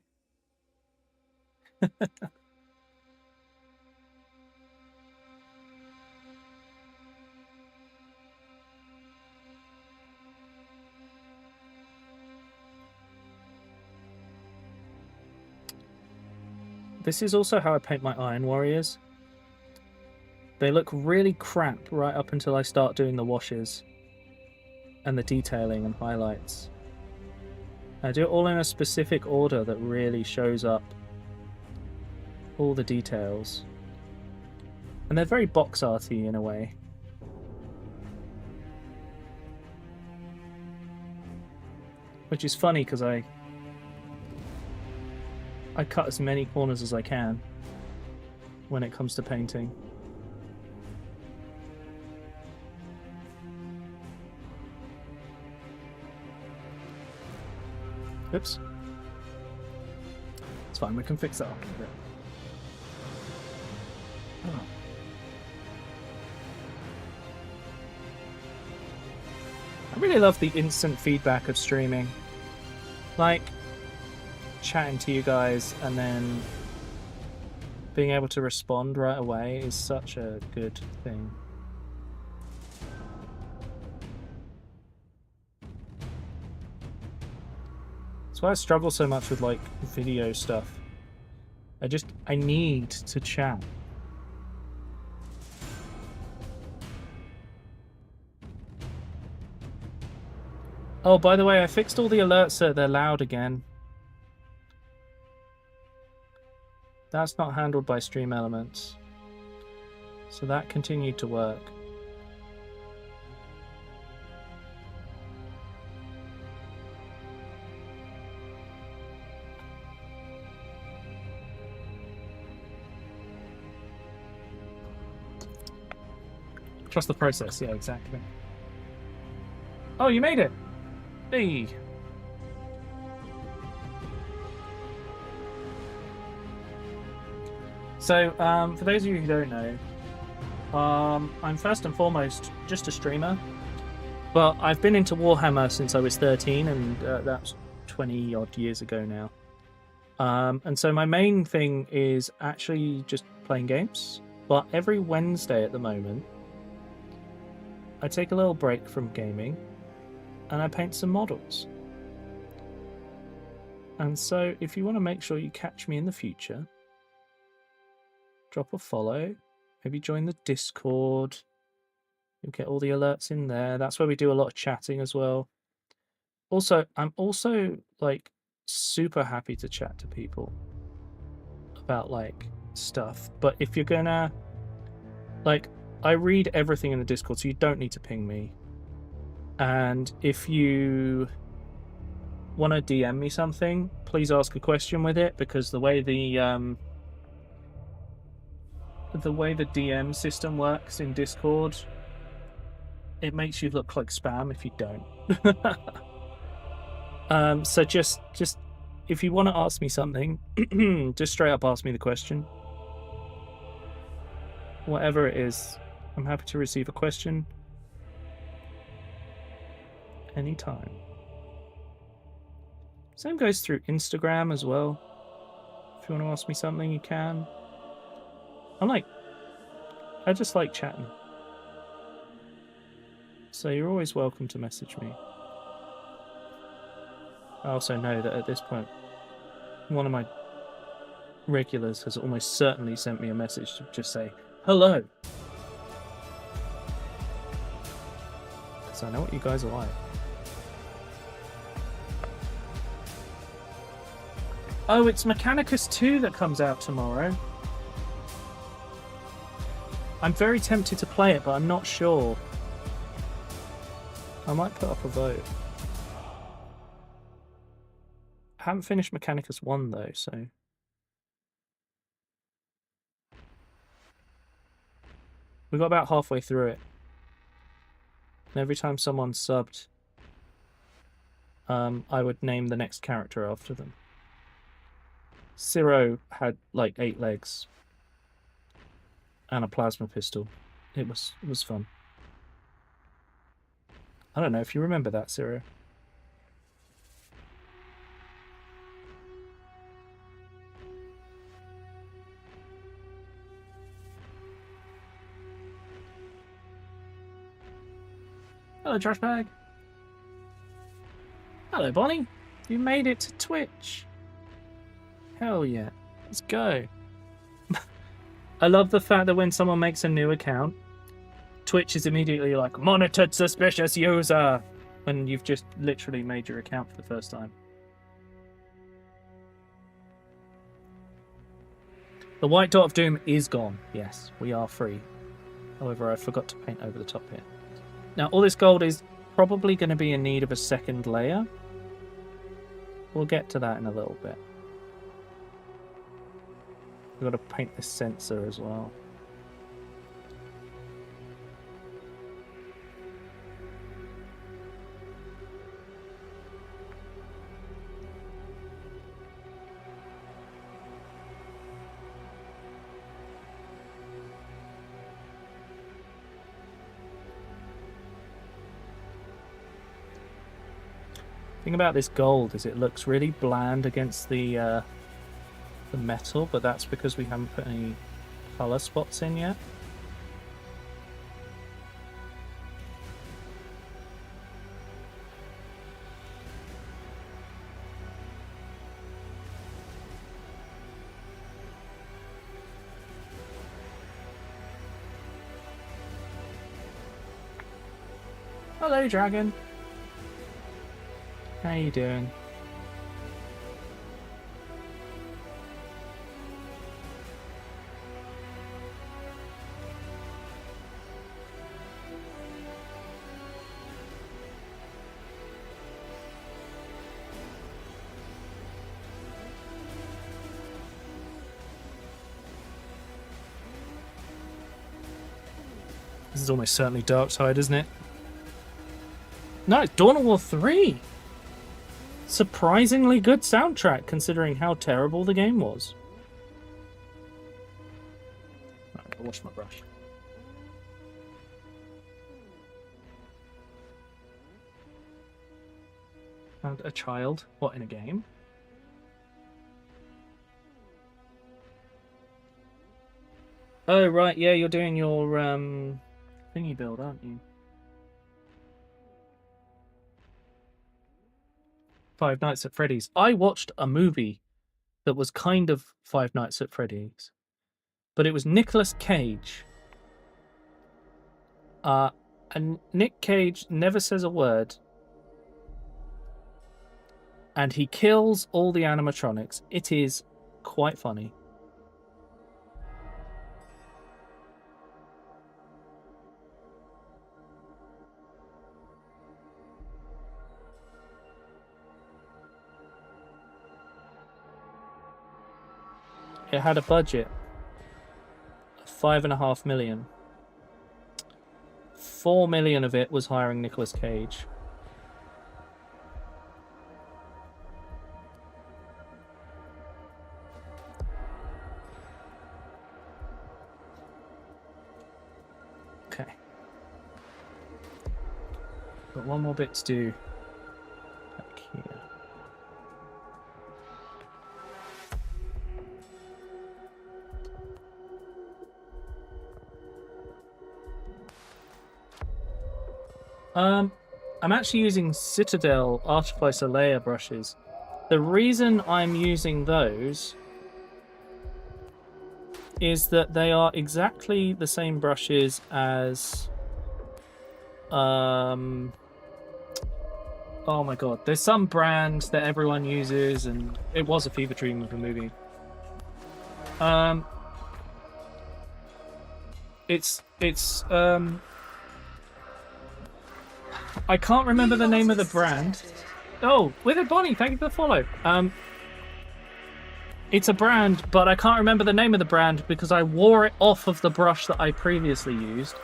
This is also how I paint my Iron Warriors. They look really crap right up until I start doing the washes and the detailing and highlights. I do it all in a specific order that really shows up all the details. And they're very box arty in a way. Which is funny because I cut as many corners as I can when it comes to painting. Oops. It's fine, we can fix that up a bit. Oh. I really love the instant feedback of streaming. Like, chatting to you guys and then being able to respond right away is such a good thing. That's why I struggle so much with, like, video stuff. I need to chat. Oh, by the way, I fixed all the alerts so they're loud again. That's not handled by Stream Elements. So that continued to work. Trust the process, yeah, exactly. Oh, you made it! Hey! So, for those of you who don't know, I'm first and foremost just a streamer, but I've been into Warhammer since I was 13, and that's 20 odd years ago now. And so my main thing is actually just playing games, but every Wednesday at the moment, I take a little break from gaming, and I paint some models. And so, if you want to make sure you catch me in the future, drop a follow, maybe join the Discord. You'll get all the alerts in there. That's where we do a lot of chatting as well. Also, I'm also like super happy to chat to people about like stuff. But if you're gonna like, I read everything in the Discord, so you don't need to ping me. And if you want to DM me something, please ask a question with it, because the way the DM system works in Discord, it makes you look like spam if you don't. So just if you want to ask me something, just straight up ask me the question. Whatever it is, I'm happy to receive a question anytime. Same goes through Instagram as well. If you want to ask me something, you can. I just like chatting. So you're always welcome to message me. I also know that at this point, one of my regulars has almost certainly sent me a message to just say, hello. So I know what you guys are like. Oh, it's Mechanicus 2 that comes out tomorrow. I'm very tempted to play it, but I'm not sure. I might put up a vote. I haven't finished Mechanicus 1 though, so... We got about halfway through it. And every time someone subbed, I would name the next character after them. Ciro had like 8 legs and a plasma pistol. It was fun. I don't know if you remember that, Ciro. Hello, trash bag. Hello, Bonnie. You made it to Twitch. Hell yeah. Let's go. I love the fact that when someone makes a new account, Twitch is immediately like, monitored suspicious user, when you've just literally made your account for the first time. The white dot of doom is gone. Yes, we are free. However, I forgot to paint over the top here. Now, all this gold is probably going to be in need of a second layer. We'll get to that in a little bit. We've got to paint this sensor as well. The thing about this gold is it looks really bland against the metal, but that's because we haven't put any color spots in yet. Hello, dragon. How you doing? This is almost certainly Darkside, isn't it? No, it's Dawn of War 3! Surprisingly good soundtrack, considering how terrible the game was. Right, I'll wash my brush. Found a child. What, in a game? Oh, right, yeah, you're doing your, thingy build, aren't you? Five Nights at Freddy's. I watched a movie that was kind of Five Nights at Freddy's, but it was Nicolas Cage. And Nick Cage never says a word, and he kills all the animatronics. It is quite funny. it had a budget of 5.5 million. 4 million of it was hiring Nicolas Cage. Okay. Got one more bit to do back here. I'm actually using Citadel Artificer layer brushes. The reason I'm using those is that they are exactly the same brushes as oh my god, there's some brand that everyone uses, and it was a fever dream of a movie. It's I can't remember the name of the brand. Oh, Withered Bonnie, thank you for the follow. It's a brand, but I can't remember the name of the brand because I wore it off of the brush that I previously used.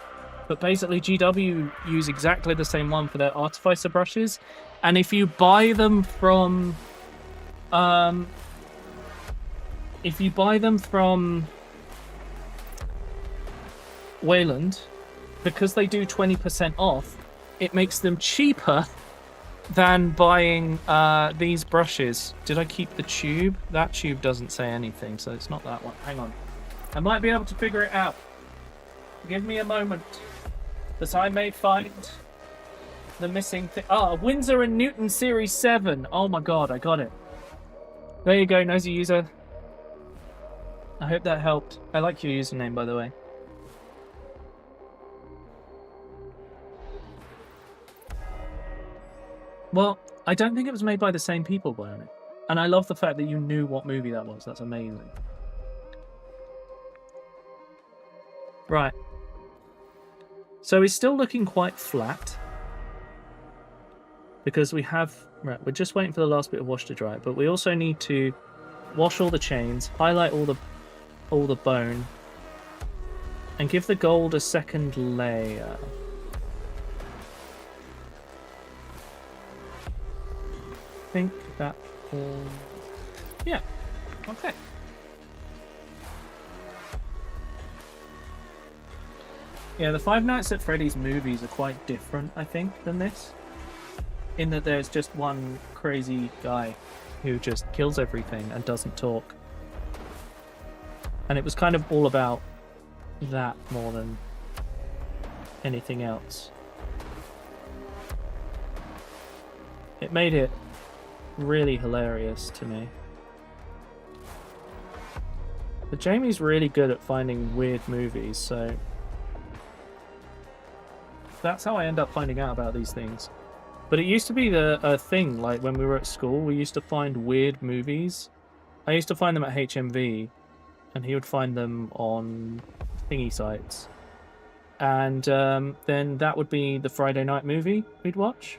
But basically, GW use exactly the same one for their Artificer brushes. And if you buy them from... Wayland, because they do 20% off, it makes them cheaper than buying these brushes. Did I keep the tube? That tube doesn't say anything, so it's not that one. Hang on. I might be able to figure it out. Give me a moment, that I may find the missing thing. Ah, Windsor and Newton Series 7. Oh my god, I got it. There you go, nosy user. I hope that helped. I like your username, by the way. Well, I don't think it was made by the same people, Bionic. And I love the fact that you knew what movie that was. That's amazing. Right. So he's still looking quite flat. Because we have... Right, we're just waiting for the last bit of wash to dry. But we also need to wash all the chains, highlight all the bone, and give the gold a second layer. I think that will... Yeah. Okay. Yeah, the Five Nights at Freddy's movies are quite different, I think, than this. In that there's just one crazy guy who just kills everything and doesn't talk. And it was kind of all about that more than anything else. It made it really hilarious to me. But Jamie's really good at finding weird movies, so that's how I end up finding out about these things. But it used to be a thing, like when we were at school, we used to find weird movies. I used to find them at HMV, and he would find them on thingy sites. And then that would be the Friday night movie we'd watch.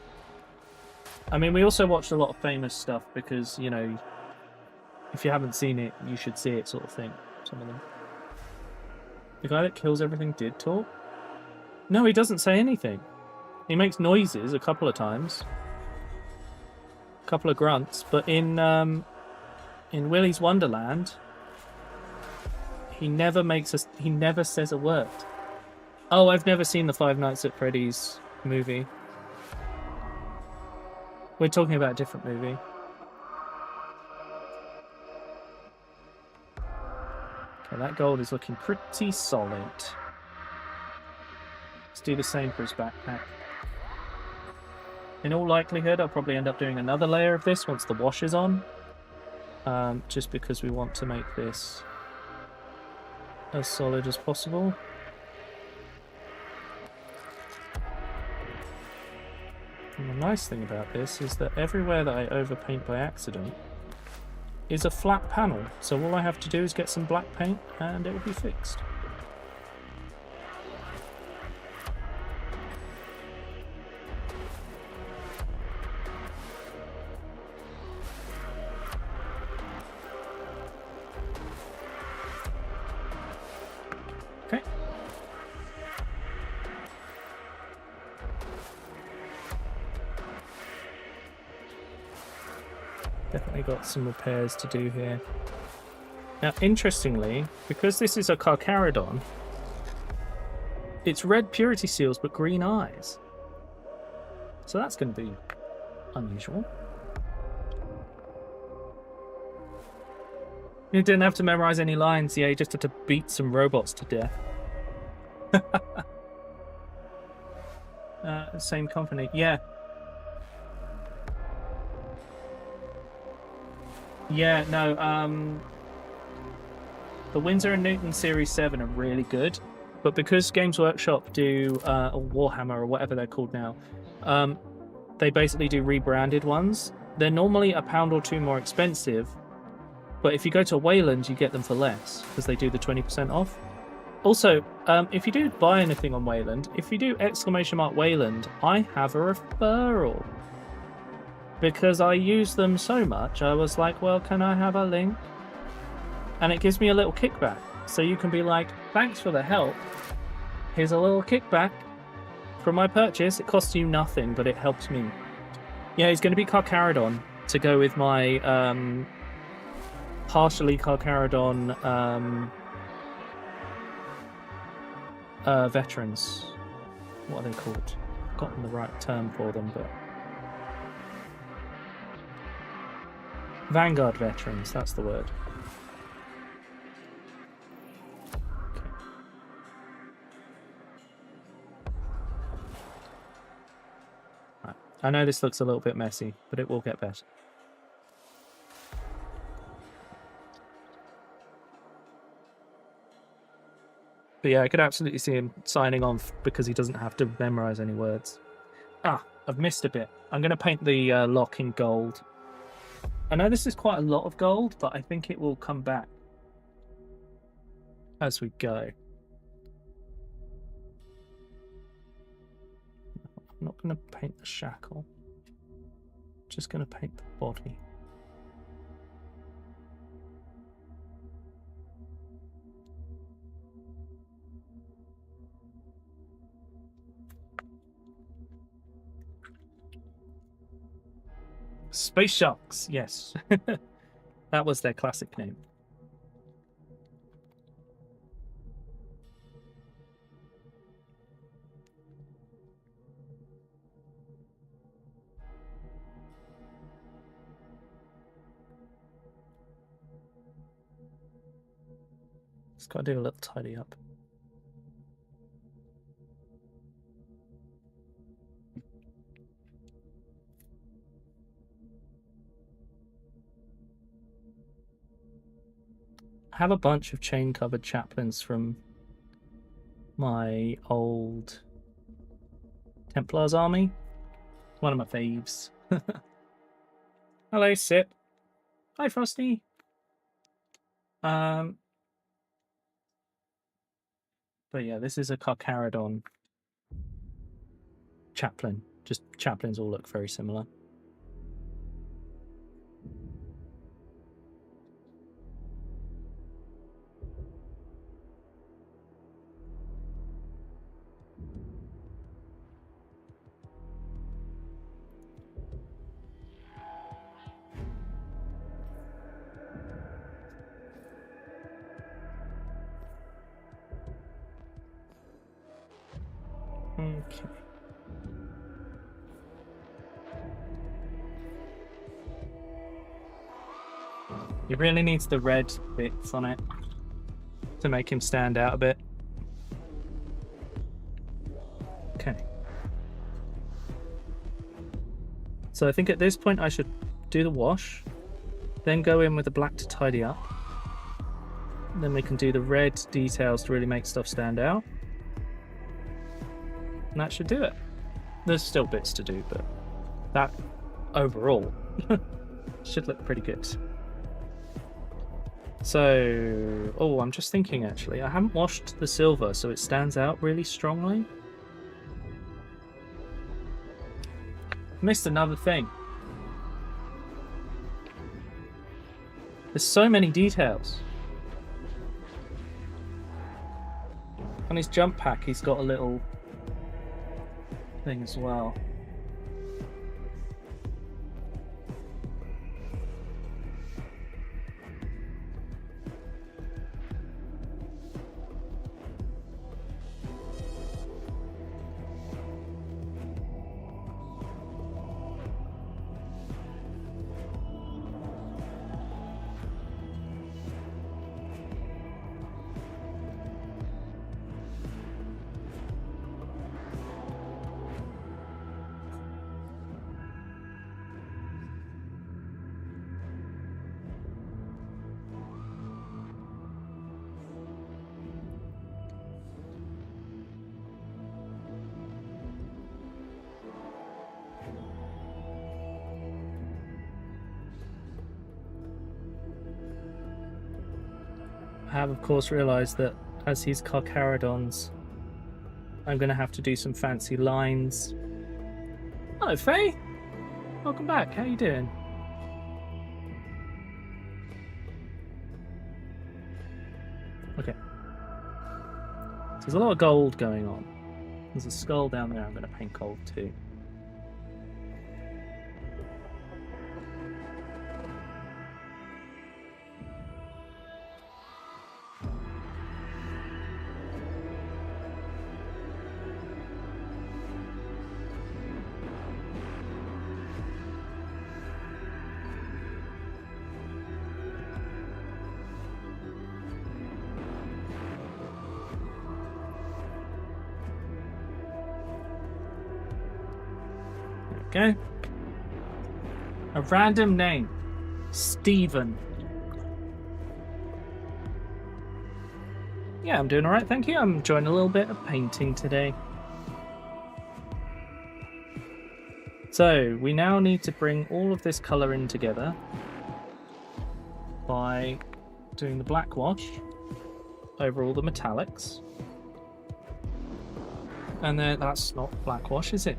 I mean, we also watched a lot of famous stuff because, you know, if you haven't seen it, you should see it sort of thing. Some of them. The guy that kills everything did talk? No, he doesn't say anything. He makes noises a couple of times. A couple of grunts. But in Willy's Wonderland, he never says a word. Oh, I've never seen the Five Nights at Freddy's movie. We're talking about a different movie. Okay, that gold is looking pretty solid. Let's do the same for his backpack. In all likelihood, I'll probably end up doing another layer of this once the wash is on. Just because we want to make this as solid as possible. And the nice thing about this is that everywhere that I overpaint by accident is a flat panel, so all I have to do is get some black paint and it will be fixed. Definitely got some repairs to do here. Now, interestingly, because this is a Carcharodon, it's red purity seals but green eyes. So that's going to be unusual. You didn't have to memorize any lines, yeah, you just had to beat some robots to death. Same company, yeah. Yeah, no, the Windsor and Newton Series 7 are really good, but because Games Workshop do Warhammer or whatever they're called now, they basically do rebranded ones. They're normally £1 or $2 more expensive, but if you go to Wayland, you get them for less because they do the 20% off. Also, if you do buy anything on Wayland, if you do !Wayland, I have a referral. Because I use them so much, I was like, well, can I have a link? And it gives me a little kickback. So you can be like, thanks for the help. Here's a little kickback from my purchase. It costs you nothing, but it helps me. Yeah, he's going to be Carcharodon to go with my partially Carcharodon veterans. What are they called? I've forgotten the right term for them, but... Vanguard veterans, that's the word. Okay. Right. I know this looks a little bit messy, but it will get better. But yeah, I could absolutely see him signing on because he doesn't have to memorize any words. Ah, I've missed a bit. I'm going to paint the lock in gold. I know this is quite a lot of gold, but I think it will come back as we go. I'm not going to paint the shackle. I'm just going to paint the body. Space Sharks, yes. That was their classic name. Just got to do a little tidy up. I have a bunch of chain-covered chaplains from my old Templars army. One of my faves. Hello, Sip. Hi, Frosty. But yeah, this is a Carcharodon chaplain. Just chaplains all look very similar. Okay. He really needs the red bits on it to make him stand out a bit. Okay. So I think at this point I should do the wash, then go in with the black to tidy up. Then we can do the red details to really make stuff stand out. And that should do it. There's still bits to do, but that overall should look pretty good. So, oh, I'm just thinking actually, I haven't washed the silver so it stands out really strongly. Missed another thing. There's so many details. On his jump pack he's got a little thing as well. have, of course, realised that as he's Carcharodons, I'm going to have to do some fancy lines. Hello, Faye. Welcome back. How you doing? Okay. So there's a lot of gold going on. There's a skull down there I'm going to paint gold too. Okay. A random name. Stephen. Yeah, I'm doing alright, thank you. I'm enjoying a little bit of painting today. So, we now need to bring all of this colour in together by doing the black wash over all the metallics. And then that's not black wash, is it?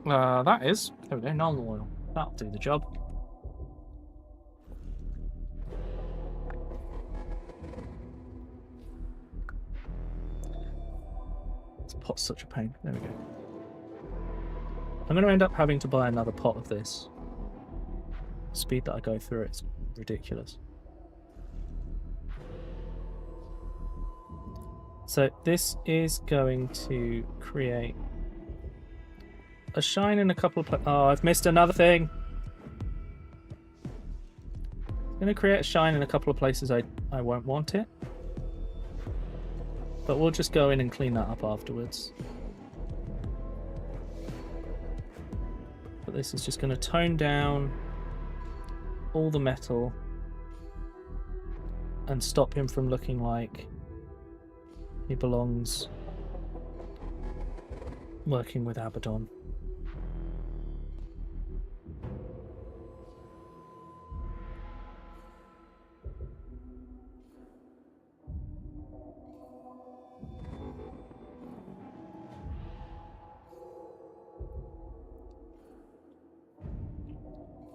That is. There we go, null oil. That'll do the job. This pot's such a pain. There we go. I'm going to end up having to buy another pot of this. The speed that I go through it's ridiculous. So this is going to create a shine in a couple of oh, I've missed another thing. I'm going to create a shine in a couple of places I won't want it. But we'll just go in and clean that up afterwards. But this is just going to tone down all the metal and stop him from looking like he belongs working with Abaddon.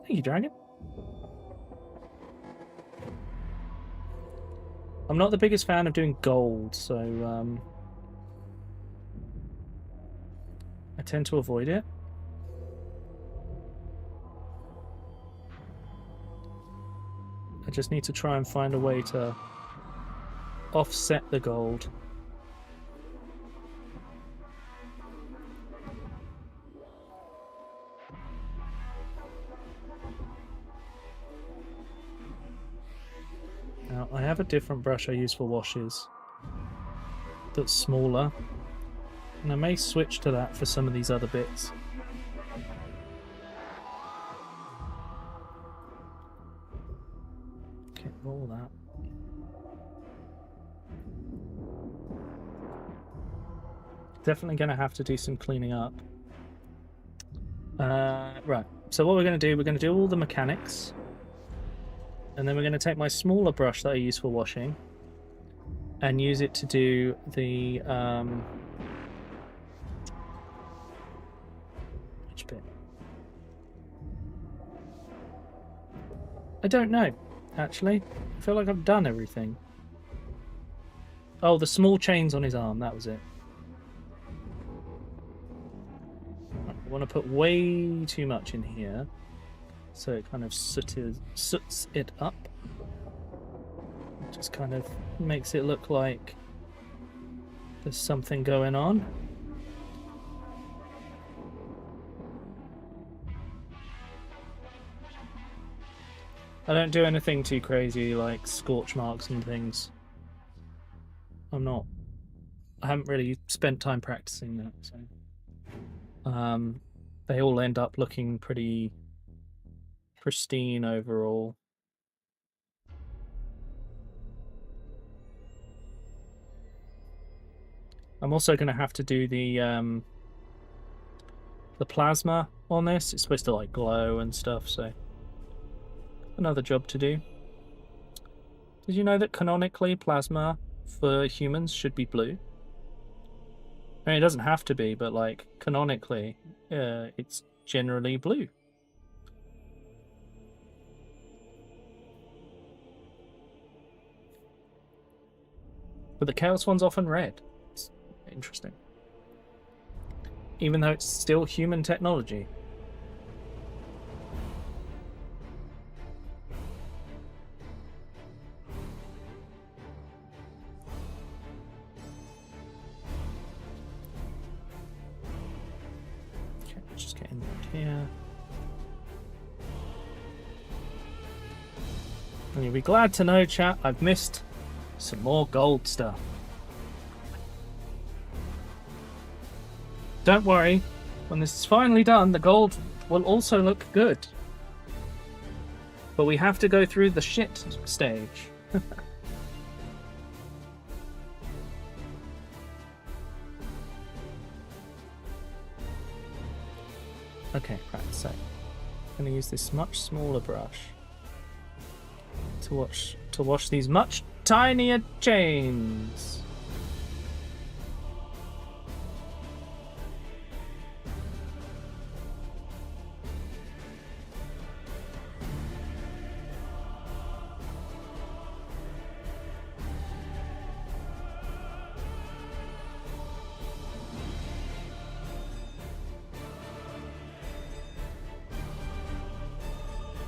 Thank you, Dragon. I'm not the biggest fan of doing gold, so I tend to avoid it. I just need to try and find a way to offset the gold. Now, I have a different brush I use for washes that's smaller, and I may switch to that for some of these other bits. Okay, roll that. Definitely going to have to do some cleaning up. Right, so what we're going to do, we're going to do all the mechanics. And then we're going to take my smaller brush that I use for washing and use it to do the which bit? I don't know, actually. I feel like I've done everything. Oh, the small chains on his arm, that was it. I want to put way too much in here, so it kind of soots it up. It just kind of makes it look like there's something going on. I don't do anything too crazy like scorch marks and things. I haven't really spent time practicing that, so they all end up looking pretty pristine overall. I'm also going to have to do the plasma on this. It's supposed to like glow and stuff, so another job to do. Did you know that canonically plasma for humans should be blue? I mean, it doesn't have to be, but like canonically, it's generally blue. But the Chaos one's often red. It's interesting. Even though it's still human technology. Okay, let's just get in here. And you'll be glad to know, chat, I've missed some more gold stuff. Don't worry, when this is finally done, the gold will also look good. But we have to go through the shit stage. Okay, right, so I'm going to use this much smaller brush to wash these much tinier chains.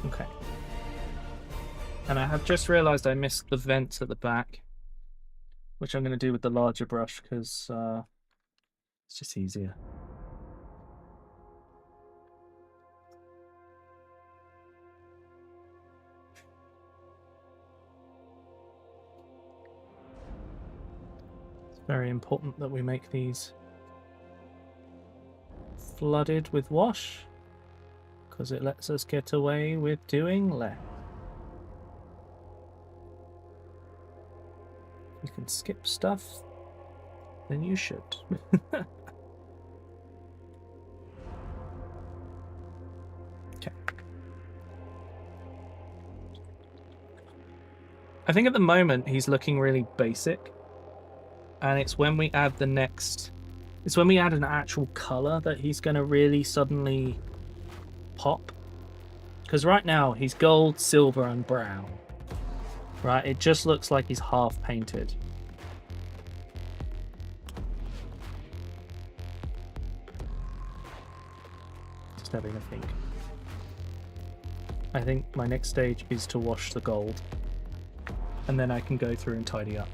Okay. And I have just realised I missed the vents at the back, which I'm going to do with the larger brush because it's just easier. It's very important that we make these flooded with wash, because it lets us get away with doing less. You can skip stuff, then you should. Okay. I think at the moment he's looking really basic, and it's when we add the next... It's when we add an actual colour that he's going to really suddenly pop. Because right now he's gold, silver and brown. Right, it just looks like he's half painted. Just having a think. I think my next stage is to wash the gold. And then I can go through and tidy up.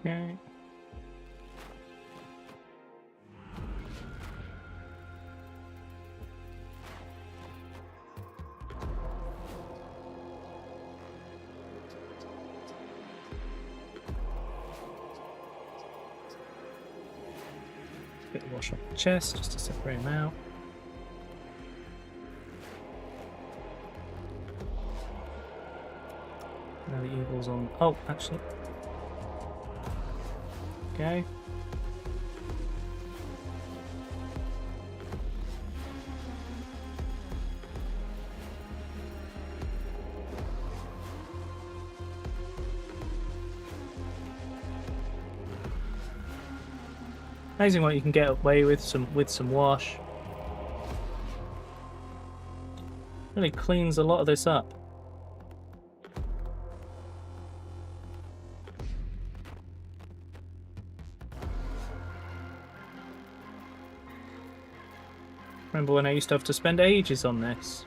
Okay. Bit of wash off the chest just to separate them out. Now the evil's on. Oh, actually. Okay. Amazing what you can get away with some wash. Really cleans a lot of this up. Remember when I used to have to spend ages on this?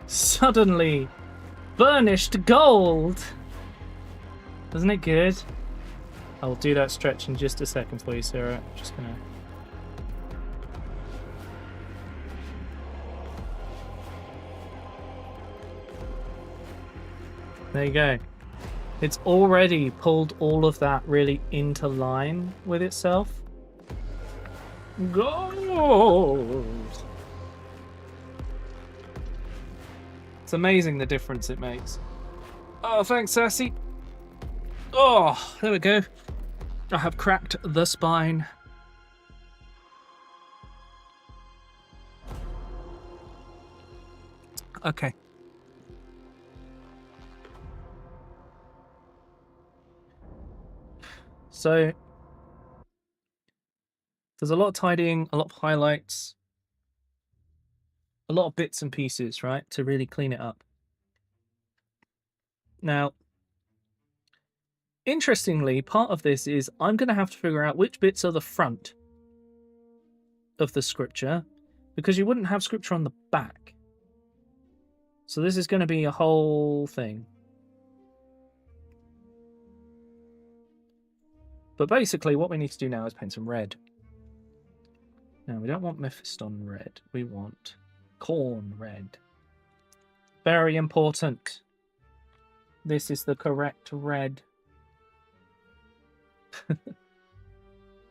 Suddenly, burnished gold! Isn't it good? I'll do that stretch in just a second for you, Sarah. Just gonna... There you go. It's already pulled all of that really into line with itself. Gold! It's amazing the difference it makes. Oh, thanks, Sassy. Oh, there we go. I have cracked the spine. Okay. So, there's a lot of tidying, a lot of highlights, a lot of bits and pieces, right, to really clean it up. Now, interestingly, part of this is I'm going to have to figure out which bits are the front of the scripture, because you wouldn't have scripture on the back. So this is going to be a whole thing. But basically, what we need to do now is paint some red. Now, we don't want Mephiston red. We want corn red. Very important. This is the correct red.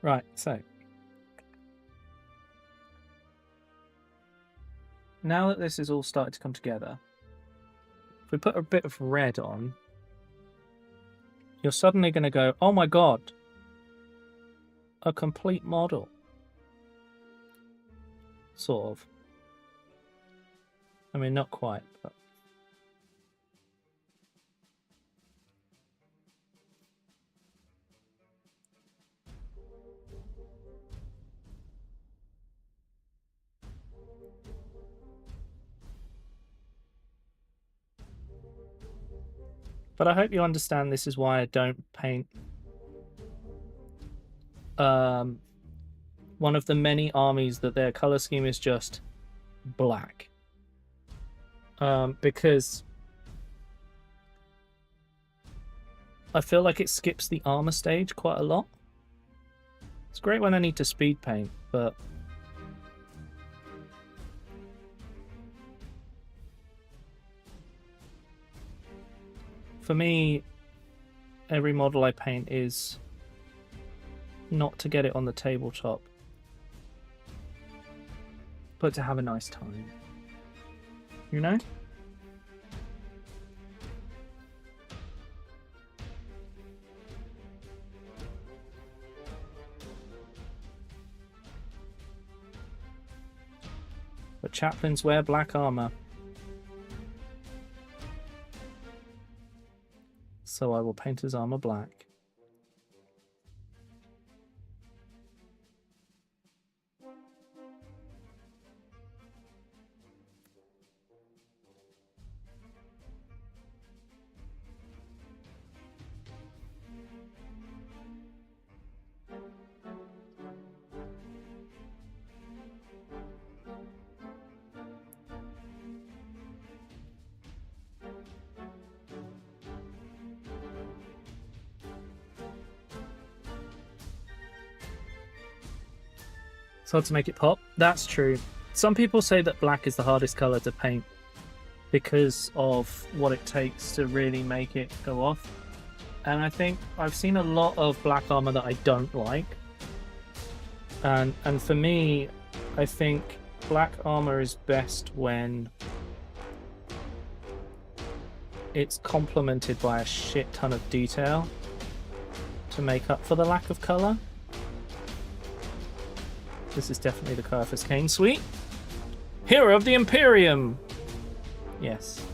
Right, so. Now that this is all started to come together, if we put a bit of red on, you're suddenly going to go, oh my god, a complete model. Sort of. I mean, not quite, but... But I hope you understand this is why I don't paint one of the many armies that their color scheme is just black. Because I feel like it skips the armor stage quite a lot. It's great when I need to speed paint, but for me, every model I paint is not to get it on the tabletop, but to have a nice time. You know? But chaplains wear black armor. So I will paint his armor black. It's hard to make it pop. That's true. Some people say that black is the hardest color to paint because of what it takes to really make it go off. And I think I've seen a lot of black armor that I don't like. And for me, I think black armor is best when it's complemented by a shit ton of detail to make up for the lack of color. This is definitely the Caiaphas Cain suite. Hero of the Imperium! Yes.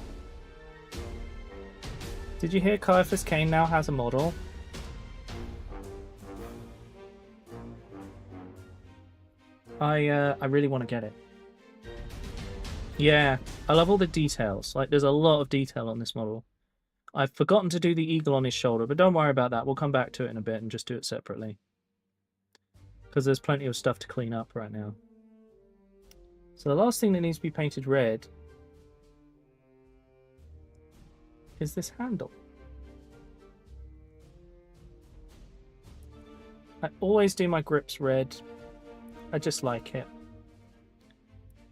Did you hear Caiaphas Cain now has a model? I really want to get it. Yeah, I love all the details. Like, there's a lot of detail on this model. I've forgotten to do the eagle on his shoulder, but don't worry about that. We'll come back to it in a bit and just do it separately. Because there's plenty of stuff to clean up right now. So the last thing that needs to be painted red is this handle. I always do my grips red. I just like it.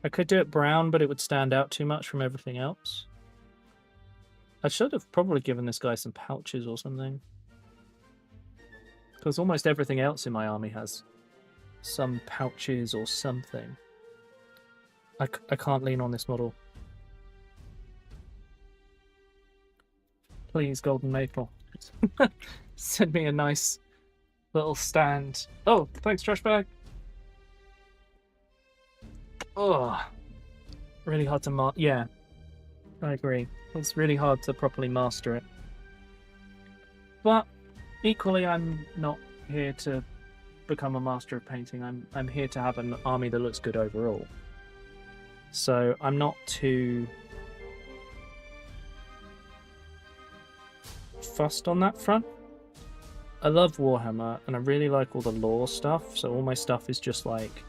I could do it brown, but it would stand out too much from everything else. I should have probably given this guy some pouches or something. Because almost everything else in my army has some pouches or something. I can't lean on this model. Please, Golden Maple. Send me a nice little stand. Oh, thanks, trash bag. Oh, really hard to yeah, I agree. It's really hard to properly master it. But equally, I'm not here to become a master of painting. I'm here to have an army that looks good overall. So I'm not too fussed on that front. I love Warhammer and I really like all the lore stuff, so all my stuff is just like,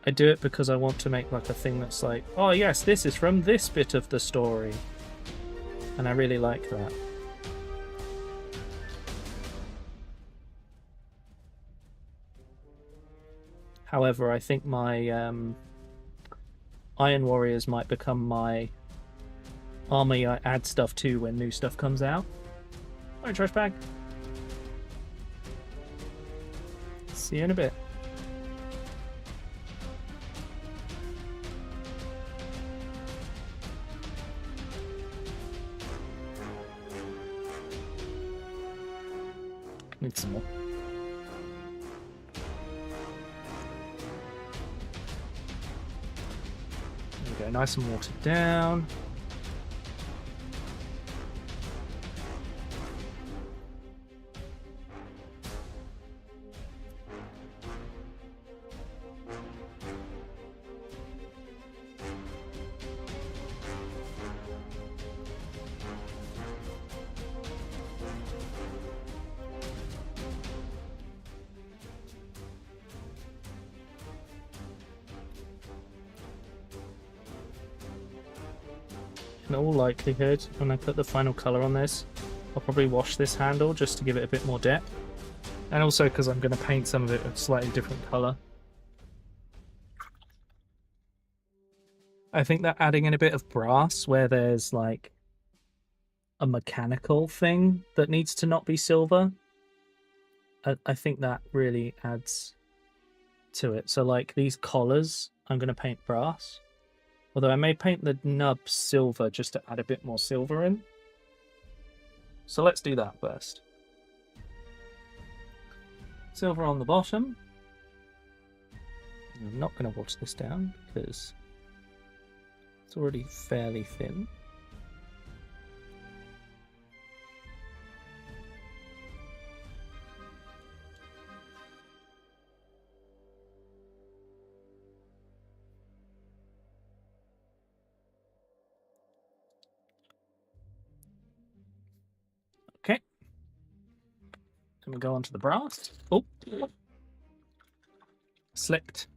I do it because I want to make like a thing that's like, oh yes, this is from this bit of the story, and I really like that. However, I think my Iron Warriors might become my army I add stuff to when new stuff comes out. Alright, trash bag. See you in a bit. Need some more. There we go, nice and watered down. In all likelihood, when I put the final colour on this, I'll probably wash this handle just to give it a bit more depth. And also because I'm going to paint some of it a slightly different colour. I think that adding in a bit of brass where there's like a mechanical thing that needs to not be silver, I think that really adds to it. So like these collars, I'm going to paint brass. Although I may paint the nub silver just to add a bit more silver in. So let's do that first. Silver on the bottom. I'm not going to water this down because it's already fairly thin. Okay. Then we go on to the brass. Oh, slipped.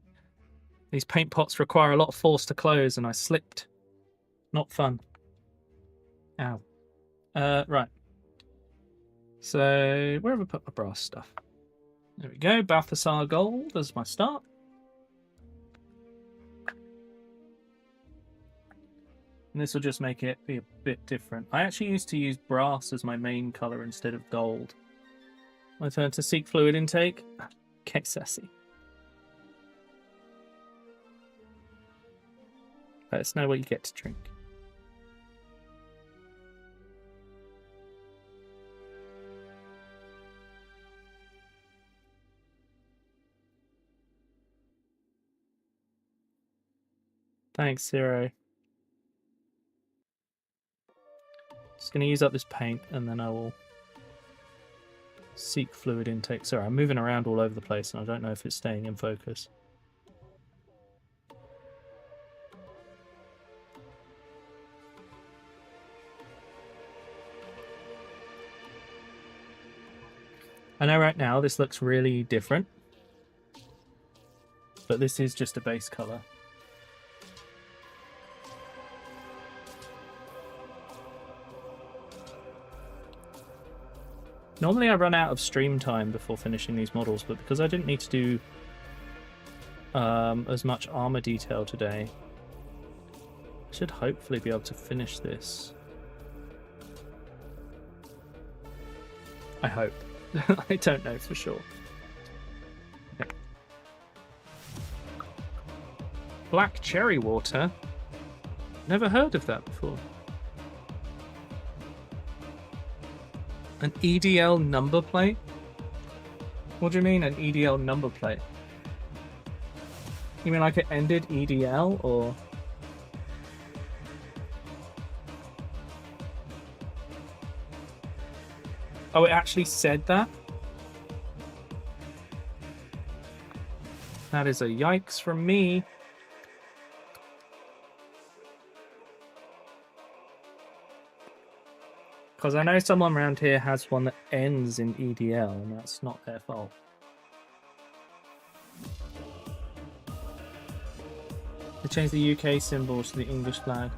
These paint pots require a lot of force to close, and I slipped. Not fun. Ow. Right. So, where have I put my brass stuff? There we go. Balthasar Gold as my start. And this will just make it be a bit different. I actually used to use brass as my main colour instead of gold. My turn to seek fluid intake. Okay, sassy. Let us know what you get to drink. Thanks, Zero. Just going to use up this paint and then I will seek fluid intake. Sorry, I'm moving around all over the place and I don't know if it's staying in focus. I know right now this looks really different, but this is just a base color. Normally I run out of stream time before finishing these models, but because I didn't need to do as much armor detail today, I should hopefully be able to finish this. I hope. I don't know for sure. Okay. Black cherry water? Never heard of that before. An EDL number plate? What do you mean, an EDL number plate? You mean like it ended EDL, or...? Oh, it actually said that? That is a yikes from me. Because I know someone around here has one that ends in EDL, and that's not their fault. They changed the UK symbol to the English flag.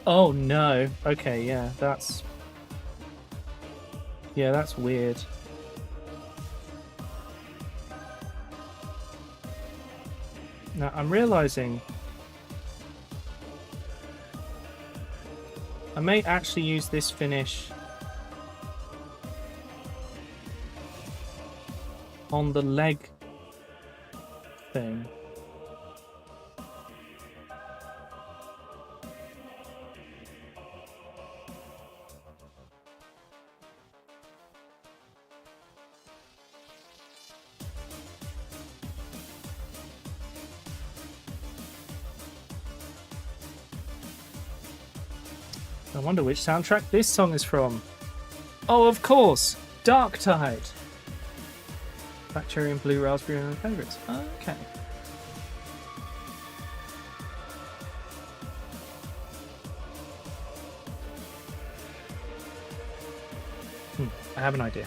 Oh no. Okay, yeah, that's... Yeah, that's weird. Now, I'm realizing I may actually use this finish on the leg thing. I wonder which soundtrack this song is from. Oh, of course! Dark Tide! Black cherry and blue raspberry are my favourites. Okay. I have an idea.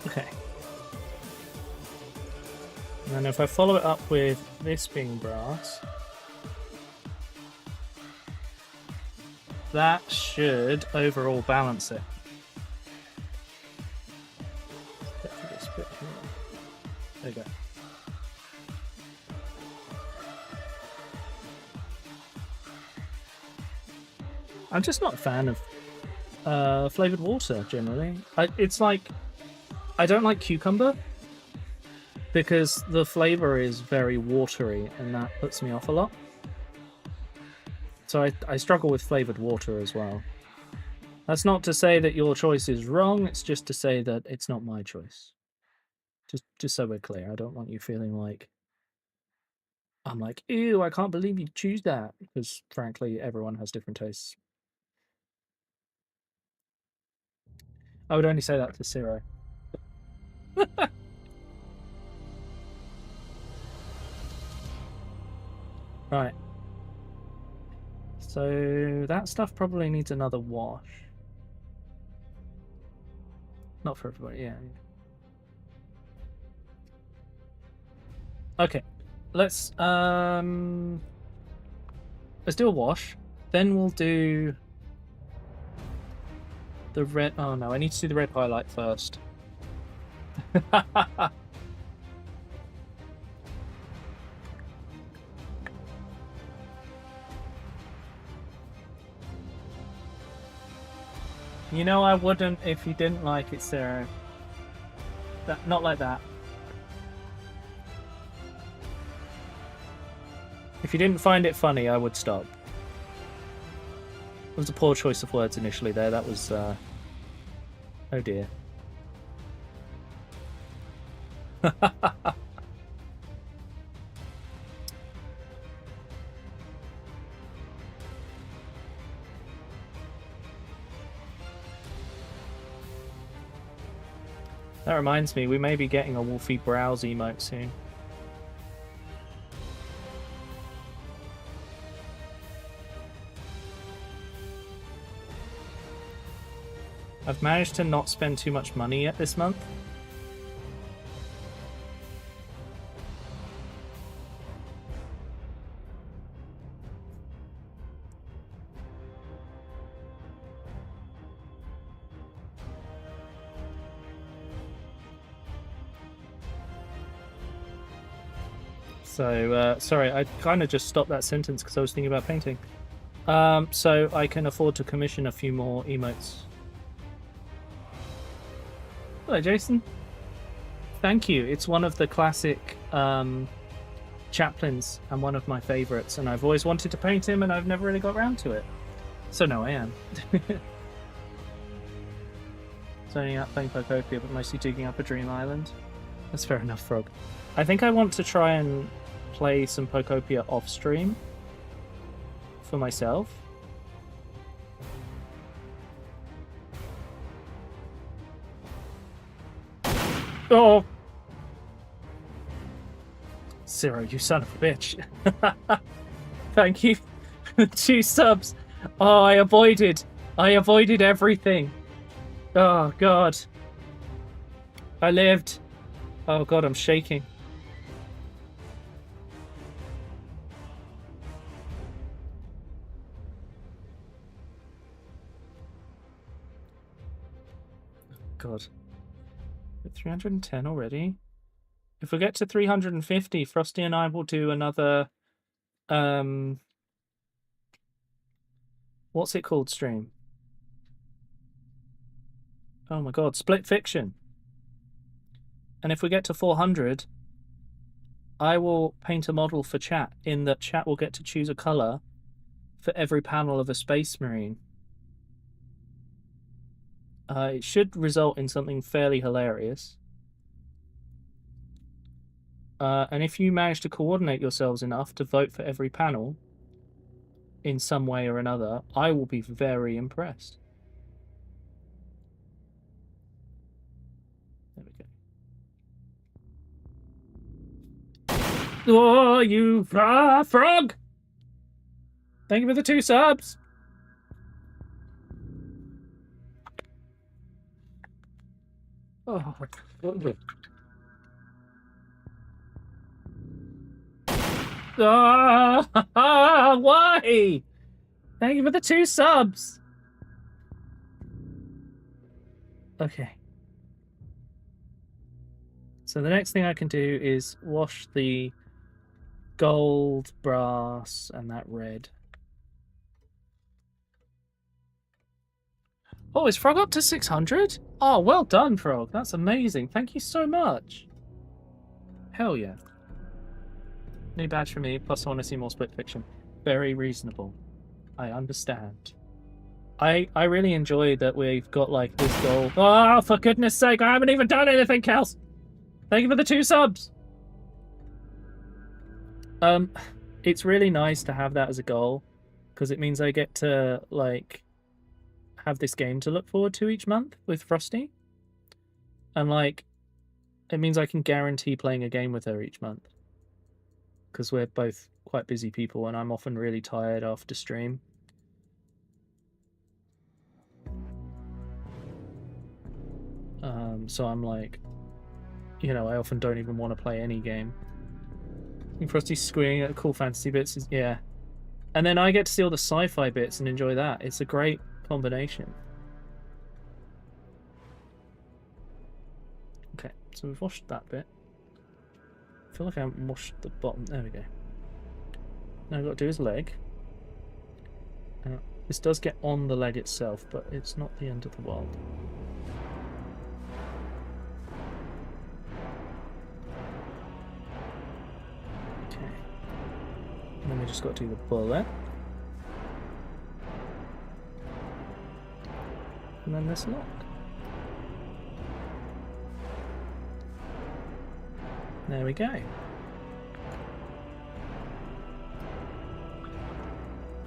Okay. And then if I follow it up with this being brass, that should overall balance it. This bit here. There you go. I'm just not a fan of flavoured water generally. It's like, I don't like cucumber because the flavour is very watery and that puts me off a lot. So I struggle with flavoured water as well. That's not to say that your choice is wrong, it's just to say that it's not my choice. Just so we're clear, I don't want you feeling like I'm like, ew, I can't believe you choose that, because frankly everyone has different tastes. I would only say that to Ciro. Right. So that stuff probably needs another wash. Not for everybody, yeah. Okay. Let's do a wash. Then we'll do the red. Oh no, I need to do the red highlight first. You know I wouldn't if you didn't like it, Sarah. Not like that. If you didn't find it funny, I would stop. It was a poor choice of words initially there. That was, oh dear. That reminds me, we may be getting a Wolfie Brows emote soon. I've managed to not spend too much money yet this month. So, sorry, I kind of just stopped that sentence because I was thinking about painting. So I can afford to commission a few more emotes. Hello, Jason. Thank you. It's one of the classic chaplains and one of my favourites, and I've always wanted to paint him and I've never really got around to it. So no, I am. Zoning out playing Pocopia, but mostly digging up a dream island. That's fair enough, Frog. I think I want to try and play some Pocopia off stream for myself. Oh! Zero, you son of a bitch. Thank you. 2 subs. Oh, I avoided everything. Oh, God. I lived. Oh, God, I'm shaking. God. 310 already. If we get to 350, Frosty and I will do another what's it called stream? Oh my god, Split Fiction. And if we get to 400, I will paint a model for chat in that chat will get to choose a colour for every panel of a Space Marine. It should result in something fairly hilarious. And if you manage to coordinate yourselves enough to vote for every panel in some way or another, I will be very impressed. There we go. Oh, you frog! Thank you for the 2 subs! Oh, why? Thank you for the 2 subs. Okay. So the next thing I can do is wash the gold, brass, and that red. Oh, is Frog up to 600? Oh, well done, Frog. That's amazing. Thank you so much. Hell yeah. New badge for me, plus I want to see more Split Fiction. Very reasonable. I understand. I really enjoy that we've got, like, this goal. Oh, for goodness sake, I haven't even done anything else! Thank you for the 2 subs! It's really nice to have that as a goal, because it means I get to, like, have this game to look forward to each month with Frosty. And, like, it means I can guarantee playing a game with her each month. Because we're both quite busy people and I'm often really tired after stream. So I'm like, you know, I often don't even want to play any game. And Frosty's squealing at the cool fantasy bits, yeah. And then I get to see all the sci-fi bits and enjoy that. It's a great combination. Okay, so we've washed that bit. I feel like I haven't washed the bottom. There we go. Now I've got to do his leg. This does get on the leg itself, but it's not the end of the world. Okay. And then we just got to do the bullet. And then this lock. There we go.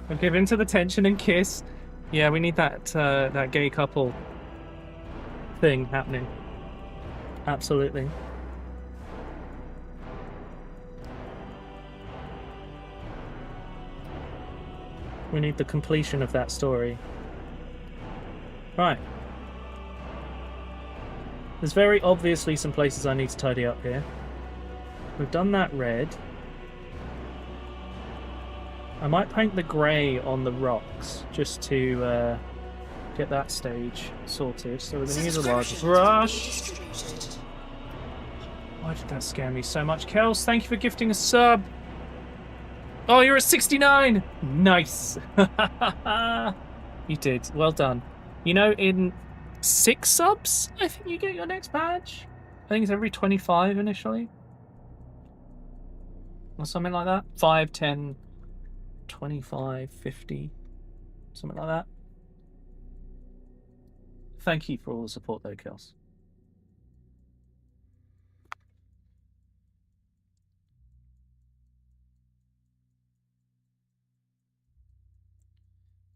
We'll give in to the tension and kiss. Yeah, we need that that gay couple thing happening. Absolutely. We need the completion of that story. Right. There's very obviously some places I need to tidy up here. We've done that red. I might paint the grey on the rocks just to get that stage sorted. So we're going to use a large brush. Why did that scare me so much? Kels, thank you for gifting a sub. Oh, you're at 69! Nice! You did. Well done. You know, in 6 subs, I think you get your next badge. I think it's every 25 initially. Or something like that. 5, 10, 25, 50. Something like that. Thank you for all the support though, Kels.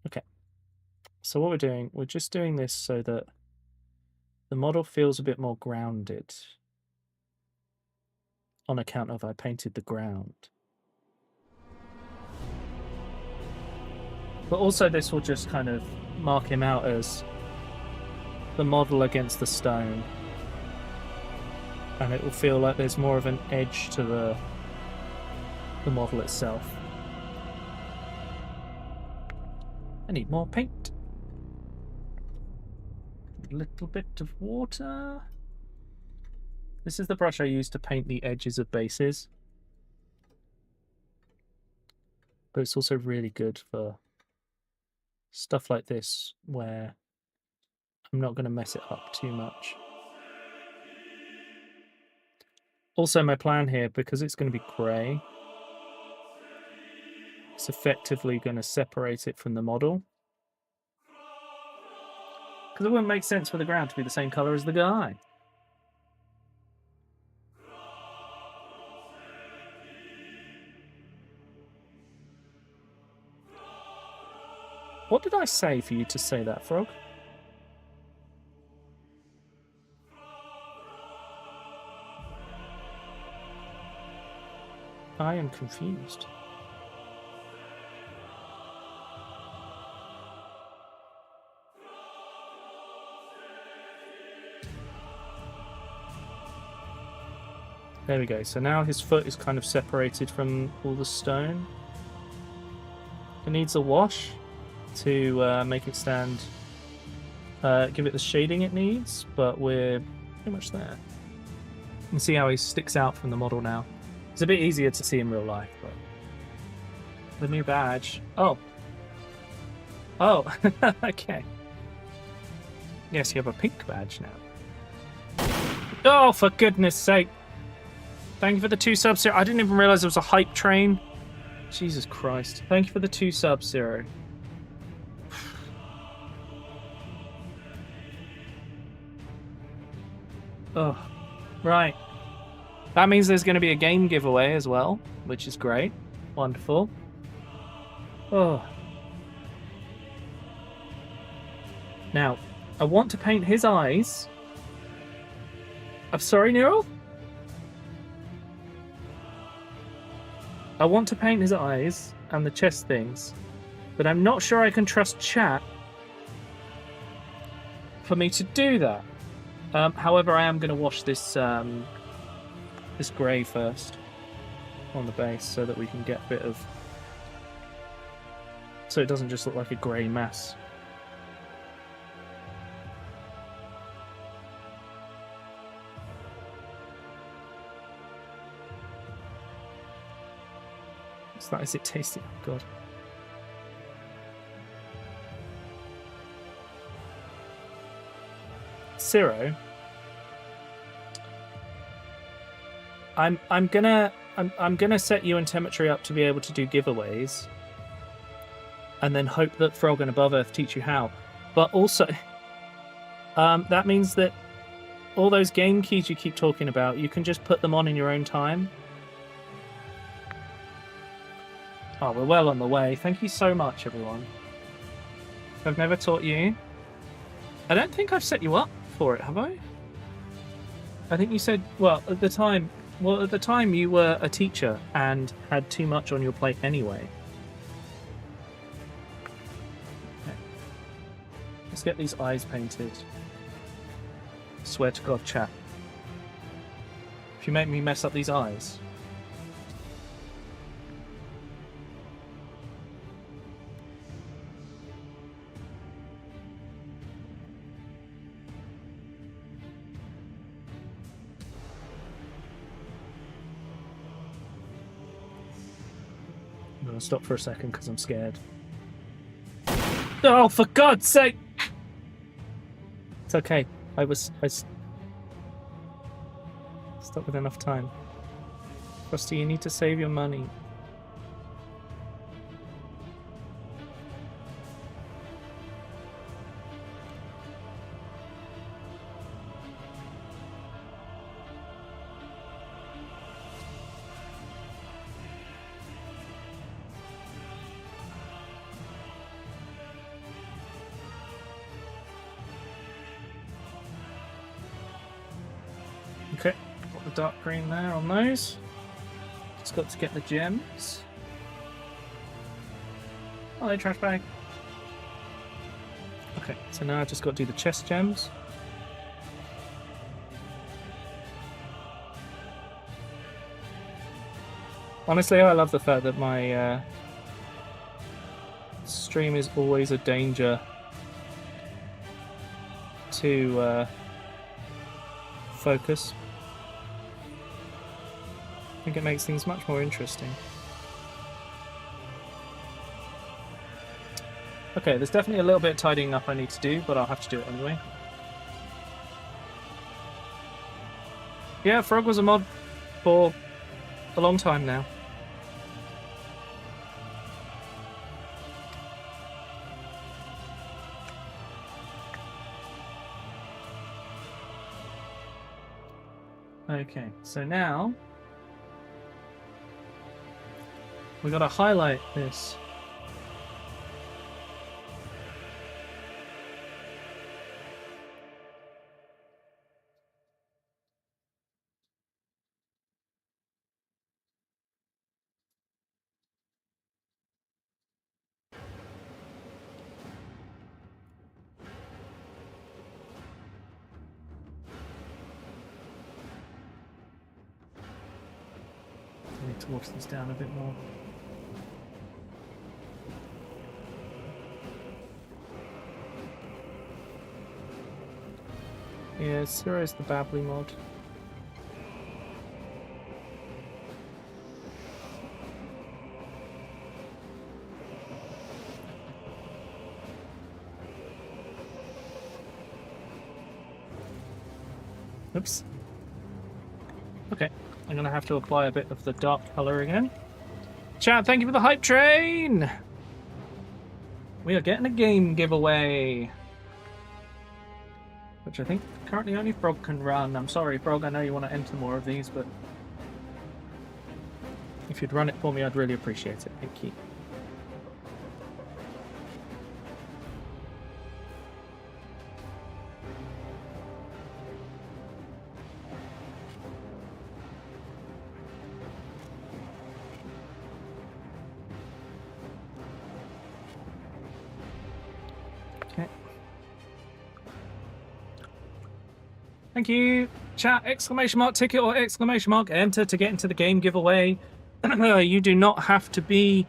Okay. So what we're just doing this so that the model feels a bit more grounded on account of I painted the ground. But also this will just kind of mark him out as the model against the stone. And it will feel like there's more of an edge to the model itself. I need more paint. A little bit of water. This is the brush I use to paint the edges of bases. But it's also really good for stuff like this where I'm not going to mess it up too much. Also, my plan here, because it's going to be grey, it's effectively going to separate it from the model. Because it wouldn't make sense for the ground to be the same colour as the guy. What did I say for you to say that, Frog? I am confused. There we go. So now his foot is kind of separated from all the stone. It needs a wash to make it stand, give it the shading it needs, but we're pretty much there. You can see how he sticks out from the model now. It's a bit easier to see in real life, but the new badge. Oh. Oh, okay. Yes, you have a pink badge now. Oh, for goodness sake. Thank you for the 2 subs, Zero. I didn't even realize there was a hype train. Jesus Christ. Thank you for the 2 subs, Zero. Oh, right. That means there's going to be a game giveaway as well, which is great. Wonderful. Oh. Now, I want to paint his eyes. I'm sorry, Neural? I want to paint his eyes and the chest things, but I'm not sure I can trust chat for me to do that. However, I am going to wash this this grey first on the base so that we can get a bit of... so it doesn't just look like a grey mass. What's that? Is it tasty? Oh, God. Ciro, I'm gonna set you and Temetry up to be able to do giveaways, and then hope that Frog and Above Earth teach you how. But also, that means that all those game keys you keep talking about, you can just put them on in your own time. Oh, we're well on the way. Thank you so much, everyone. I've never taught you. I don't think I've set you up for it, have I? I think you said, at the time you were a teacher and had too much on your plate anyway. Okay. Let's get these eyes painted. Swear to God, chat. If you make me mess up these eyes. I'm gonna stop for a second because I'm scared. Oh, for God's sake! It's okay. I stopped with enough time. Frosty, you need to save your money. Okay, got the dark green there on those. Just got to get the gems. Oh, they trash bag. Okay, so now I've just got to do the chest gems. Honestly, I love the fact that my stream is always a danger to focus. I think it makes things much more interesting. Okay, there's definitely a little bit of tidying up I need to do, but I'll have to do it anyway. Yeah, Frog was a mod for a long time now. Okay, so now we got to highlight this. I need to wash these down a bit more. Yeah, Ciro's the babbly mod. Oops. Okay, I'm gonna have to apply a bit of the dark color again. Chat, thank you for the hype train! We are getting a game giveaway. Which I think currently only Frog can run. I'm sorry, Frog, I know you want to enter more of these, but if you'd run it for me, I'd really appreciate it. Thank you. Thank you. Chat, exclamation mark ticket or exclamation mark enter to get into the game giveaway. You do not have to be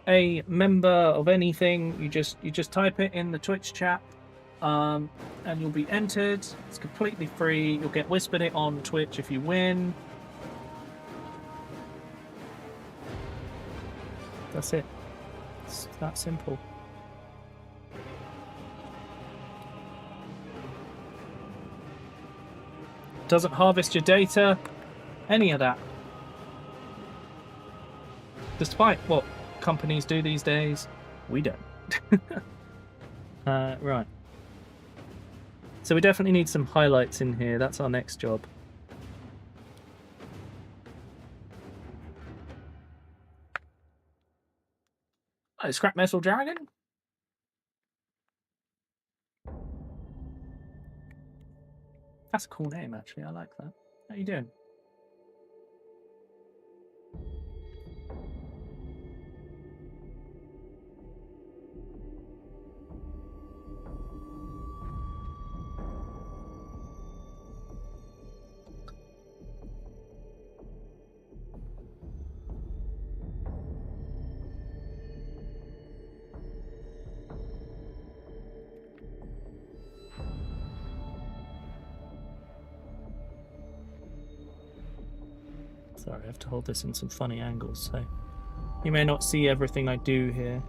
a member of anything. You just type it in the Twitch chat, and you'll be entered. It's completely free. You'll get whispered it on Twitch if you win. That's it. It's that simple. doesn't harvest your data, any of that. Despite what companies do these days, we don't. Right. So we definitely need some highlights in here. That's our next job. Oh, Scrap Metal Dragon? That's a cool name, actually. I like that. How you doing? Sorry, I have to hold this in some funny angles, so you may not see everything I do here.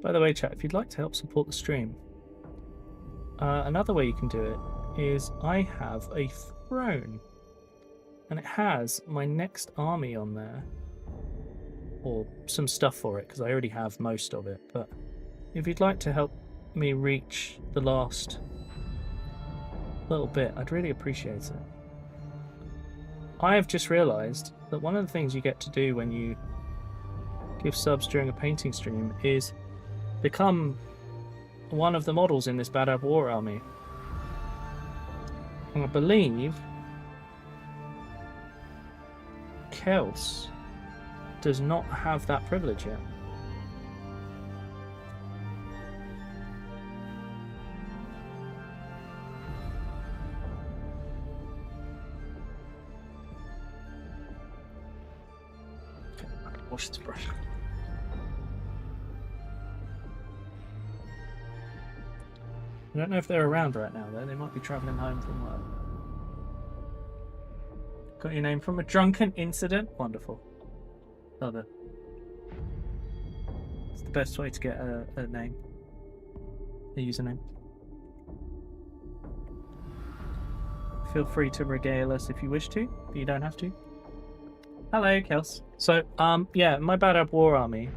By the way, chat, if you'd like to help support the stream, another way you can do it is I have a throne, and it has my next army on there, or some stuff for it, because I already have most of it. But if you'd like to help me reach the last little bit, I'd really appreciate it. I have just realised that one of the things you get to do when you give subs during a painting stream is become one of the models in this Badab War Army. And I believe Kels does not have that privilege yet. Okay, I can wash this brush. I don't know if they're around right now, though. They might be travelling home from work. Got your name from a drunken incident? Wonderful. Love it. It's the best way to get a name. A username. Feel free to regale us if you wish to, but you don't have to. Hello, Kels. So, yeah, my Badab War Army.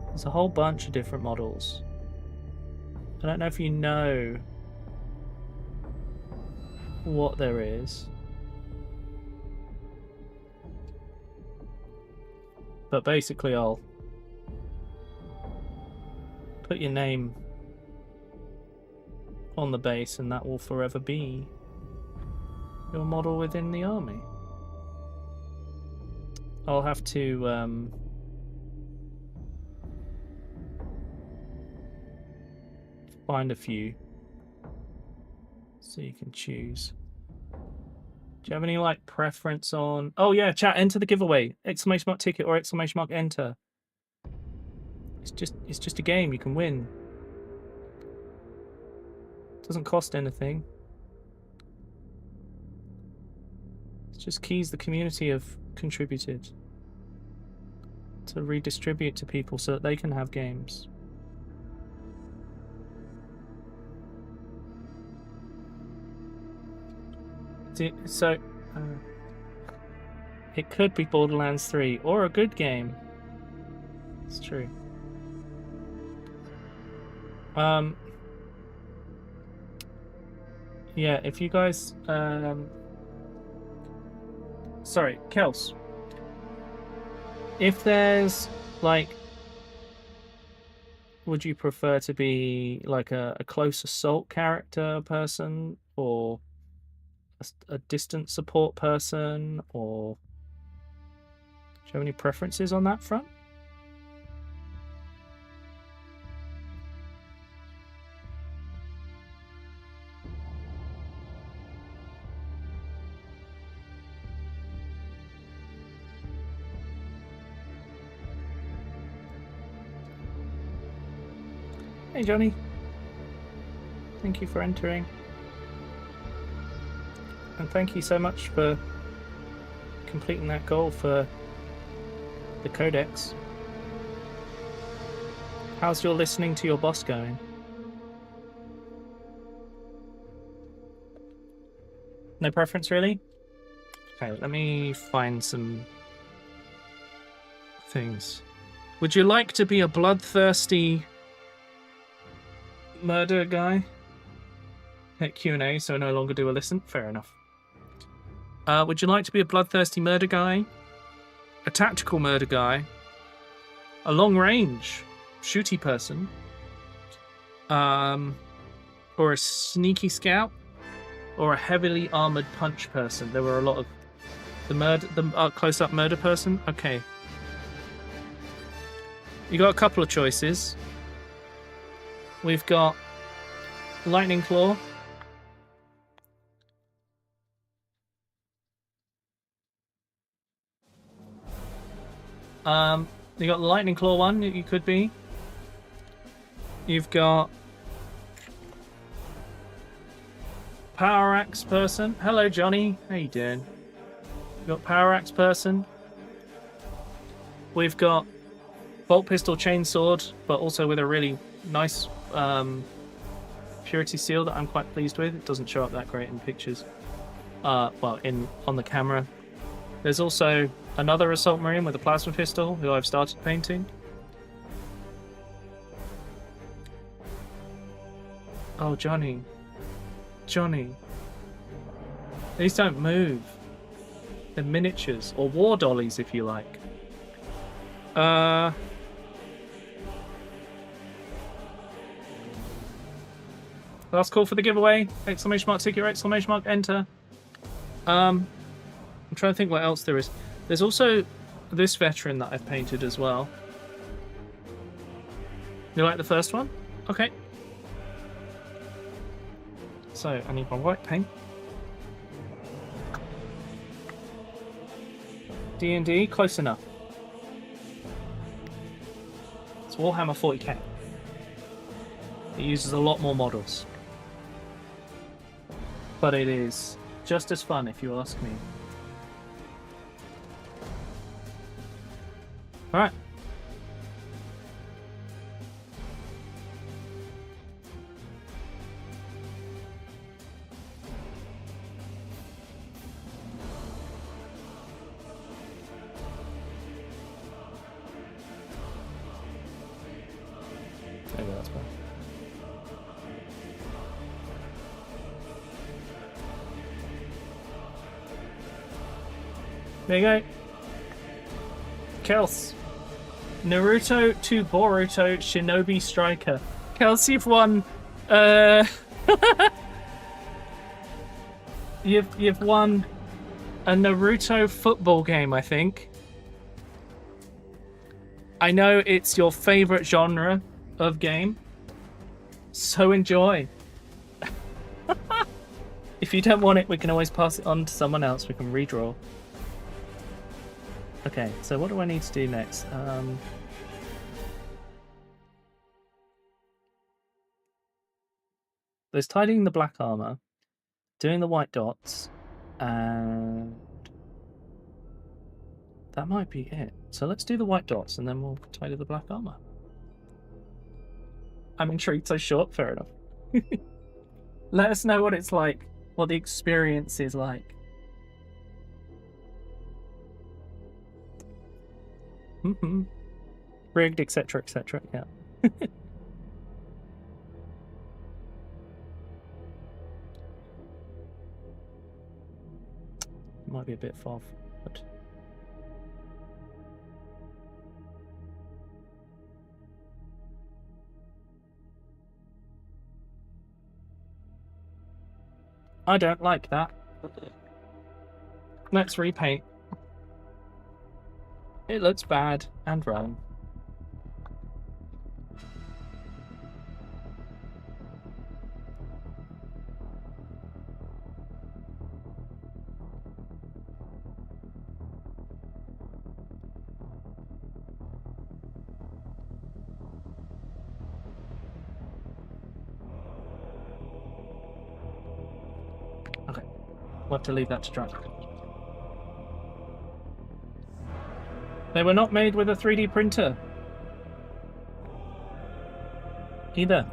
There's a whole bunch of different models. I don't know if you know what there is, but basically I'll put your name on the base and that will forever be your model within the army. I'll have to find a few so you can choose. Do you have any like preference on? Oh yeah, chat, enter the giveaway. Exclamation mark ticket or exclamation mark enter. It's just a game, you can win. Doesn't cost anything. It's just keys the community have contributed to redistribute to people so that they can have games. So, it could be Borderlands 3 or a good game. It's true. Yeah, if you guys, sorry, Kels. If there's like, would you prefer to be like a close assault character person, or a distant support person, or do you have any preferences on that front? Hey, Johnny. Thank you for entering. And thank you so much for completing that goal for the Codex. How's your listening to your boss going? No preference, really? Okay, let me find some things. Would you like to be a bloodthirsty murder guy? Hit Q&A, so no longer do a listen. Fair enough. Would you like to be a bloodthirsty murder guy? A tactical murder guy? A long-range shooty person? Or a sneaky scout? Or a heavily armored punch person? There were a lot of the close-up murder person. Okay. You got a couple of choices. We've got Lightning Claw. You got the Lightning Claw one that you could be. You've got Power Axe person. Hello, Johnny. How you doing? We've got Power Axe person. We've got Bolt Pistol Chainsword, but also with a really nice purity seal that I'm quite pleased with. It doesn't show up that great in pictures. Well, on the camera. There's also another Assault Marine with a Plasma Pistol, who I've started painting. Oh, Johnny. Johnny. These don't move. They're miniatures, or war dollies, if you like. Last call for the giveaway. Exclamation mark ticket, exclamation mark enter. I'm trying to think what else there is. There's also this veteran that I've painted as well. You like the first one? Okay. So, I need my white paint. D&D, close enough. It's Warhammer 40k. It uses a lot more models. But it is just as fun, if you ask me. Alright. Maybe that's better. There you go. Kels. Naruto to Boruto Shinobi Striker. Kels, you've won. You've won a Naruto football game, I think. I know it's your favorite genre of game, so enjoy. If you don't want it, we can always pass it on to someone else. We can redraw. Okay, so what do I need to do next? There's tidying the black armor, doing the white dots, and that might be it. So let's do the white dots and then we'll tidy the black armor. I'm intrigued, so short, fair enough. Let us know what it's like, what the experience is like. Rigged, etc., etc. Yeah. Might be a bit far forward. I don't like that. Let's repaint. It looks bad and wrong. We'll have to leave that to dry. They were not made with a 3D printer. Either.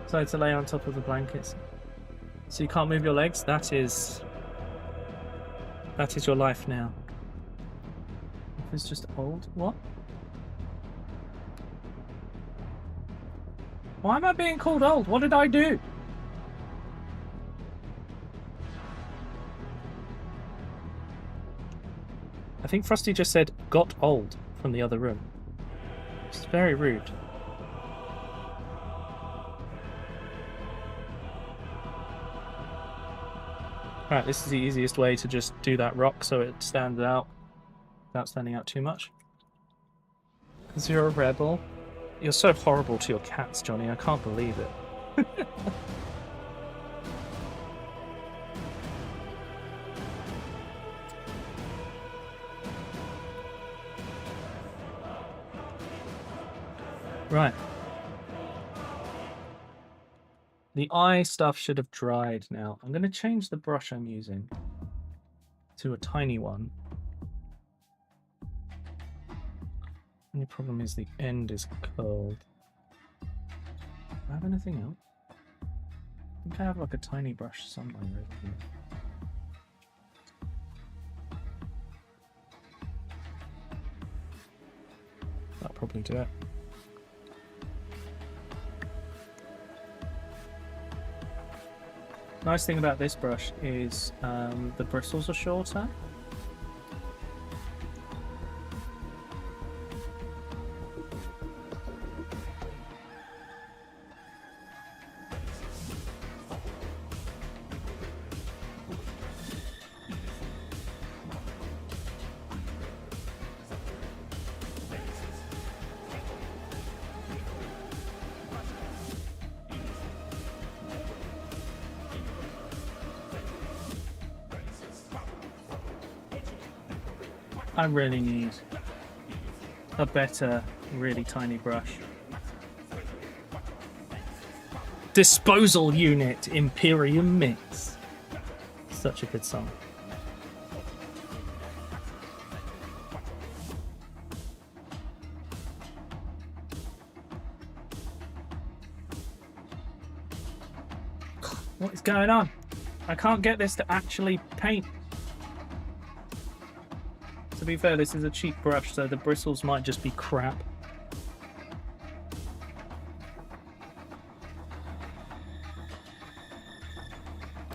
So to lay on top of the blankets. So you can't move your legs? That is your life now. If it's just old, what? Why am I being called old? What did I do? I think Frosty just said got old from the other room. It's very rude. Alright, this is the easiest way to just do that rock so it stands out without standing out too much. Because you're a rebel. You're so horrible to your cats, Johnny. I can't believe it. Right. The eye stuff should have dried now. I'm going to change the brush I'm using to a tiny one. Only problem is the end is curled. Do I have anything else? I think I have like a tiny brush somewhere over here. That'll probably do it. Nice thing about this brush is the bristles are shorter. I really need a better, really tiny brush. Disposal Unit Imperium Mix. Such a good song. What is going on? I can't get this to actually paint. To be fair, this is a cheap brush, so the bristles might just be crap.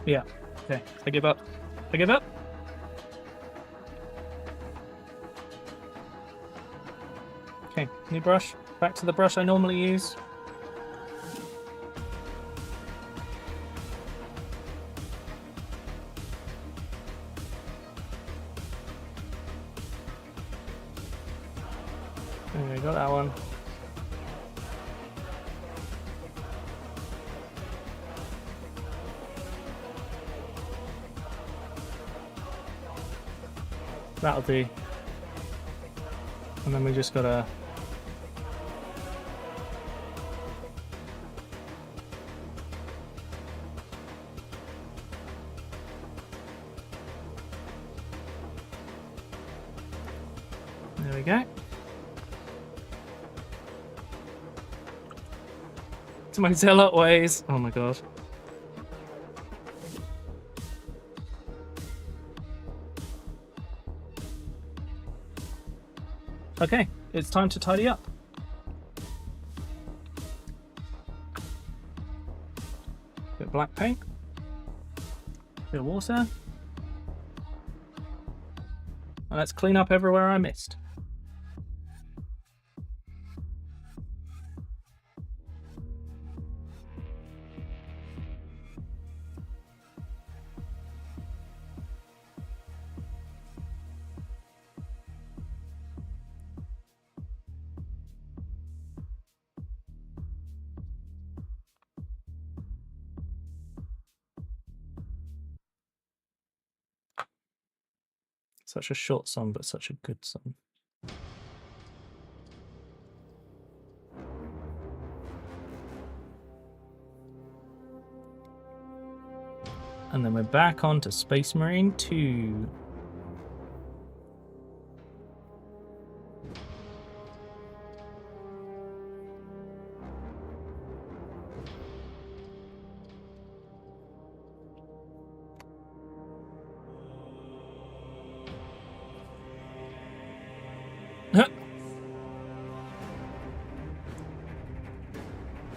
Yeah, okay, I give up. I give up. Okay, new brush. Back to the brush I normally use. There we go, that one. That'll do. And then we just gotta... There we go. To my zealot ways. Oh my god. Okay, it's time to tidy up. Bit of black paint. Bit of water. And let's clean up everywhere I missed. Such a short song, but such a good song. And then we're back on to Space Marine 2.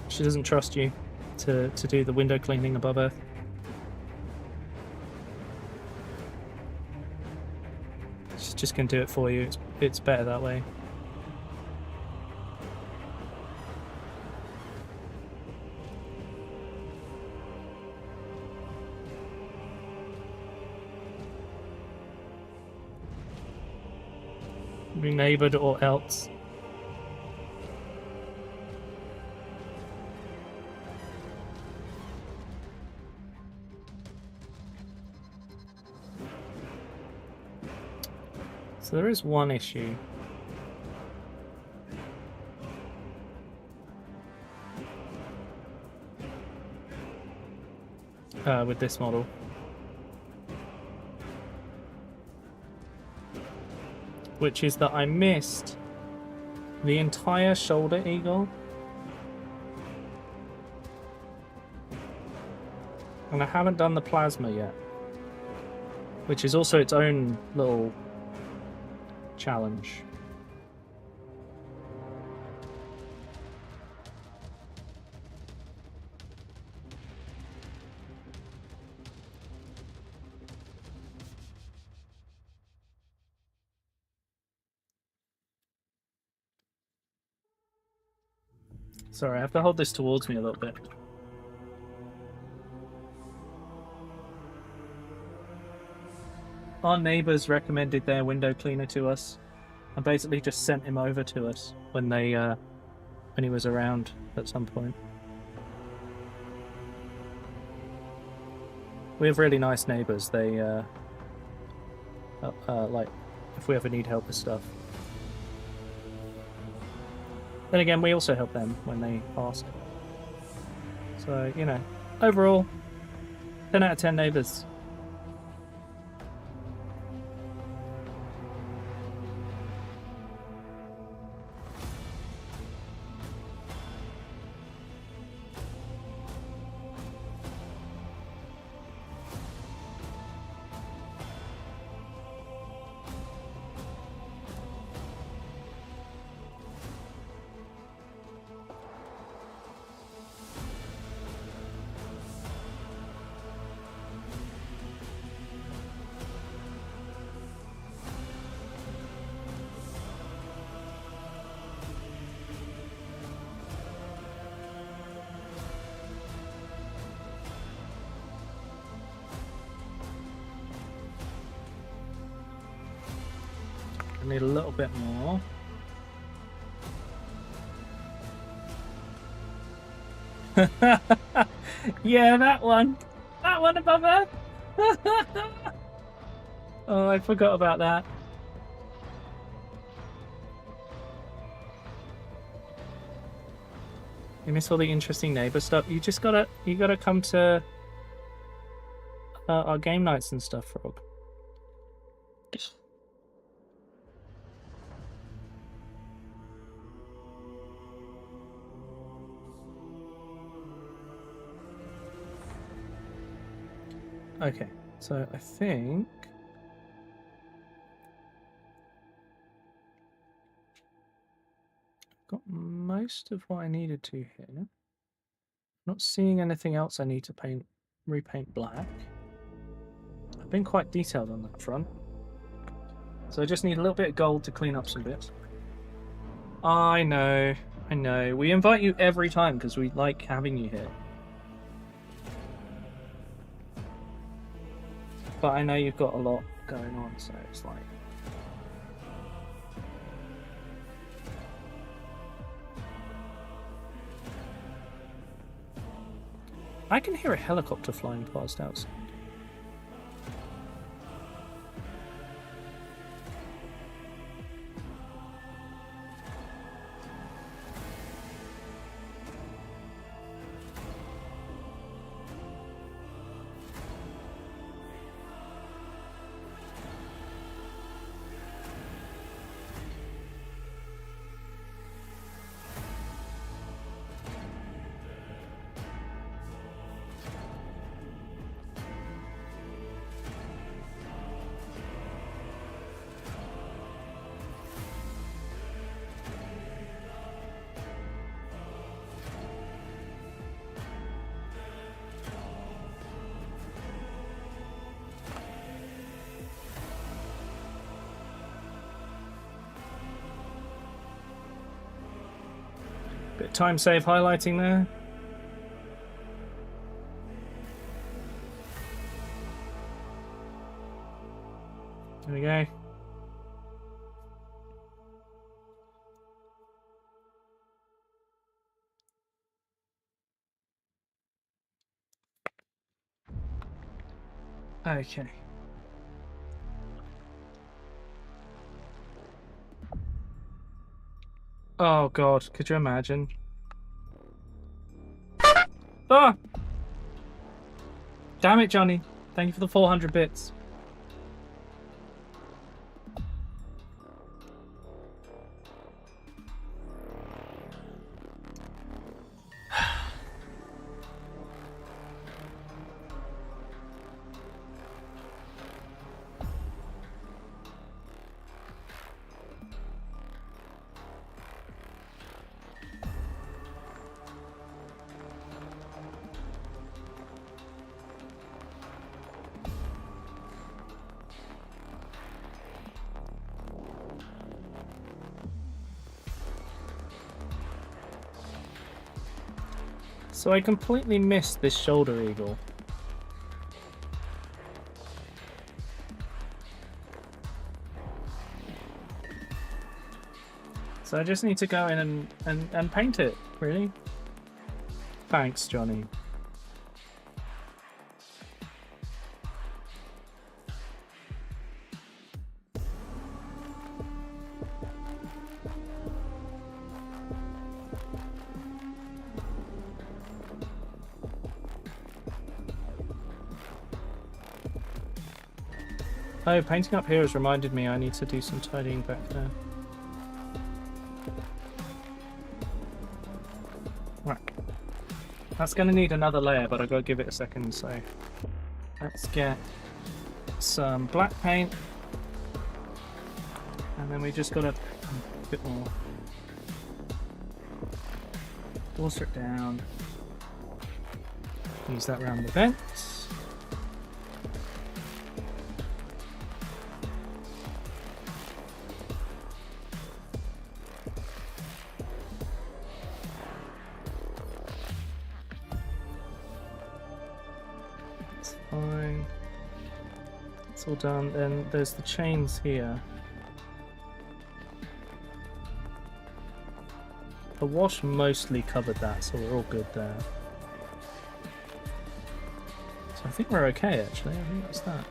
She doesn't trust you to do the window cleaning above Earth. She's just going to do it for you. It's better that way. Be neighboured or else. So there is one issue. With this model. Which is that I missed the entire shoulder eagle. And I haven't done the plasma yet. Which is also its own little challenge. Sorry, I have to hold this towards me a little bit. Our neighbours recommended their window cleaner to us, and basically just sent him over to us when he was around at some point. We have really nice neighbours. They like if we ever need help with stuff. Then again, we also help them when they ask. So, you know, overall, 10 out of 10 neighbours. I need a little bit more. Yeah, that one. That one above her. Oh, I forgot about that. You miss all the interesting neighbor stuff. You gotta come to our game nights and stuff, Frog. Okay, so I think I've got most of what I needed to here. Not seeing anything else I need to repaint black. I've been quite detailed on that front. So I just need a little bit of gold to clean up some bits. I know. We invite you every time because we like having you here. But I know you've got a lot going on, so it's like... I can hear a helicopter flying past outside. Bit of time save highlighting there. There we go. Okay. Oh god, could you imagine? Ah! Damn it, Johnny. Thank you for the 400 bits. So I completely missed this shoulder eagle. So I just need to go in and paint it, really. Thanks, Johnny. Oh, painting up here has reminded me I need to do some tidying back there. Right. That's going to need another layer, but I've got to give it a second, so... Let's get some black paint. And then we just got a bit more. Water it down. Use that around the vents. Fine. It's all done. Then there's the chains here. The wash mostly covered that, so we're all good there. So I think we're okay, actually. I think that's that.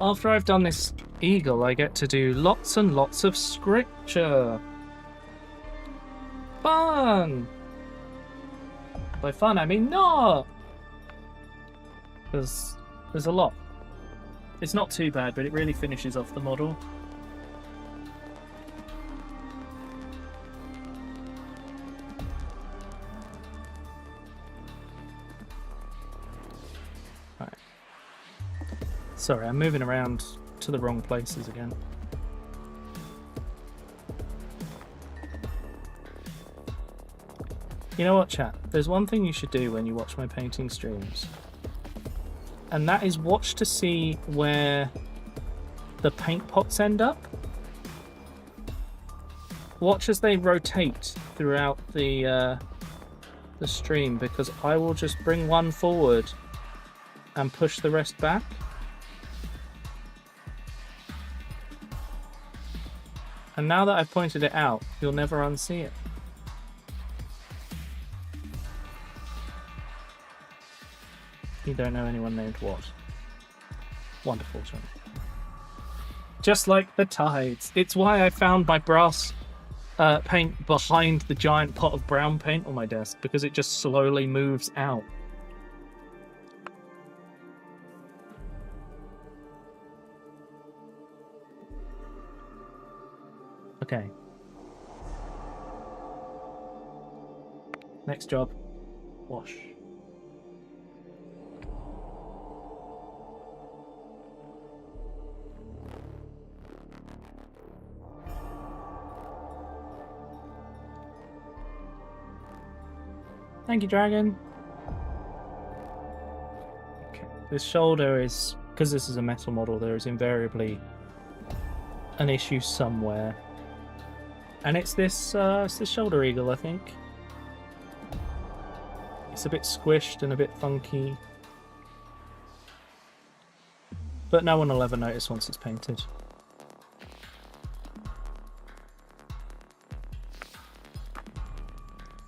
After I've done this eagle, I get to do lots and lots of scripture. Fun! By fun, I mean not! Because there's a lot. It's not too bad, but it really finishes off the model. Right. Sorry, I'm moving around to the wrong places again. You know what, chat? There's one thing you should do when you watch my painting streams. And that is watch to see where the paint pots end up. Watch as they rotate throughout the stream, because I will just bring one forward and push the rest back. And now that I've pointed it out, you'll never unsee it. You don't know anyone named what? Wonderful, John. Just like the tides. It's why I found my brass paint behind the giant pot of brown paint on my desk, because it just slowly moves out. Okay. Next job. Wash. Thank you, Dragon. Okay. This shoulder is, because this is a metal model, there is invariably an issue somewhere. And it's this shoulder eagle, I think. It's a bit squished and a bit funky. But no one will ever notice once it's painted.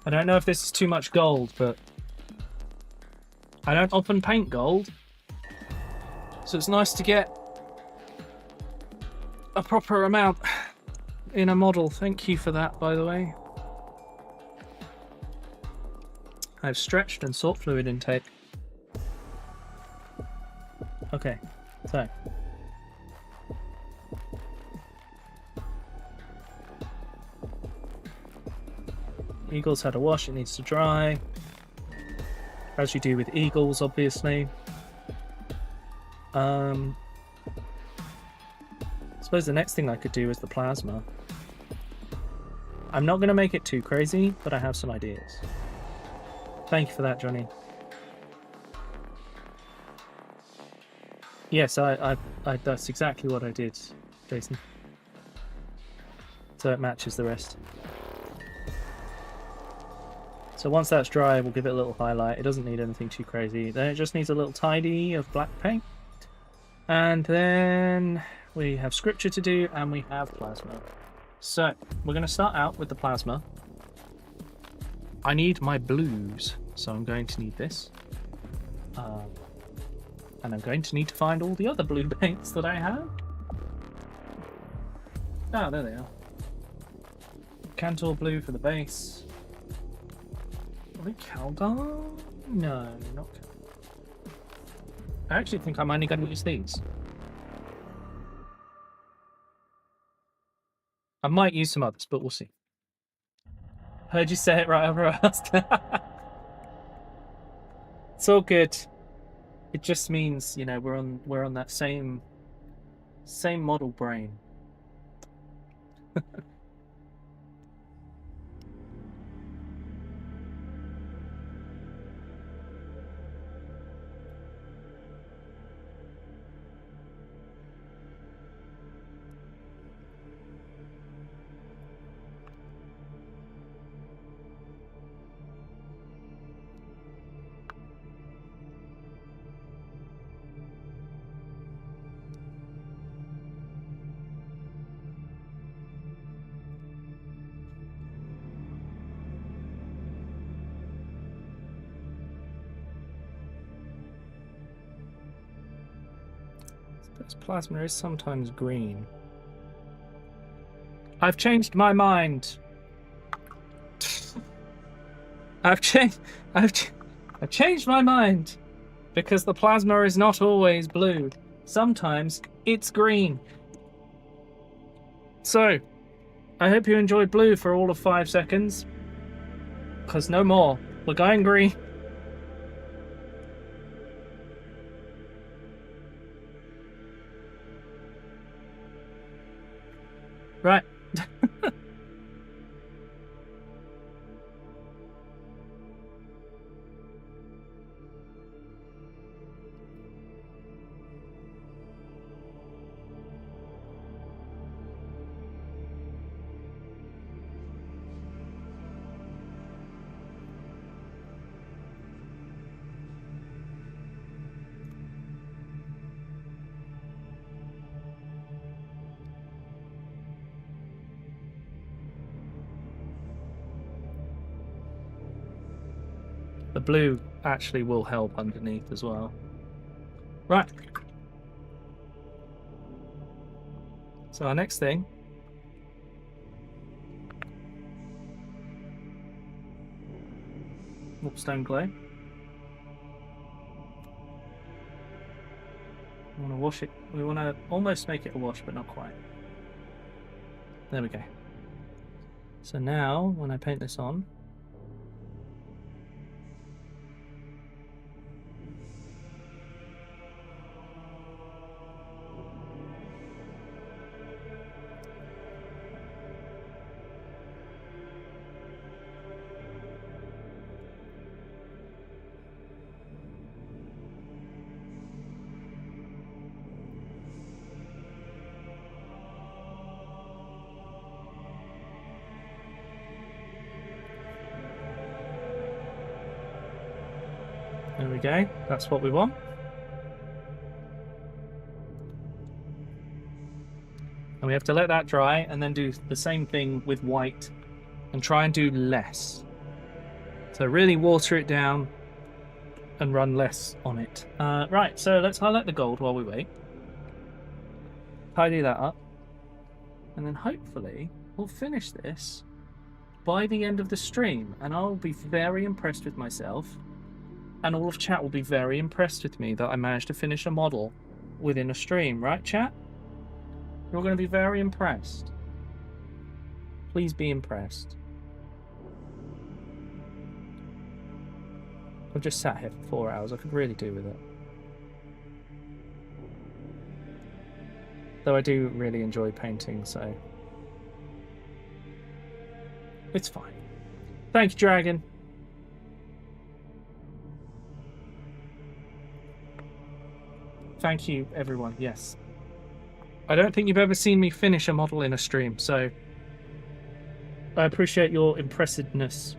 I don't know if this is too much gold, but I don't often paint gold. So it's nice to get a proper amount in a model. Thank you for that, by the way. I've stretched and sought fluid intake. Okay, so. Eagle's had a wash, it needs to dry. As you do with eagles, obviously. I suppose the next thing I could do is the plasma. I'm not going to make it too crazy, but I have some ideas. Thank you for that, Johnny. Yes, I that's exactly what I did, Jason. So it matches the rest. So once that's dry, we'll give it a little highlight. It doesn't need anything too crazy. Then it just needs a little tidy of black paint. And then we have scripture to do, and we have plasma. So we're going to start out with the plasma. I need my blues, so I'm going to need this. And I'm going to need to find all the other blue paints that I have. Ah, there they are. Cantor blue for the base. Are they Calgon? No, not Calgon. I actually think I'm only going to use these. I might use some others, but we'll see. Heard you say it right over us. It's all good. It just means, you know, we're on that same model brain. This plasma is sometimes green. I've changed my mind. I've changed my mind because the plasma is not always blue. Sometimes it's green. So, I hope you enjoyed blue for all of 5 seconds. Because no more. We're going green. Right. The blue actually will help underneath as well. Right. So our next thing. Stone clay. We want to wash it. We want to almost make it a wash, but not quite. There we go. So now, when I paint this on, we go. That's what we want. And we have to let that dry and then do the same thing with white and try and do less. So really water it down and run less on it. Right, so let's highlight the gold while we wait. Tidy that up. And then hopefully we'll finish this by the end of the stream. And I'll be very impressed with myself. And all of chat will be very impressed with me that I managed to finish a model within a stream. Right, chat? You're going to be very impressed. Please be impressed. I've just sat here for 4 hours. I could really do with it. Though I do really enjoy painting, so it's fine. Thank you, Dragon. Thank you, everyone. Yes. I don't think you've ever seen me finish a model in a stream, so I appreciate your impressiveness.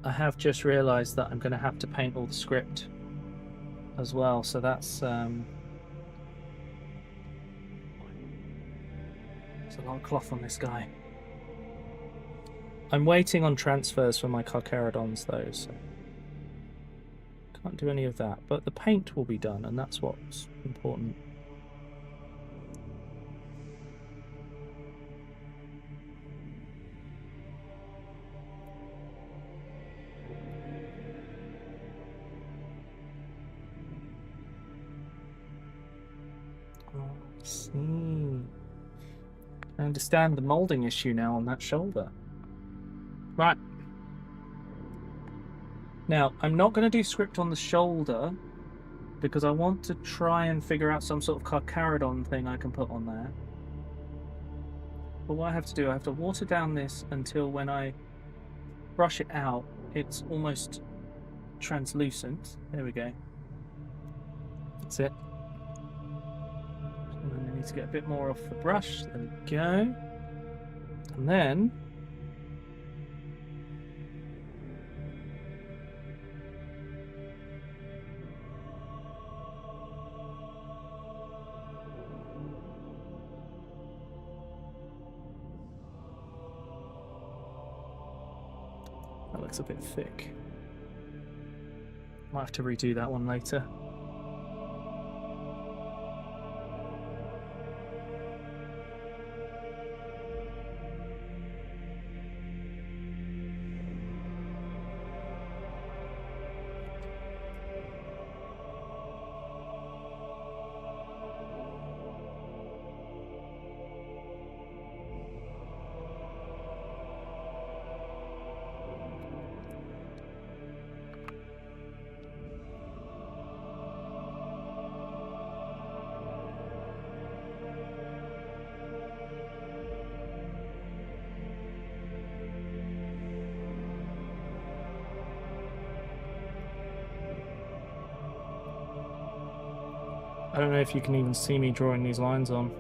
I have just realised that I'm going to have to paint all the script as well, so that's there's a lot of cloth on this guy. I'm waiting on transfers for my Carcharodons though, so can't do any of that, but the paint will be done, and that's what's important. I understand the moulding issue now on that shoulder. Right. Now, I'm not going to do script on the shoulder because I want to try and figure out some sort of Carcharodon thing I can put on there. But what I have to do, I have to water down this until when I brush it out, it's almost translucent. There we go. That's it. And then I need to get a bit more off the brush. There we go. And then that looks a bit thick. Might have to redo that one later. I don't know if you can even see me drawing these lines on.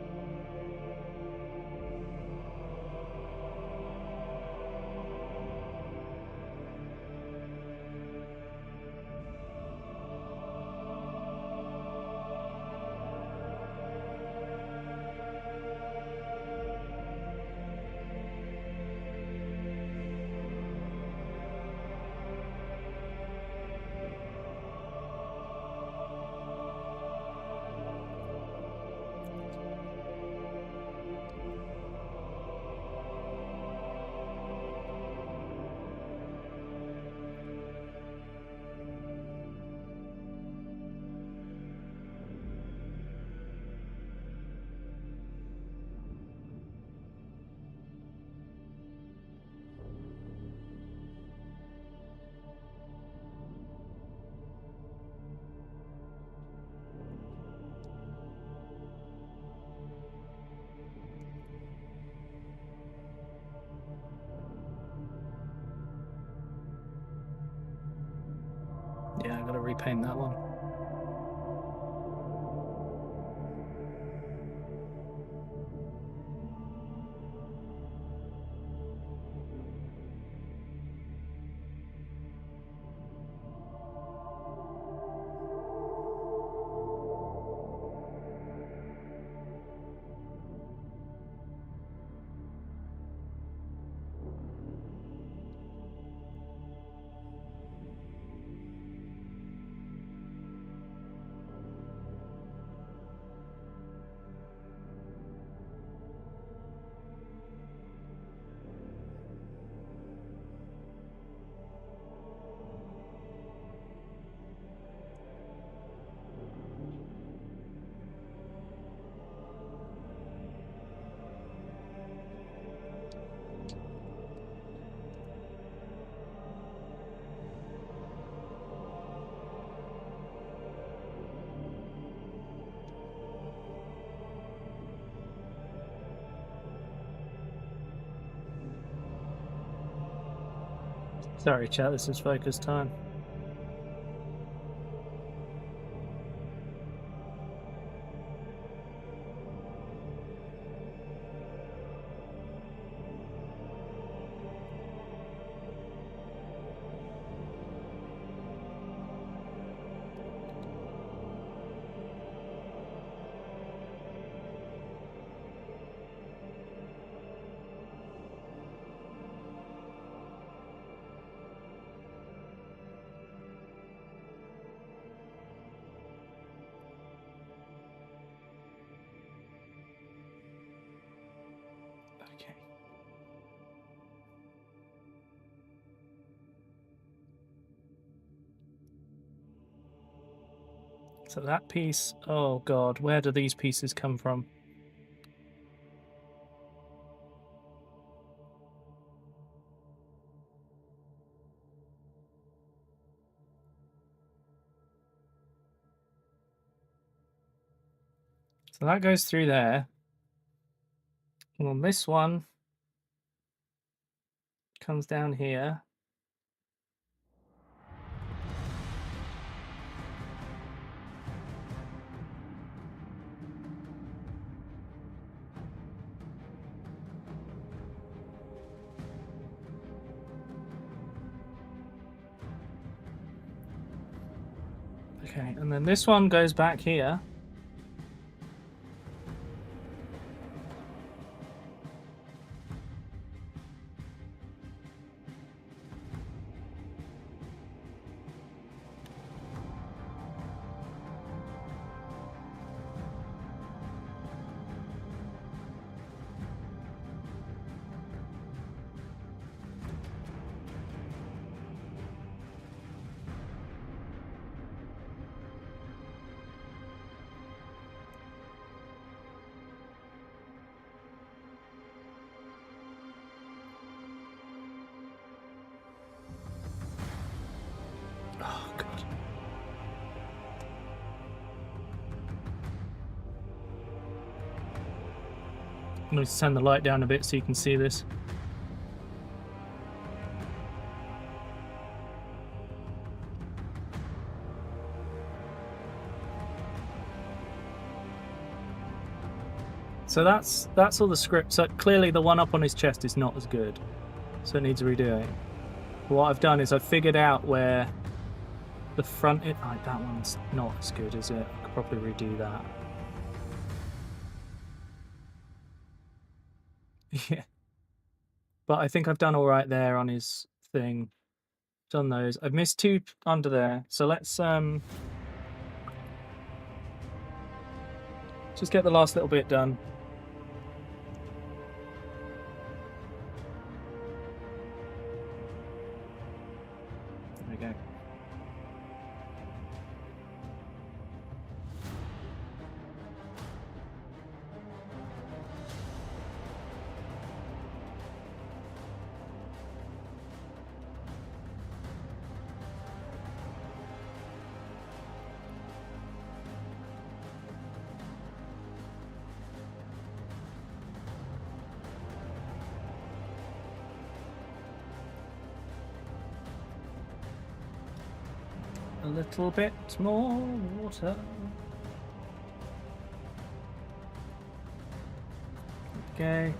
Yeah, I gotta repaint that one. Sorry, chat. This is focus time. Okay. So that piece, oh god, where do these pieces come from? So that goes through there. Well, this one comes down here. Okay, and then this one goes back here. Oh, God. I'm going to turn the light down a bit so you can see this. So that's all the script. So clearly the one up on his chest is not as good. So it needs redoing. But what I've done is I've figured out where the front... that one's not as good, is it? I could probably redo that. Yeah. But I think I've done all right there on his thing. Done those. I've missed two under there. So let's just get the last little bit done. There we go. A little bit more water. Okay.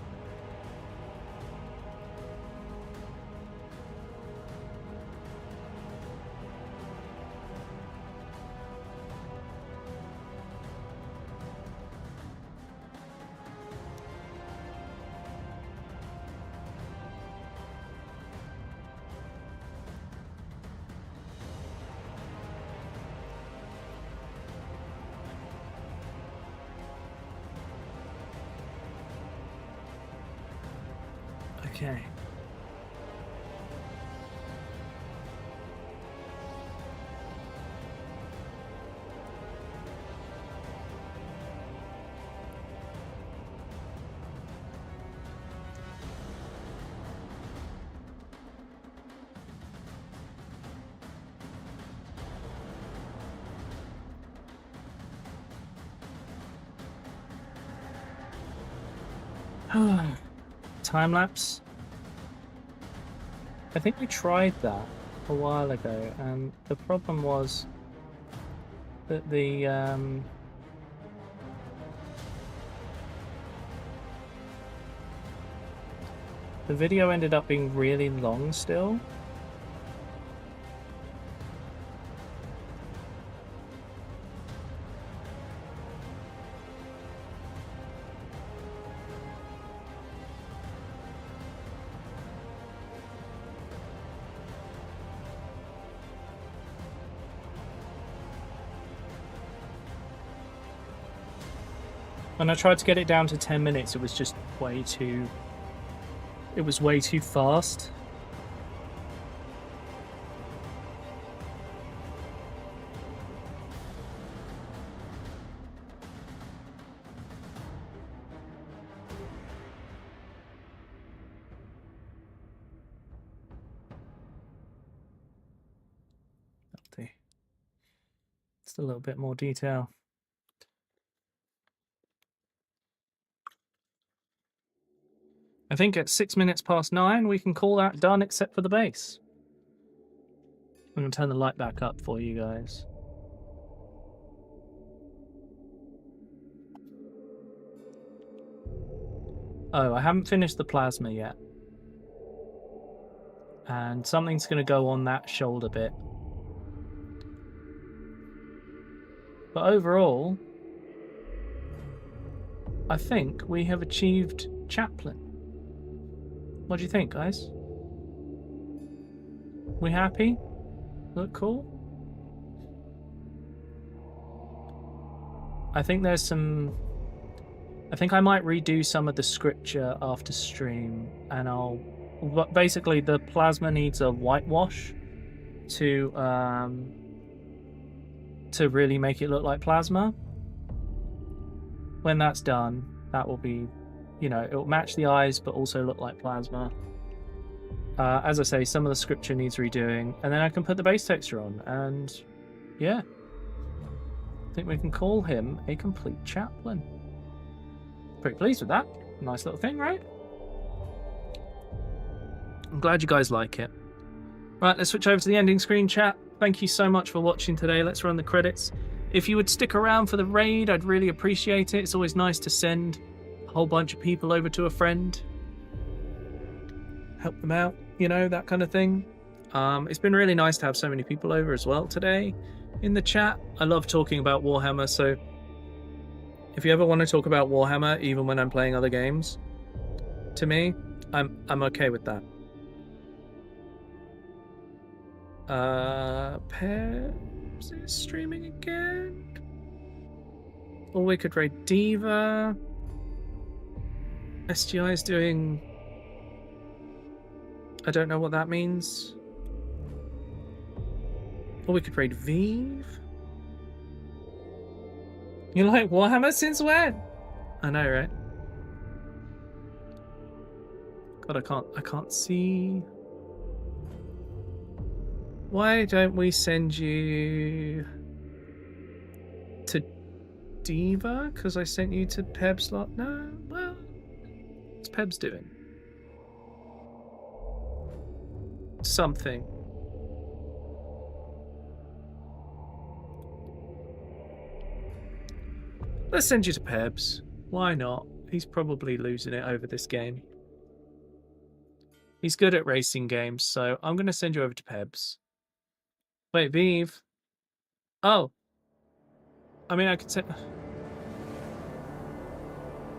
Okay. Time lapse. I think we tried that a while ago, and the problem was that the video ended up being really long still. When I tried to get it down to 10 minutes, it was just way too... It was way too fast. Just a little bit more detail. I think at 6 minutes past 9, we can call that done except for the base. I'm going to turn the light back up for you guys. Oh, I haven't finished the plasma yet. And something's going to go on that shoulder bit. But overall, I think we have achieved Chaplain. What do you think, guys? We happy? Look cool? I think there's some... I think I might redo some of the scripture after stream, and I'll... But basically, the plasma needs a whitewash to really make it look like plasma. When that's done, that will be... You know, it'll match the eyes, but also look like plasma. As I say, some of the scripture needs redoing, and then I can put the base texture on, and yeah. I think we can call him a complete chaplain. Pretty pleased with that. Nice little thing, right? I'm glad you guys like it. Right, let's switch over to the ending screen, chat. Thank you so much for watching today. Let's run the credits. If you would stick around for the raid, I'd really appreciate it. It's always nice to send whole bunch of people over to a friend, help them out, you know, that kind of thing. It's been really nice to have so many people over as well today in the chat. I love talking about Warhammer, so if you ever want to talk about Warhammer, even when I'm playing other games, to me, I'm okay with that. Peps is streaming again. Or we could raid Diva. SGI is doing... I don't know what that means. Or we could raid Vive. You're like, Warhammer since when? I know, right? God, I can't see. Why don't we send you to Diva? Because I sent you to Peb's lot. No, well, what's Peb's doing? Something. Let's send you to Pebs. Why not? He's probably losing it over this game. He's good at racing games, so I'm going to send you over to Pebs. Wait, Vive. Oh. I mean, I could say...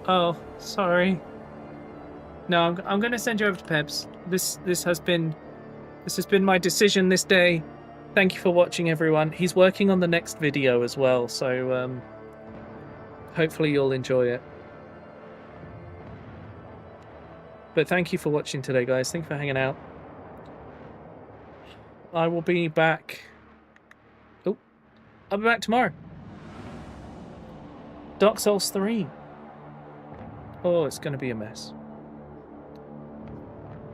Oh, sorry. No, I'm going to send you over to Pebs. This has been my decision this day. Thank you for watching, everyone. He's working on the next video as well, so hopefully you'll enjoy it. But thank you for watching today, guys. Thank you for hanging out. I will be back. Oh, I'll be back tomorrow. Dark Souls 3. Oh, it's going to be a mess.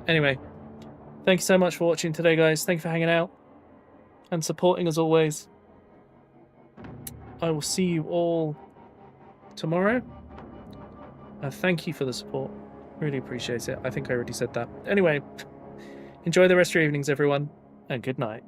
Anyway, thank you so much for watching today, guys. Thank you for hanging out and supporting as always. I will see you all tomorrow. Thank you for the support. Really appreciate it. I think I already said that. Anyway, Enjoy the rest of your evenings, everyone, and good night.